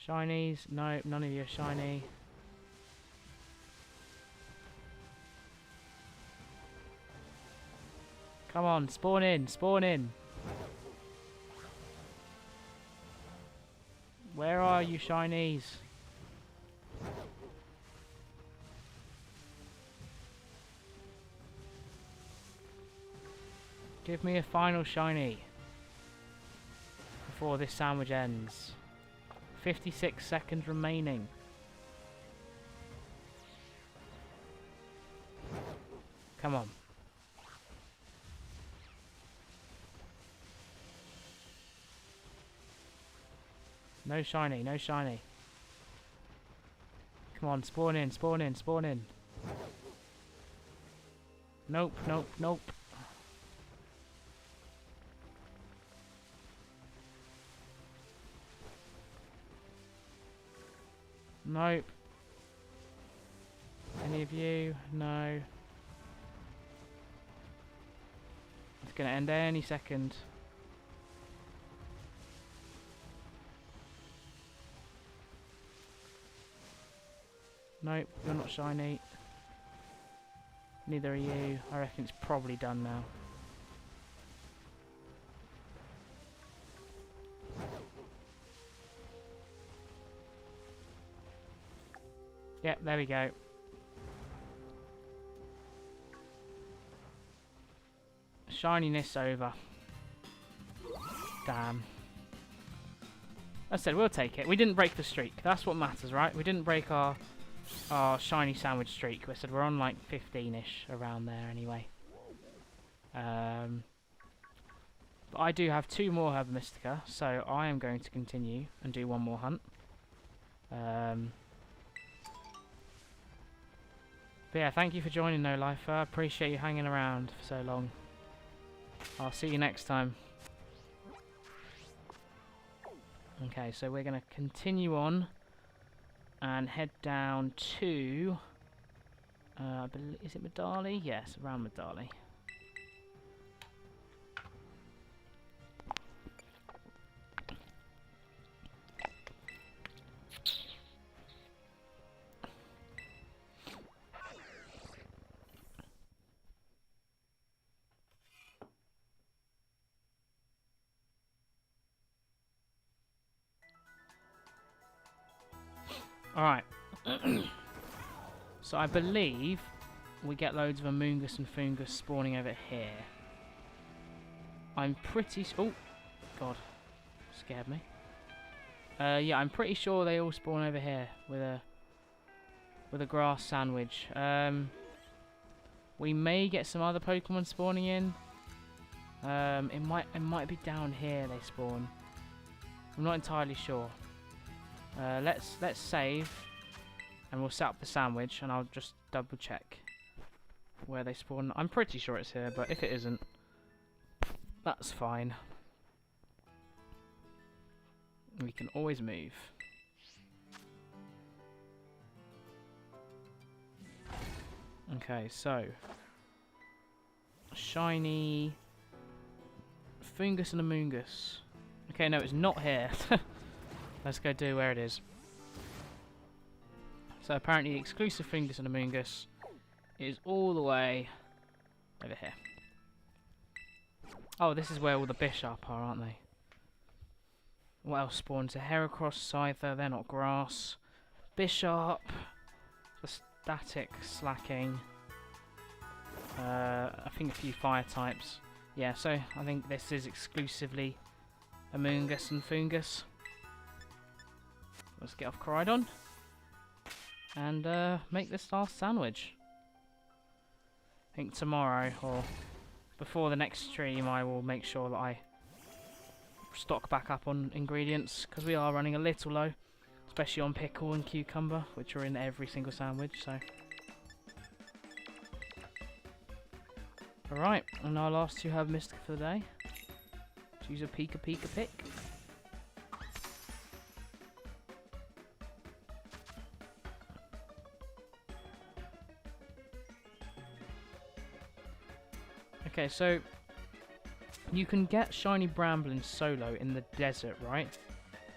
Shinies? No, none of you are shiny. Come on, spawn in, spawn in. Where are you, shinies? Give me a final shiny before this sandwich ends. 56 seconds remaining. Come on. No shiny, no shiny. Come on, spawn in, spawn in, spawn in. Nope, nope, nope. Nope. Any of you? No. It's gonna end any second. Nope, you're not shiny. Neither are you. I reckon it's probably done now. Yep, there we go. Shininess over. Damn. I said we'll take it. We didn't break the streak. That's what matters, right? We didn't break our shiny sandwich streak. I said we're on like 15-ish around there anyway. But I do have 2 more Herba Mystica, so I am going to continue and do 1 more hunt. But yeah, thank you for joining, No Lifer. I appreciate you hanging around for so long. I'll see you next time. Okay, so we're going to continue on and head down to... is it Medali? Yes, around Medali. Alright. So I believe we get loads of Amoongus and Fungus spawning over here. I'm pretty... Oh! God. Scared me. Yeah, I'm pretty sure they all spawn over here with a grass sandwich. We may get some other Pokemon spawning in. It might be down here they spawn. I'm not entirely sure. Let's save, and we'll set up the sandwich, and I'll just double check where they spawn. I'm pretty sure it's here, but if it isn't, that's fine. We can always move. Okay, so shiny Fungus and Amoongus. Okay, no, it's not here. Let's go do where it is. So apparently the exclusive Fungus and Amoongus is all the way over here. Oh, this is where all the Bishop are, aren't they? What else spawns? A Heracross, Scyther, they're not grass. Bishop, the static slacking. I think a few fire types. Yeah, so I think this is exclusively Amoongus and Fungus. Let's get off Coridon and make this last sandwich. I think tomorrow or before the next stream I will make sure that I stock back up on ingredients, because we are running a little low, especially on pickle and cucumber, which are in every single sandwich. So alright, and our last two Herb Mystica for the day. Choose a Pika pick. Okay, so you can get shiny Bramblin solo in the desert, right?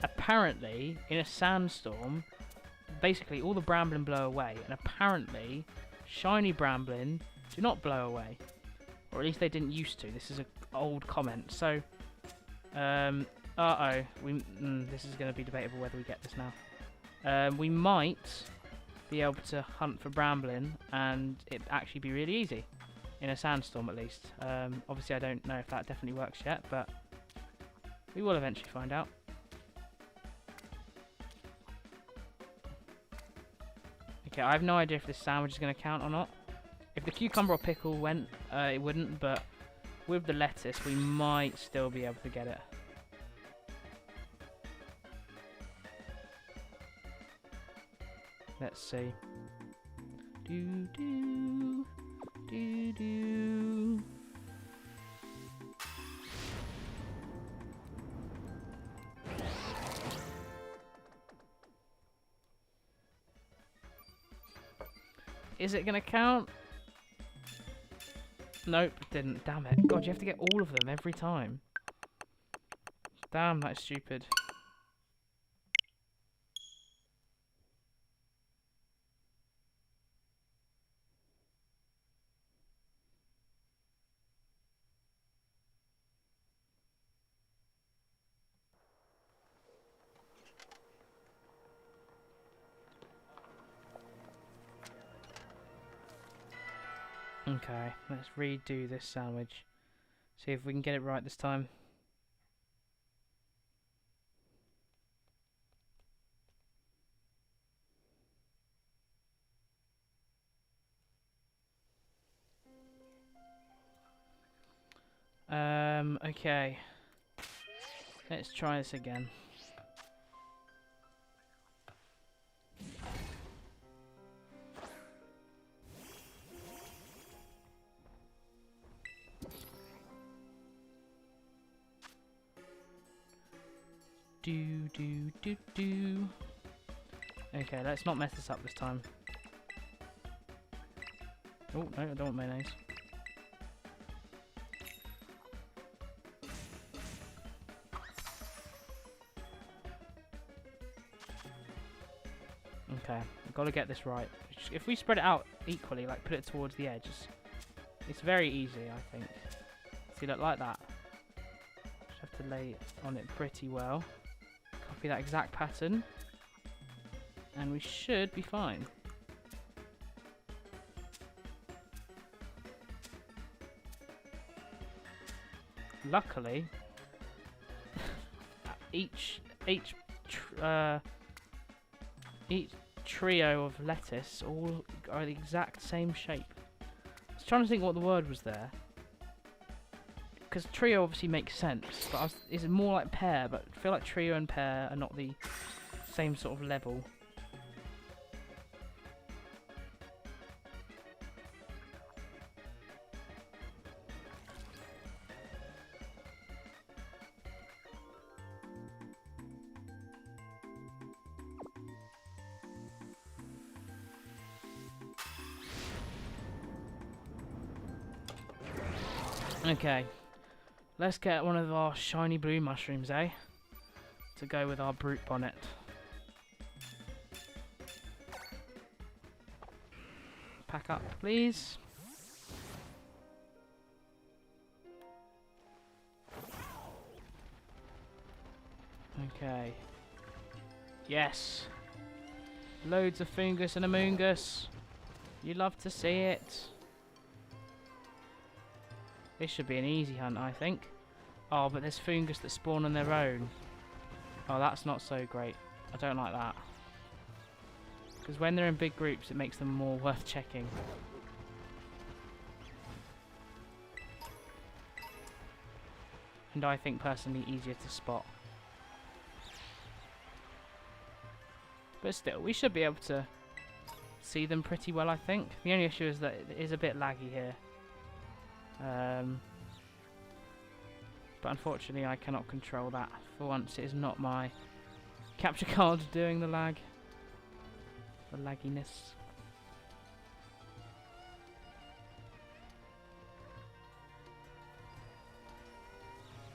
Apparently, in a sandstorm, basically all the Bramblin blow away, and apparently shiny Bramblin do not blow away. Or at least they didn't used to. This is an old comment. So, uh-oh. This is going to be debatable whether we get this now. We might be able to hunt for Bramblin, and it actually be really easy. In a sandstorm, at least. Obviously, I don't know if that definitely works yet, but we will eventually find out. Okay, I have no idea if this sandwich is going to count or not. If the cucumber or pickle went, it wouldn't, but with the lettuce, we might still be able to get it. Let's see. Do. Is it gonna count? Nope, it didn't. Damn it. God, you have to get all of them every time. Damn, that's stupid. Okay, let's redo this sandwich. See if we can get it right this time. Okay. Let's try this again. Okay, let's not mess this up this time. Oh, no, I don't want mayonnaise. Okay, we've got to get this right. If we spread it out equally, like put it towards the edges, it's very easy, I think. See, look, like that. Just have to lay on it pretty well. Copy that exact pattern, and we should be fine. Luckily, each trio of lettuce all are the exact same shape. I was trying to think what the word was there, because trio obviously makes sense, but is it more like pear? But I feel like trio and pear are not the same sort of level. Okay, let's get one of our shiny blue mushrooms, eh? To go with our brute bonnet. Pack up, please. Okay. Yes. Loads of fungus and amoongus. You love to see it. This should be an easy hunt, I think. Oh, but there's fungus that spawn on their own. Oh, that's not so great. I don't like that. Because when they're in big groups, it makes them more worth checking. And I think personally easier to spot. But still, we should be able to see them pretty well, I think. The only issue is that it is a bit laggy here. But unfortunately I cannot control that. For once it is not my capture card doing the lag. The lagginess.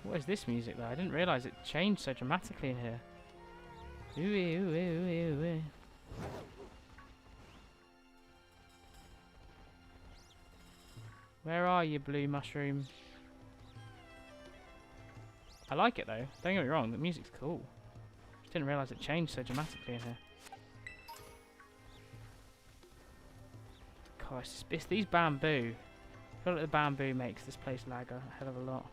What is this music though? I didn't realise it changed so dramatically in here. Ooh, ooh, ooh, ooh, ooh. Where are you, blue mushroom? I like it though, don't get me wrong, the music's cool. Just didn't realise it changed so dramatically in here. Gosh, it's these bamboo. I feel like the bamboo makes this place lag a hell of a lot.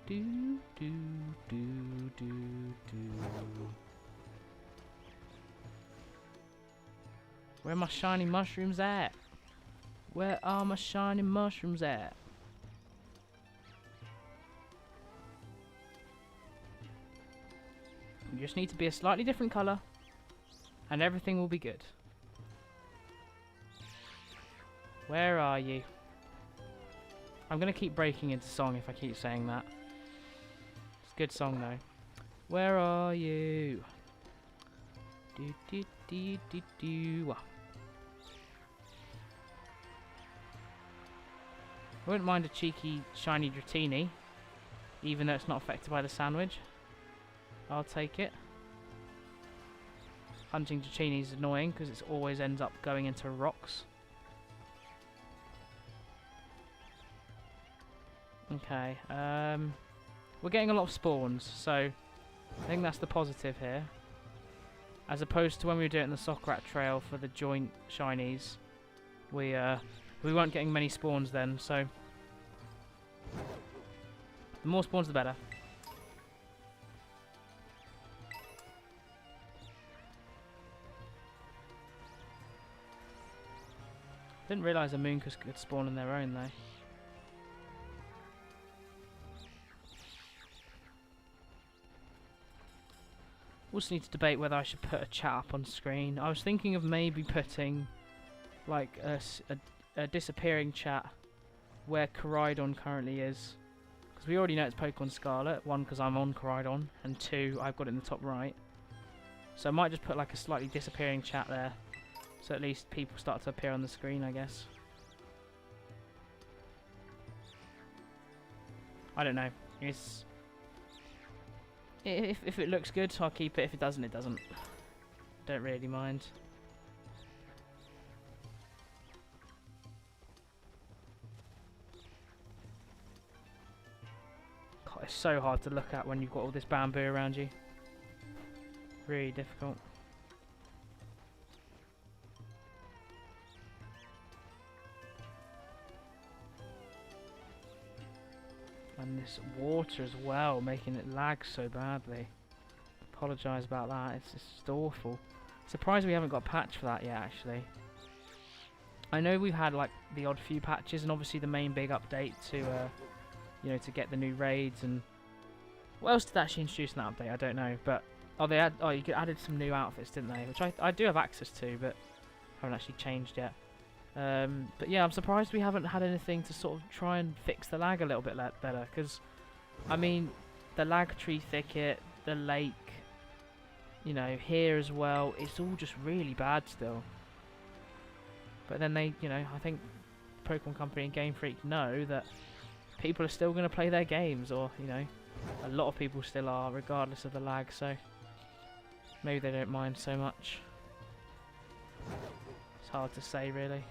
Do, do, do, do, do. Where are my shiny mushrooms at? Where are my shiny mushrooms at? You just need to be a slightly different colour and everything will be good. Where are you? I'm going to keep breaking into song if I keep saying that. It's a good song though. Where are you? Do do do do do. I wouldn't mind a cheeky shiny Dratini, even though it's not affected by the sandwich. I'll take it. Hunting Dratini is annoying because it always ends up going into rocks. Okay, we're getting a lot of spawns, so I think that's the positive here. As opposed to when we were doing it in the Socrat Trail for the joint shinies, we weren't getting many spawns then, so the more spawns the better. Didn't realise amoongus could spawn on their own though. Also need to debate whether I should put a chat up on screen. I was thinking of maybe putting like a disappearing chat where Coridon currently is. Because we already know it's Pokemon Scarlet. One, because I'm on Coridon. And two, I've got it in the top right. So I might just put like a slightly disappearing chat there. So at least people start to appear on the screen, I guess. I don't know. It's... If it looks good, I'll keep it. If it doesn't, it doesn't. Don't really mind. God, it's so hard to look at when you've got all this bamboo around you. Really difficult. And this water as well, making it lag so badly. Apologise about that, it's just awful. Surprised we haven't got a patch for that yet, actually. I know we've had like the odd few patches, and obviously the main big update to, you know, to get the new raids and what else did they actually introduce in that update? I don't know, but you added some new outfits, didn't they? Which I do have access to, but haven't actually changed yet. But yeah, I'm surprised we haven't had anything to sort of try and fix the lag a little bit better, because I mean, the lag tree thicket, the lake, you know, here as well, it's all just really bad still. But then they, you know, I think Pokemon Company and Game Freak know that people are still going to play their games, or, you know, a lot of people still are, regardless of the lag, so maybe they don't mind so much. It's hard to say, really.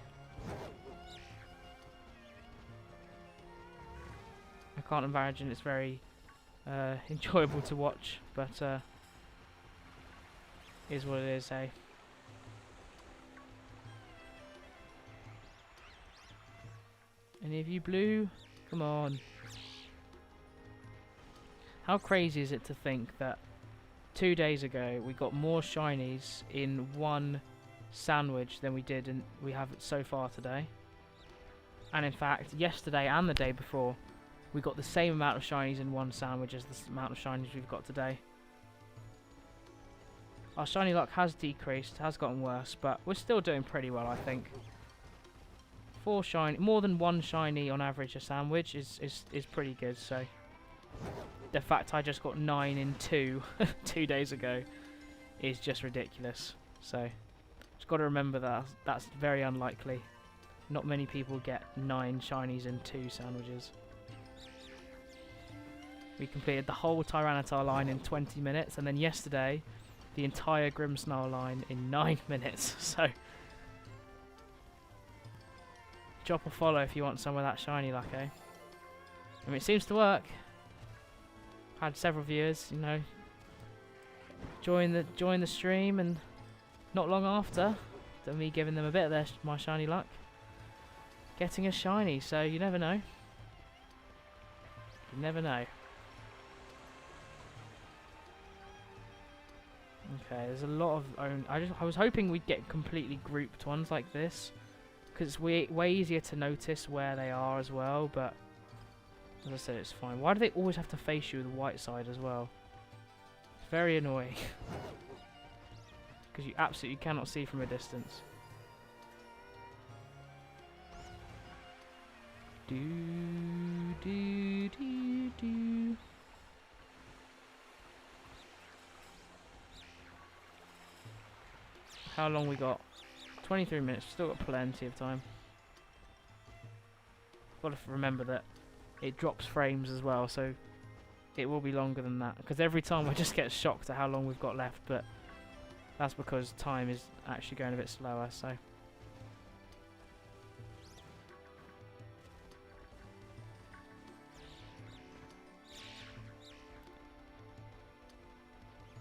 I can't imagine it's very enjoyable to watch, but is what it is, hey. Any of you blue? Come on. How crazy is it to think that 2 days ago we got more shinies in one sandwich than we have so far today? And in fact, yesterday and the day before, we got the same amount of shinies in one sandwich as the amount of shinies we've got today. Our shiny luck has decreased, has gotten worse, but we're still doing pretty well, I think. 4 shiny, more than 1 shiny on average a sandwich is pretty good. So the fact I just got 9 in 2 2 days ago is just ridiculous. So just got to remember that that's very unlikely. Not many people get 9 shinies in 2 sandwiches. We completed the whole Tyranitar line in 20 minutes, and then yesterday the entire Grimmsnarl line in 9 minutes. So drop a follow if you want some of that shiny luck, eh? I mean, it seems to work. Had several viewers, you know, join the stream, and not long after, than me giving them a bit of my shiny luck, getting a shiny. So you never know. You never know. Okay, there's a lot of I was hoping we'd get completely grouped ones like this, because it's way easier to notice where they are as well, but as I said, it's fine. Why do they always have to face you with the white side as well? It's very annoying. Because you absolutely cannot see from a distance. Do. How long we got? 23 minutes. Still got plenty of time. Got to remember that it drops frames as well, so it will be longer than that. Because every time I just get shocked at how long we've got left, but that's because time is actually going a bit slower. So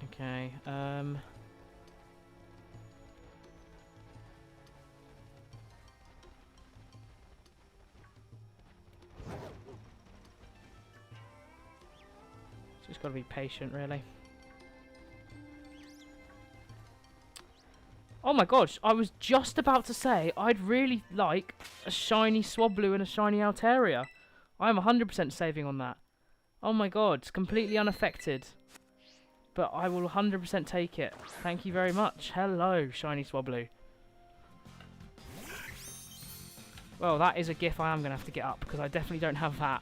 okay. Just got to be patient, really. Oh my gosh, I was just about to say I'd really like a shiny Swablu and a shiny Altaria. I'm 100% saving on that. Oh my god, it's completely unaffected. But I will 100% take it. Thank you very much. Hello, shiny Swablu. Well, that is a GIF I am going to have to get up, because I definitely don't have that.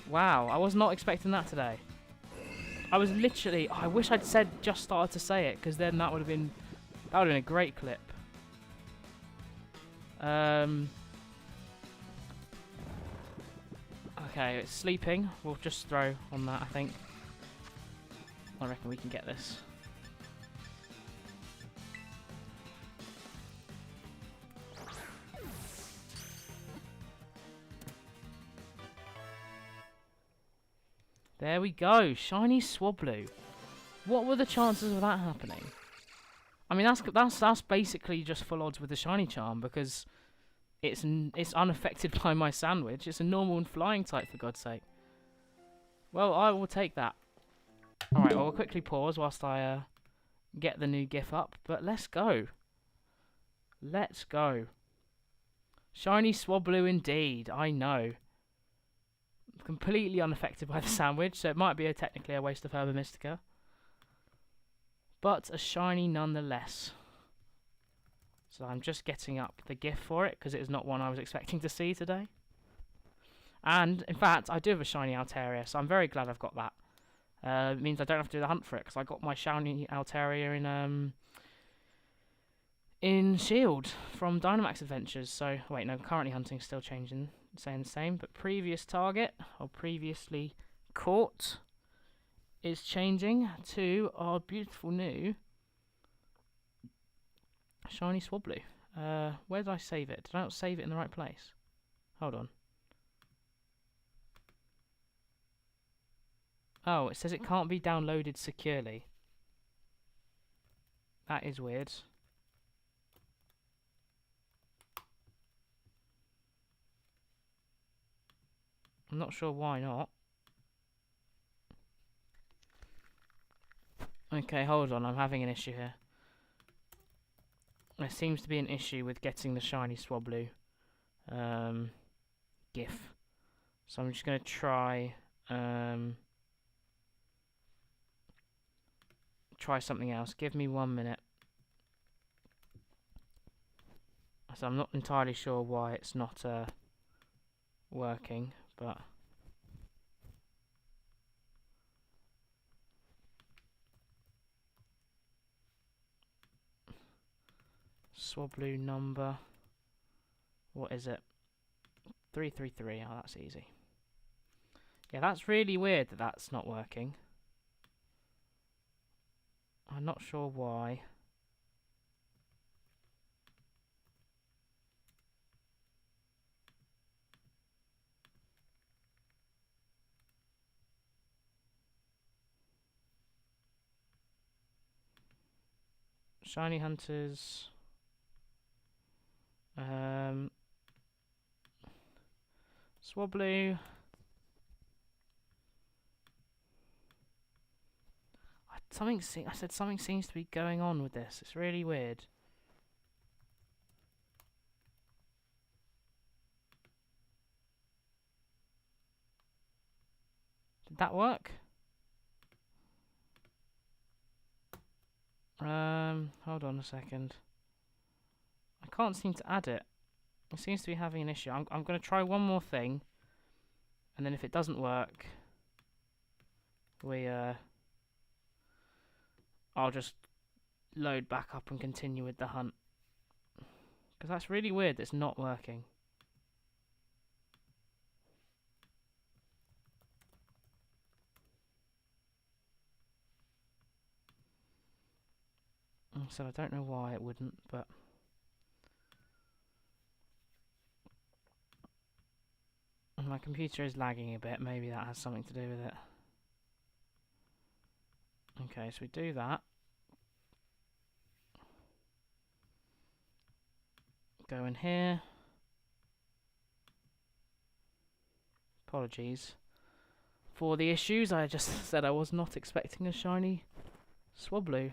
Wow, I was not expecting that today. I was literally... Oh, I wish I'd just started to say it, because then that would have been a great clip. Okay, it's sleeping. We'll just throw on that, I think. I reckon we can get this. There we go. Shiny Swablu. What were the chances of that happening? I mean, that's basically just full odds with the shiny charm, because it's unaffected by my sandwich. It's a normal and flying type, for God's sake. Well, I will take that. Alright, well, we'll quickly pause whilst I get the new GIF up. But let's go. Let's go. Shiny Swablu indeed, I know. Completely unaffected by the sandwich, so it might be technically a waste of Herba Mystica. But a shiny nonetheless. So I'm just getting up the GIF for it, because it is not one I was expecting to see today. And, in fact, I do have a shiny Altaria, so I'm very glad I've got that. It means I don't have to do the hunt for it, because I got my shiny Altaria in Shield from Dynamax Adventures. So, wait, no, currently hunting, still changing, saying the same. But previous target, or previously caught, is changing to our beautiful new shiny Swablu. Where did I save it? Did I not save it in the right place? Hold on. Oh, it says it can't be downloaded securely. That is weird. I'm not sure why not. Okay, hold on, I'm having an issue here. There seems to be an issue with getting the shiny Swablu GIF. So I'm just going to try something else. Give me 1 minute. So I'm not entirely sure why it's not working, but... Swablu number. What is it? 333. Oh, that's easy. Yeah, that's really weird that that's not working. I'm not sure why. Shiny Hunters. Swablu. I said something seems to be going on with this. It's really weird. Did that work? Hold on a second. I can't seem to add it. It seems to be having an issue. I'm going to try one more thing, and then if it doesn't work, I'll just load back up and continue with the hunt. Because that's really weird that it's not working. So I don't know why it wouldn't, but... My computer is lagging a bit. Maybe that has something to do with it. Okay, so we do that. Go in here. Apologies for the issues. I just said I was not expecting a shiny Swablu.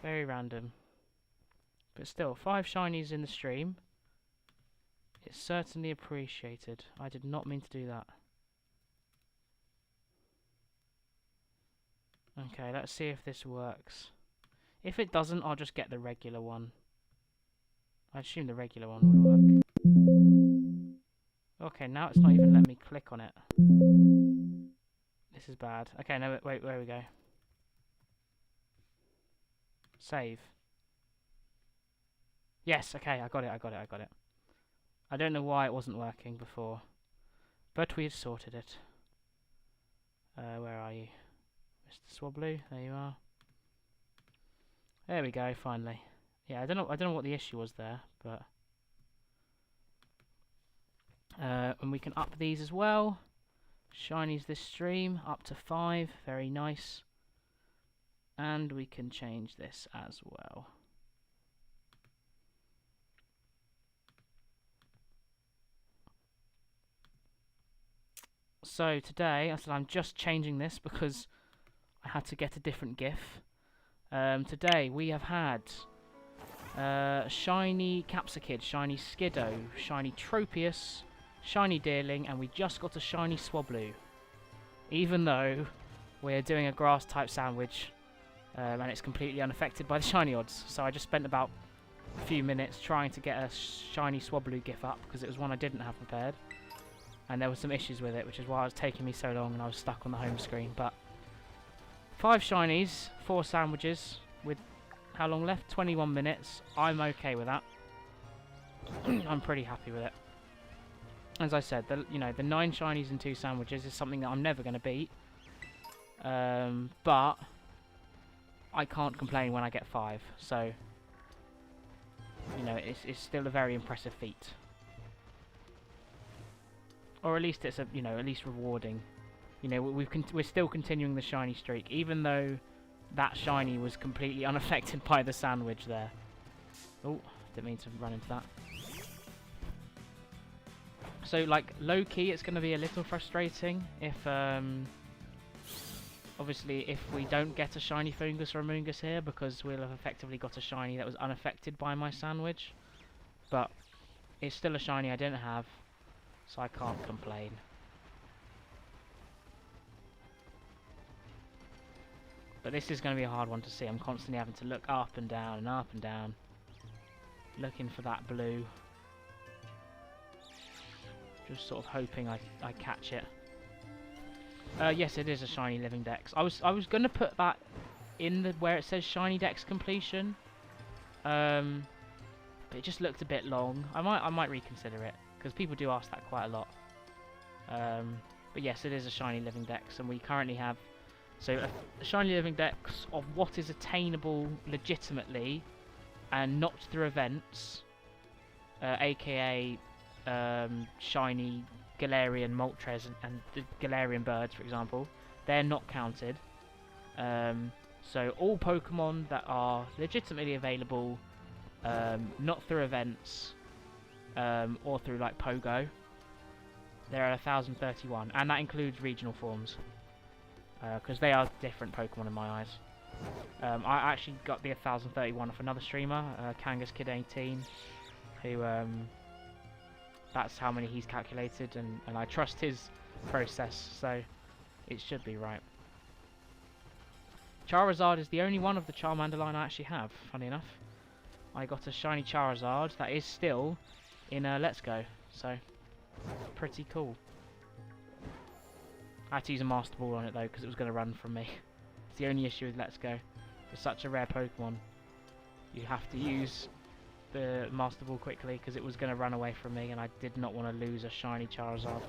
Very random. But still, 5 shinies in the stream. It's certainly appreciated. I did not mean to do that. Okay, let's see if this works. If it doesn't, I'll just get the regular one. I assume the regular one would work. Okay, now it's not even letting me click on it. This is bad. Okay, no, wait, where we go? Save. Yes, okay, I got it. I don't know why it wasn't working before, but we've sorted it. Where are you? Mr. Swablu, there you are. There we go, finally. Yeah, I don't know what the issue was there, but and we can up these as well. Shinies this stream up to 5, very nice. And we can change this as well. So today, I said I'm just changing this because I had to get a different GIF. Today we have had shiny Capsicid, shiny Skiddo, shiny Tropius, shiny Deerling, and we just got a shiny Swablu. Even though we're doing a grass type sandwich and it's completely unaffected by the shiny odds. So I just spent about a few minutes trying to get a shiny Swablu GIF up because it was one I didn't have prepared. And there were some issues with it, which is why it was taking me so long and I was stuck on the home screen. But 5 shinies, 4 sandwiches with how long left? 21 minutes. I'm okay with that. I'm pretty happy with it. As I said, the 9 shinies and 2 sandwiches is something that I'm never going to beat. But I can't complain when I get 5. So, it's still a very impressive feat. Or at least it's at least rewarding. We're still continuing the shiny streak, even though that shiny was completely unaffected by the sandwich there. Oh, didn't mean to run into that. So, like, low-key, it's going to be a little frustrating if, obviously, if we don't get a shiny Fungus or a Moongus here, because we'll have effectively got a shiny that was unaffected by my sandwich. But it's still a shiny I didn't have, so I can't complain. But this is going to be a hard one to see. I'm constantly having to look up and down and up and down, looking for that blue. Just sort of hoping I catch it. Yes, it is a shiny living dex. I was going to put that in where it says shiny dex completion, but it just looked a bit long. I might reconsider it because people do ask that quite a lot. But yes, it is a shiny living dex, and we currently have a shiny living dex of what is attainable legitimately and not through events, aka shiny Galarian Moltres and the Galarian birds, for example. They're not counted. So all Pokemon that are legitimately available, not through events, or through like Pogo, there are 1,031, and that includes regional forms, because they are different Pokemon in my eyes. I actually got the 1,031 off another streamer, Kangas Kid 18, who that's how many he's calculated, and I trust his process, so it should be right. Charizard is the only one of the Charmander line I actually have, funny enough. I got a shiny Charizard that is still in Let's Go, so pretty cool. I had to use a Master Ball on it though, because it was going to run from me. It's the only issue with Let's Go. It's such a rare Pokemon. You have to use the Master Ball quickly, because it was going to run away from me, and I did not want to lose a shiny Charizard.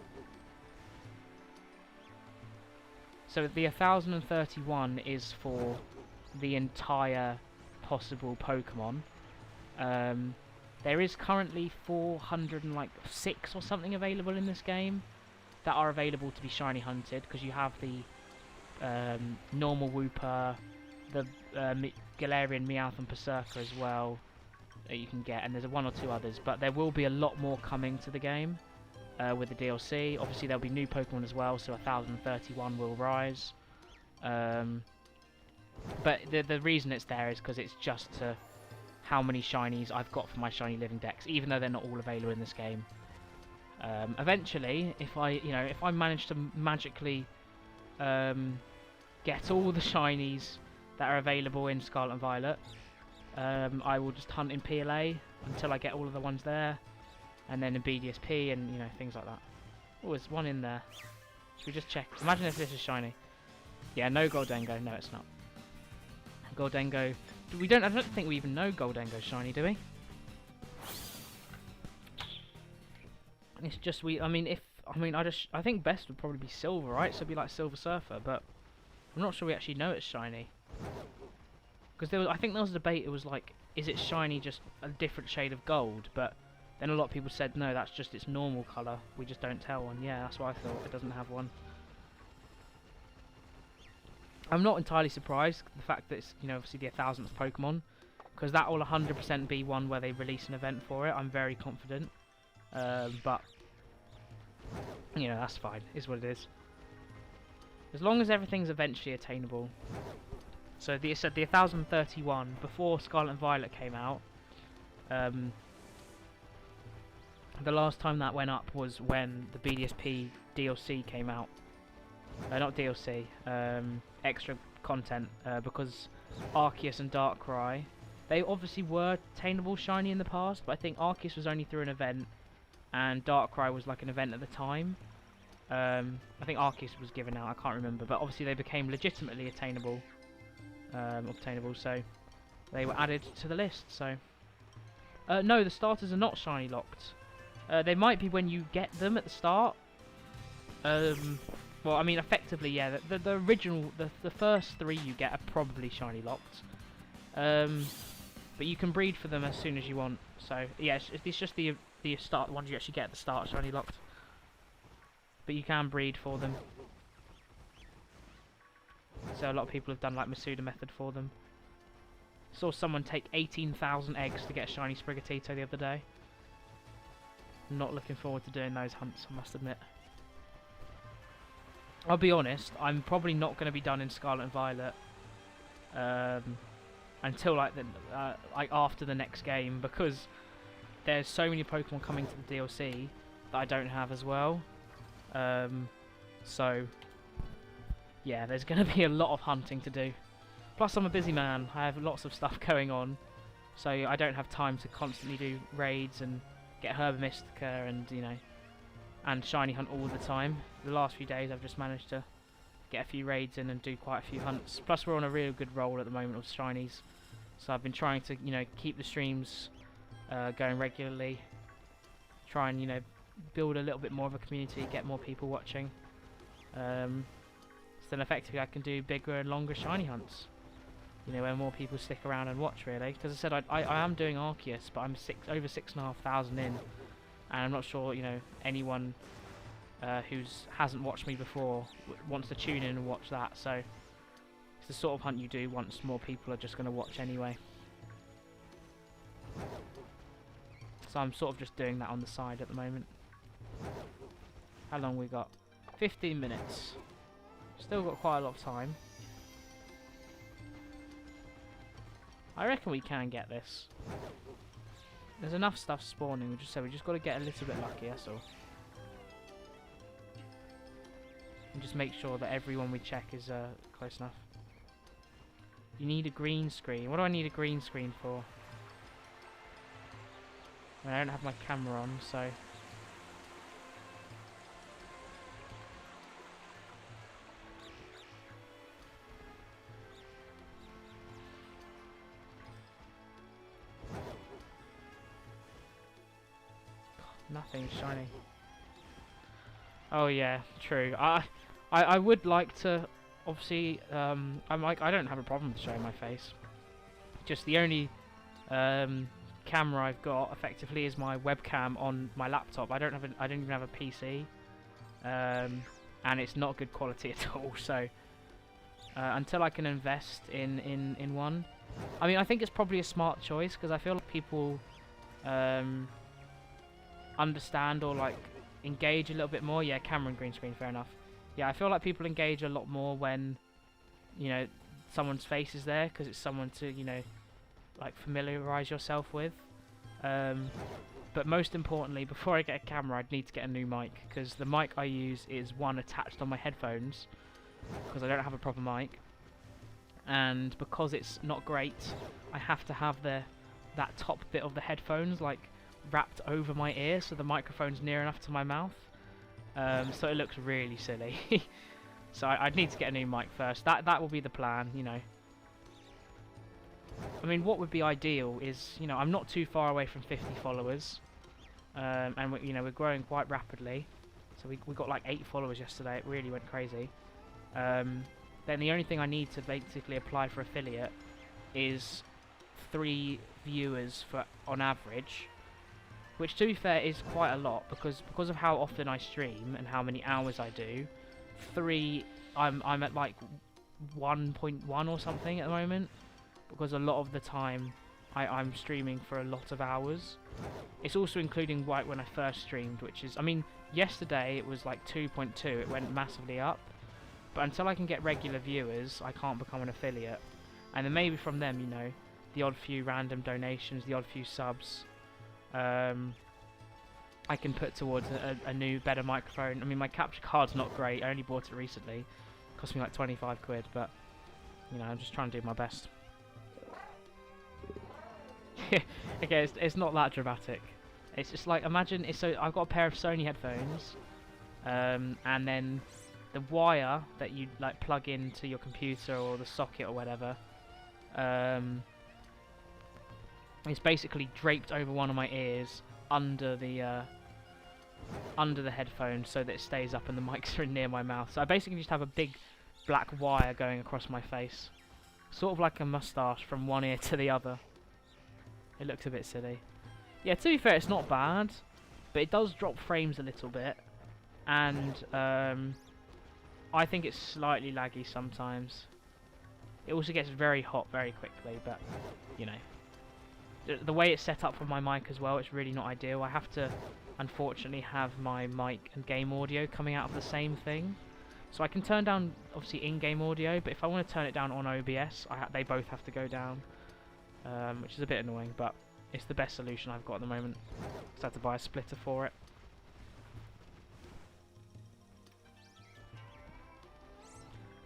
So the 1,031 is for the entire possible Pokemon. There is currently 406 or something available in this game that are available to be shiny hunted, because you have the normal Wooper, the Galarian Meowth and Berserker as well that you can get, and there's one or two others, but there will be a lot more coming to the game with the DLC. Obviously there'll be new Pokemon as well, so 1,031 will rise. But the reason it's there is because it's just to how many shinies I've got for my shiny living dex, even though they're not all available in this game. Eventually, if I manage to magically get all the shinies that are available in Scarlet and Violet, I will just hunt in PLA until I get all of the ones there, and then in BDSP and, you know, things like that. Oh, there's one in there. Should we just check? Imagine if this is shiny. Yeah, no Goldengo. No, it's not. Goldengo. I don't think we even know Goldengo's shiny, do we? It's just I think best would probably be silver, right? So it'd be like Silver Surfer, but I'm not sure we actually know it's shiny. Because I think there was a debate. It was like, is it shiny just a different shade of gold? But then a lot of people said no, that's just its normal colour. We just don't tell one. Yeah, that's what I thought. It doesn't have one. I'm not entirely surprised the fact that it's, you know, obviously the 1000th Pokemon, because that will 100% be one where they release an event for it. I'm very confident. But you know, that's fine. Is what it is. As long as everything's eventually attainable. So it said the 1031 before Scarlet and Violet came out. The last time that went up was when the BDSP DLC came out. Not DLC, extra content, because Arceus and Darkrai, they obviously were attainable shiny in the past, but I think Arceus was only through an event, and Darkrai was like an event at the time. I think Arceus was given out, I can't remember, but obviously they became legitimately obtainable, so they were added to the list. So no, the starters are not shiny locked. They might be when you get them at the start. Well, I mean, effectively, yeah. The original, the first 3 you get are probably shiny locked. But you can breed for them as soon as you want. So yeah, it's just the start ones you actually get at the start shiny locked. But you can breed for them. So a lot of people have done like Masuda method for them. Saw someone take 18,000 eggs to get a shiny Sprigatito the other day. Not looking forward to doing those hunts, I must admit. I'll be honest, I'm probably not going to be done in Scarlet and Violet until like after the next game, because there's so many Pokemon coming to the DLC that I don't have as well. So yeah, there's going to be a lot of hunting to do. Plus I'm a busy man, I have lots of stuff going on, so I don't have time to constantly do raids and get Herba Mystica and, you know, and shiny hunt all the time. The last few days I've just managed to get a few raids in and do quite a few hunts. Plus we're on a real good roll at the moment of shinies, so I've been trying to, you know, keep the streams going regularly, try and, you know, build a little bit more of a community, get more people watching, so then effectively I can do bigger and longer shiny hunts, you know, where more people stick around and watch, really. Because I said I am doing Arceus, but I'm over 6,500 in, and I'm not sure, you know, anyone who hasn't watched me before wants to tune in and watch that. So it's the sort of hunt you do once more people are just going to watch anyway. So I'm sort of just doing that on the side at the moment. How long we got? 15 minutes. Still got quite a lot of time. I reckon we can get this. There's enough stuff spawning, we just got to get a little bit lucky, that's all. And just make sure that everyone we check is close enough. You need a green screen. What do I need a green screen for? I don't have my camera on, so... Nothing shiny. Oh yeah, true. I would like to, obviously, I don't have a problem with showing my face. Just the only camera I've got effectively is my webcam on my laptop. I don't even have a PC, and it's not good quality at all. So until I can invest in one, I mean, I think it's probably a smart choice, because I feel like people understand or like engage a little bit more. Yeah, camera and green screen, fair enough. Yeah, I feel like people engage a lot more when, you know, someone's face is there, because it's someone to, you know, like familiarize yourself with. But most importantly, before I get a camera, I'd need to get a new mic, because the mic I use is one attached on my headphones, because I don't have a proper mic, and because it's not great, I have to have that top bit of the headphones like wrapped over my ear so the microphone's near enough to my mouth. So it looks really silly. So I'd need to get a new mic first. That will be the plan, you know. I mean, what would be ideal is, you know, I'm not too far away from 50 followers, and you know, we're growing quite rapidly. So we got like 8 followers yesterday. It really went crazy. Then the only thing I need to basically apply for affiliate is 3 viewers on average, which to be fair is quite a lot because of how often I stream and how many hours I do. 3, I'm at like 1.1 or something at the moment, because a lot of the time I'm streaming for a lot of hours. It's also including right when I first streamed, which is, I mean, yesterday it was like 2.2, it went massively up, but until I can get regular viewers I can't become an affiliate, and then maybe from them, you know, the odd few random donations, the odd few subs, I can put towards a new, better microphone. I mean, my capture card's not great. I only bought it recently. It cost me like 25 quid, but, you know, I'm just trying to do my best. Okay, it's not that dramatic. It's just like, imagine, so I've got a pair of Sony headphones, and then the wire that you, like, plug into your computer or the socket or whatever, is basically draped over one of my ears under the headphone so that it stays up and the mics are near my mouth. So I basically just have a big black wire going across my face, sort of like a moustache from one ear to the other. It looks a bit silly. Yeah, to be fair, it's not bad, but it does drop frames a little bit, and I think it's slightly laggy sometimes. It also gets very hot very quickly, but, you know. The way it's set up for my mic as well, it's really not ideal. I have to, unfortunately, have my mic and game audio coming out of the same thing. So I can turn down, obviously, in-game audio, but if I want to turn it down on OBS, they both have to go down, which is a bit annoying, but it's the best solution I've got at the moment. So I have to buy a splitter for it.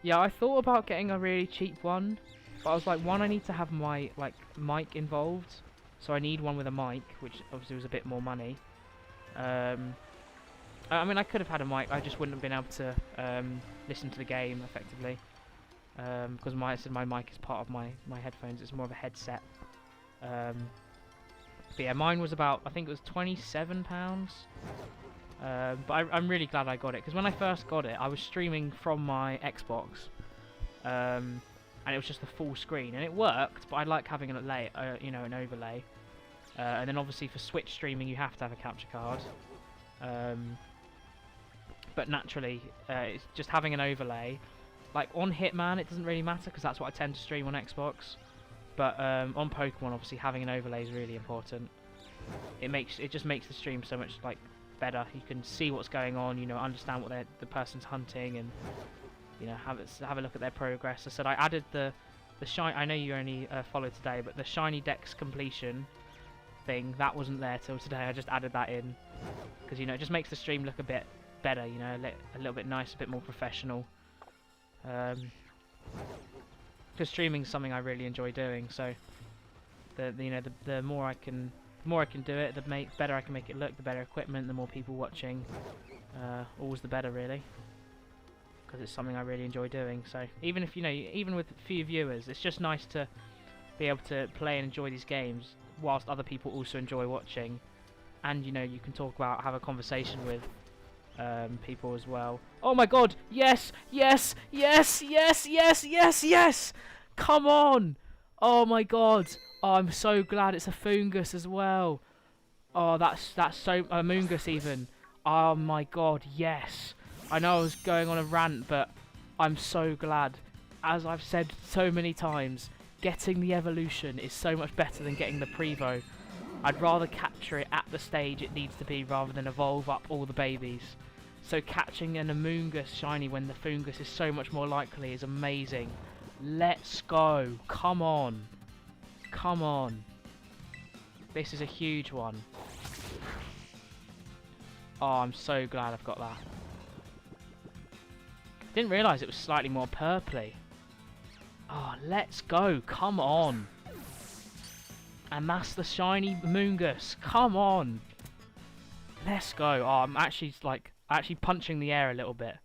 Yeah, I thought about getting a really cheap one, but I was like, one, I need to have my mic involved, so I need one with a mic, which obviously was a bit more money. I mean, I could have had a mic, I just wouldn't have been able to listen to the game effectively, because my mic is part of my headphones. It's more of a headset. But yeah, mine was about, I think it was £27. But I'm really glad I got it, because when I first got it, I was streaming from my Xbox, and it was just the full screen, and it worked, but I like having an overlay. And then obviously for Switch streaming, you have to have a capture card. But naturally, it's just having an overlay. Like on Hitman, it doesn't really matter, because that's what I tend to stream on Xbox. But on Pokemon, obviously having an overlay is really important. It just makes the stream so much better. You can see what's going on, you know, understand what the person's hunting, and you know, have a look at their progress. I said I added the shiny. I know you only followed today, but the shiny Dex completion thing, that wasn't there till today. I just added that in because, you know, it just makes the stream look a bit better, you know, a little bit nicer, a bit more professional. Because streaming's something I really enjoy doing, so the more I can do it, the better I can make it look, the better equipment, the more people watching, always the better, really, because it's something I really enjoy doing. So even if, you know, even with few viewers, it's just nice to be able to play and enjoy these games whilst other people also enjoy watching, and, you know, you can talk about, have a conversation with people as well. Oh my god, yes, yes, yes, yes, yes, yes, yes! Come on! Oh my god! Oh, I'm so glad it's a Fungus as well. Oh, that's so Amoongus even. Oh my god, yes! I know I was going on a rant, but I'm so glad. As I've said so many times, getting the evolution is so much better than getting the Prevo. I'd rather capture it at the stage it needs to be rather than evolve up all the babies. So catching an Amoongus shiny when the Fungus is so much more likely is amazing. Let's go. Come on. Come on. This is a huge one. Oh, I'm so glad I've got that. Didn't realise it was slightly more purpley. Oh, let's go. Come on. And that's the shiny Amoonguss. Come on. Let's go. Oh, I'm actually, like, punching the air a little bit.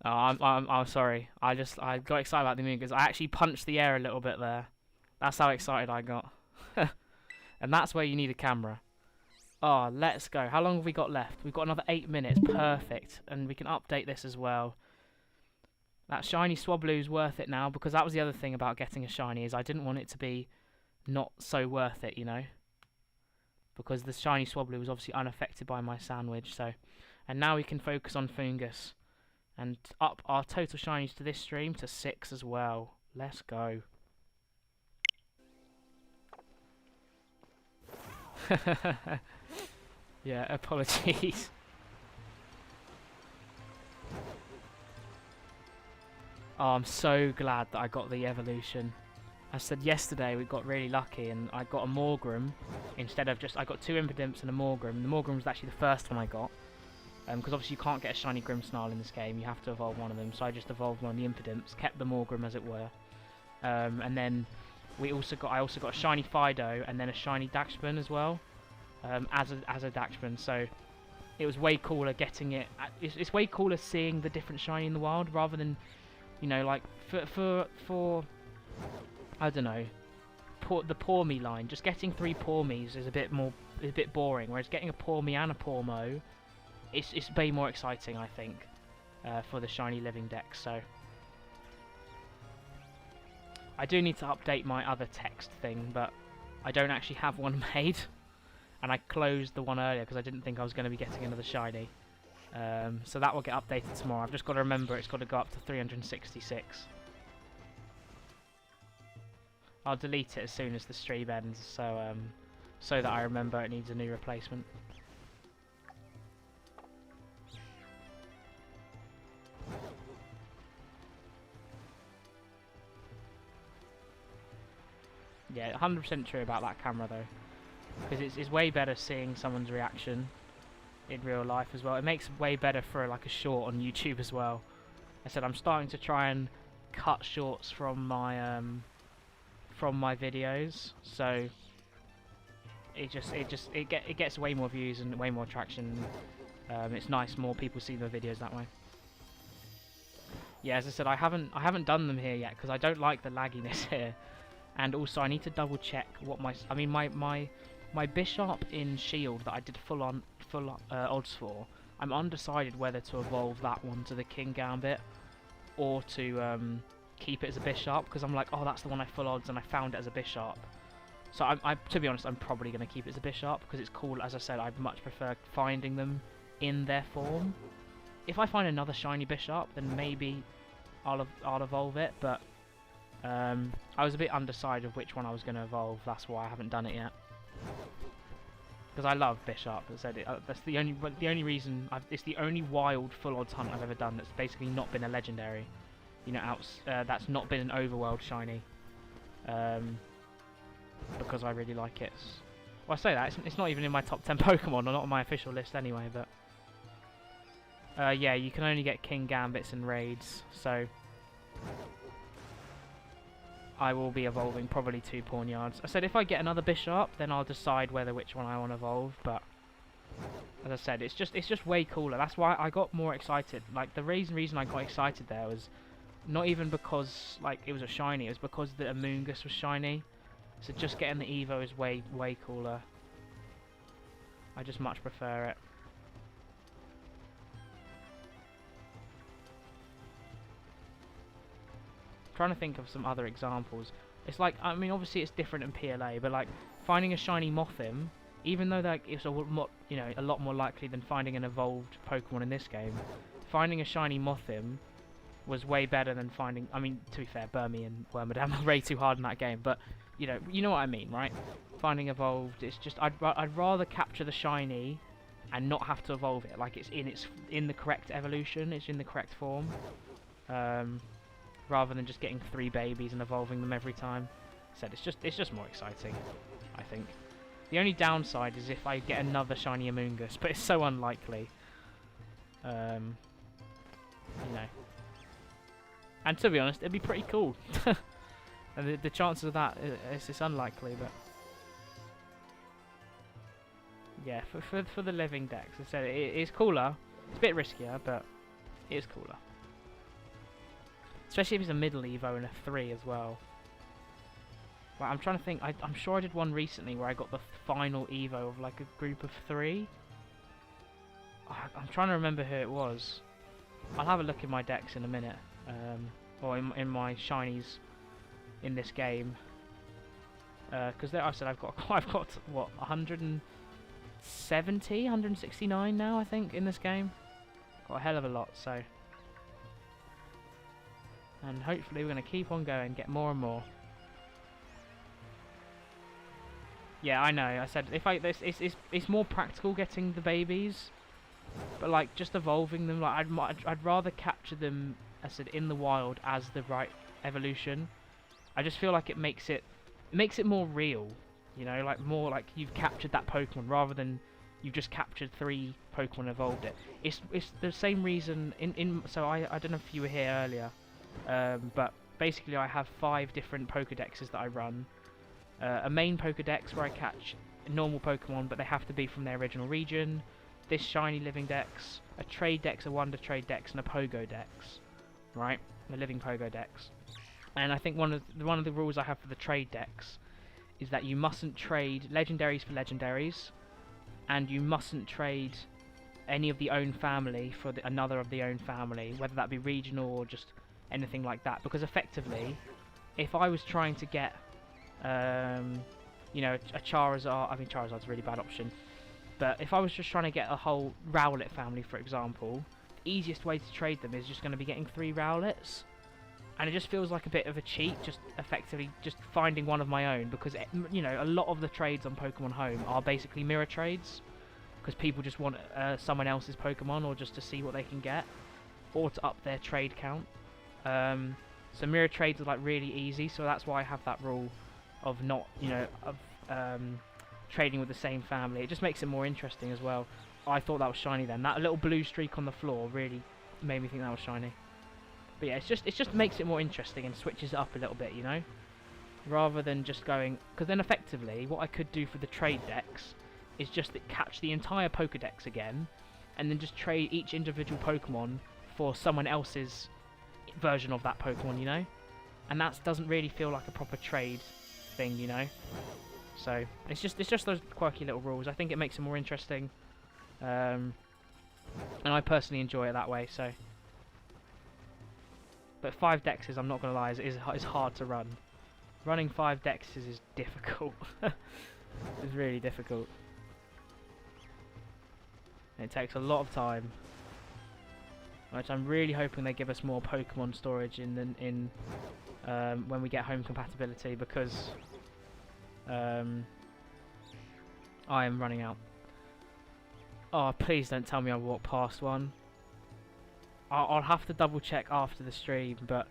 Oh, I'm sorry. I got excited about the Amoonguss. I actually punched the air a little bit there. That's how excited I got. And that's where you need a camera. Oh, let's go. How long have we got left? We've got another 8 minutes. Perfect. And we can update this as well. That shiny Swablu's worth it now, because that was the other thing about getting a shiny, is I didn't want it to be not so worth it, you know? Because the shiny Swablu was obviously unaffected by my sandwich, so... And now we can focus on Fungus. And up our total shinies to this stream to 6 as well. Let's go. Yeah, apologies. Oh, I'm so glad that I got the evolution. I said yesterday we got really lucky and I got a Morgrim instead of just... I got 2 Impidimps and a Morgrim. The Morgrim was actually the first one I got. Because obviously you can't get a shiny Grimmsnarl in this game, you have to evolve one of them. So I just evolved one of the Impidimps, kept the Morgrim as it were. And then I also got a shiny Fido and then a shiny Daxpan as well. As a Daxpan, so it was way cooler getting it. It's way cooler seeing the different shiny in the wild rather than, you know, like for I don't know, the Pawmi line. Just getting 3 Pawmis is a bit boring. Whereas getting a Pawmi and a Pawmo, it's way more exciting, I think, for the shiny living deck. So I do need to update my other text thing, but I don't actually have one made. And I closed the one earlier because I didn't think I was going to be getting another shiny. So that will get updated tomorrow. I've just got to remember it's got to go up to 366. I'll delete it as soon as the stream ends, so that I remember it needs a new replacement. Yeah, 100% true about that camera though. Because it's way better seeing someone's reaction in real life as well. It makes it way better for like a short on YouTube as well. I said I'm starting to try and cut shorts from my videos, so it gets way more views and way more traction. It's nice more people see the videos that way. Yeah, as I said, I haven't done them here yet because I don't like the lagginess here, and also I need to double check what my Bishop in Shield that I did full odds for, I'm undecided whether to evolve that one to the King Gambit or to keep it as a Bishop, because I'm like, oh, that's the one I full odds and I found it as a Bishop. So to be honest, I'm probably going to keep it as a Bishop because it's cool. As I said, I'd much prefer finding them in their form. If I find another shiny Bishop, then maybe I'll evolve it, but I was a bit undecided of which one I was going to evolve. That's why I haven't done it yet. Because I love Bishop. As I said, that's the only reason. It's the only wild full odds hunt I've ever done that's basically not been a legendary. You know, that's not been an overworld shiny. Because I really like it. Well, I say that it's not even in my top 10 Pokemon, or not on my official list anyway. But yeah, you can only get King Gambits and raids, so I will be evolving probably 2 Pawniards. I said if I get another Bishop, then I'll decide which one I want to evolve. But as I said, it's just way cooler. That's why I got more excited. Like the reason I got excited there was not even because like it was a shiny. It was because the Amoonguss was shiny. So just getting the Evo is way cooler. I just much prefer it. Trying to think of some other examples. It's like, I mean, obviously it's different in PLA, but like finding a shiny Mothim, even though like it's a lot more likely than finding an evolved Pokemon in this game, finding a shiny Mothim was way better than finding. I mean, to be fair, Burmy and Wormadam are way too hard in that game, but you know what I mean, right? Finding evolved, it's just I'd rather capture the shiny and not have to evolve it. Like it's in the correct evolution, it's in the correct form. Rather than just getting 3 babies and evolving them every time. Said it's just more exciting, I think. The only downside is if I get another shiny Amoonguss, but it's so unlikely. you know. And to be honest, it'd be pretty cool. And the chances of that, it's unlikely, but... Yeah, for the living decks, as I said, it is cooler. It's a bit riskier, but it is cooler. Especially if it's a middle Evo and a 3 as well. Like, I'm trying to think, I'm sure I did one recently where I got the final Evo of like a group of 3. I'm trying to remember who it was. I'll have a look in my decks in a minute. Or in my shinies in this game. Because I said I've got what, 170, 169 now, I think, in this game. Got a hell of a lot, so. And hopefully we're going to keep on going, get more and more. Yeah, I know. I said it's more practical getting the babies, but like just evolving them. Like I'd rather capture them, I said, in the wild as the right evolution. I just feel like it makes it more real. You know, like more like you've captured that Pokemon rather than you've just captured 3 Pokemon and evolved it. It's the same reason so I don't know if you were here earlier, but basically I have 5 different Pokedexes that I run. A main Pokedex where I catch normal Pokemon, but they have to be from their original region. This shiny living dex, a trade dex, a wonder trade dex, and a Pogo dex. Right, the living Pogo dex. And I think one of the rules I have for the trade dex is that you mustn't trade legendaries for legendaries, and you mustn't trade any of the own family for another of the own family, whether that be regional or just anything like that. Because effectively, if I was trying to get you know, a Charizard, I mean Charizard's a really bad option, but if I was just trying to get a whole Rowlet family, for example, the easiest way to trade them is just going to be getting 3 Rowlets, and it just feels like a bit of a cheat, just effectively just finding one of my own, because you know, a lot of the trades on Pokemon Home are basically mirror trades, because people just want someone else's Pokemon, or just to see what they can get, or to up their trade count. So mirror trades are like really easy, so that's why I have that rule of not, you know, of trading with the same family. It just makes it more interesting as well. I thought that was shiny then. That little blue streak on the floor really made me think that was shiny. But yeah, it just makes it more interesting and switches it up a little bit, you know? Rather than just going... Because then effectively, what I could do for the trade decks is just catch the entire Pokedex again, and then just trade each individual Pokemon for someone else's version of that Pokemon, you know? And that doesn't really feel like a proper trade thing, you know. So it's just those quirky little rules. I think it makes it more interesting, and I personally enjoy it that way. So, but 5 dexes, I'm not gonna lie, is hard to run. Running 5 dexes is difficult. It's really difficult. And it takes a lot of time, which I'm really hoping they give us more Pokemon storage in when we get home compatibility, because I am running out. Oh, please don't tell me I walked past one. I'll have to double check after the stream, but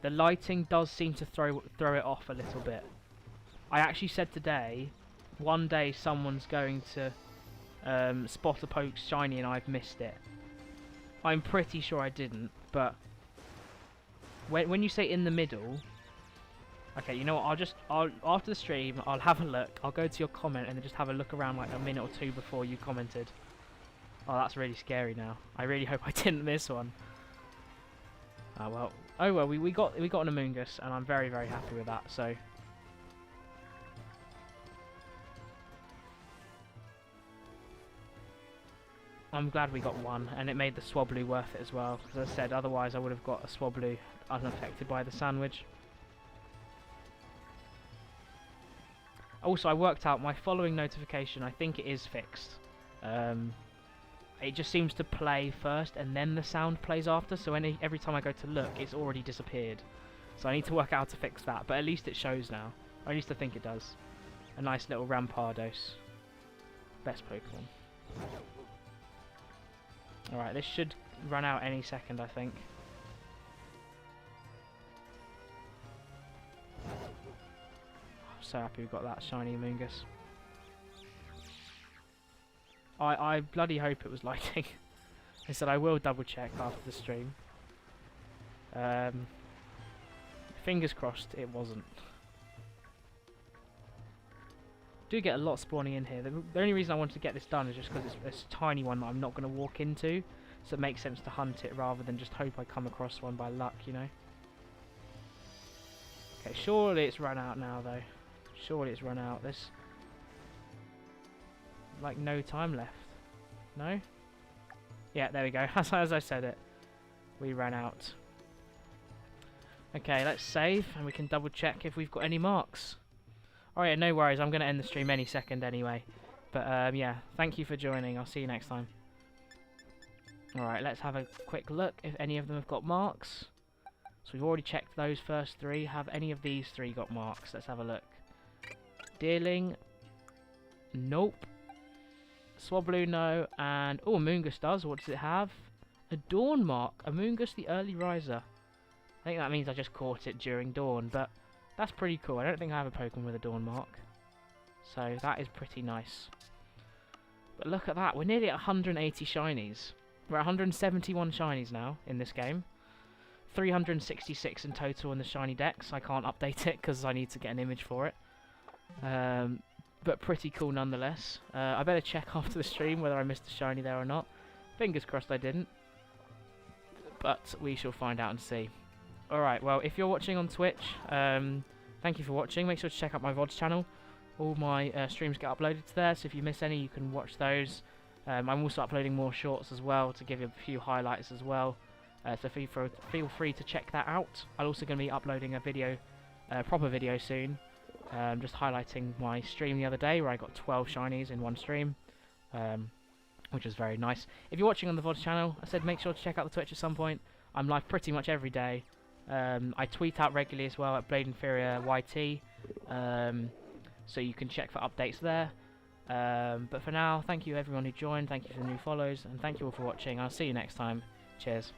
the lighting does seem to throw it off a little bit. I actually said today, one day someone's going to spot a poke shiny and I've missed it. I'm pretty sure I didn't, but when you say in the middle, okay, you know what, I'll after the stream, I'll have a look, I'll go to your comment and then just have a look around like a minute or 2 before you commented. Oh, that's really scary now. I really hope I didn't miss one. Oh well, we got an Amoonguss, and I'm very, very happy with that, so. I'm glad we got one, and it made the Swablu worth it as well, because as I said, otherwise I would have got a Swablu unaffected by the sandwich. Also, I worked out my following notification, I think it is fixed. It just seems to play first, and then the sound plays after, so every time I go to look, it's already disappeared. So I need to work out how to fix that, but at least it shows now. Or at least I think it does. A nice little Rampardos. Best Pokemon. Alright, this should run out any second, I think. I'm so happy we got that shiny Amoonguss. I bloody hope it was lighting. I said I will double check after the stream. Fingers crossed it wasn't. Do get a lot spawning in here. The only reason I wanted to get this done is just because it's a tiny one that I'm not going to walk into, so it makes sense to hunt it rather than just hope I come across one by luck, you know. Okay, surely it's run out now though. Surely it's run out. There's like no time left. No? Yeah, there we go. As I said it, we ran out. Okay, let's save and we can double check if we've got any marks. Alright, no worries, I'm going to end the stream any second anyway. But yeah, thank you for joining, I'll see you next time. Alright, let's have a quick look if any of them have got marks. So we've already checked those first three. Have any of these three got marks? Let's have a look. Deerling. Nope. Swablu, no. And, oh, Amoongus does. What does it have? A dawn mark. Amoongus the early riser. I think that means I just caught it during dawn, but that's pretty cool. I don't think I have a Pokemon with a dawn mark. So that is pretty nice. But look at that. We're nearly at 180 shinies. We're at 171 shinies now in this game. 366 in total in the shiny dex. I can't update it because I need to get an image for it. But pretty cool nonetheless. I better check after the stream whether I missed a shiny there or not. Fingers crossed I didn't. But we shall find out and see. Alright, well, if you're watching on Twitch, thank you for watching. Make sure to check out my VODs channel. All my streams get uploaded to there, so if you miss any, you can watch those. I'm also uploading more shorts as well to give you a few highlights as well. So feel free to check that out. I'm also going to be uploading a video, proper video soon, just highlighting my stream the other day where I got 12 shinies in one stream, which was very nice. If you're watching on the VODs channel, I said make sure to check out the Twitch at some point. I'm live pretty much every day. I tweet out regularly as well at Blade Inferior YT, so you can check for updates there. But for now, thank you everyone who joined, thank you for the new follows, and thank you all for watching. I'll see you next time. Cheers.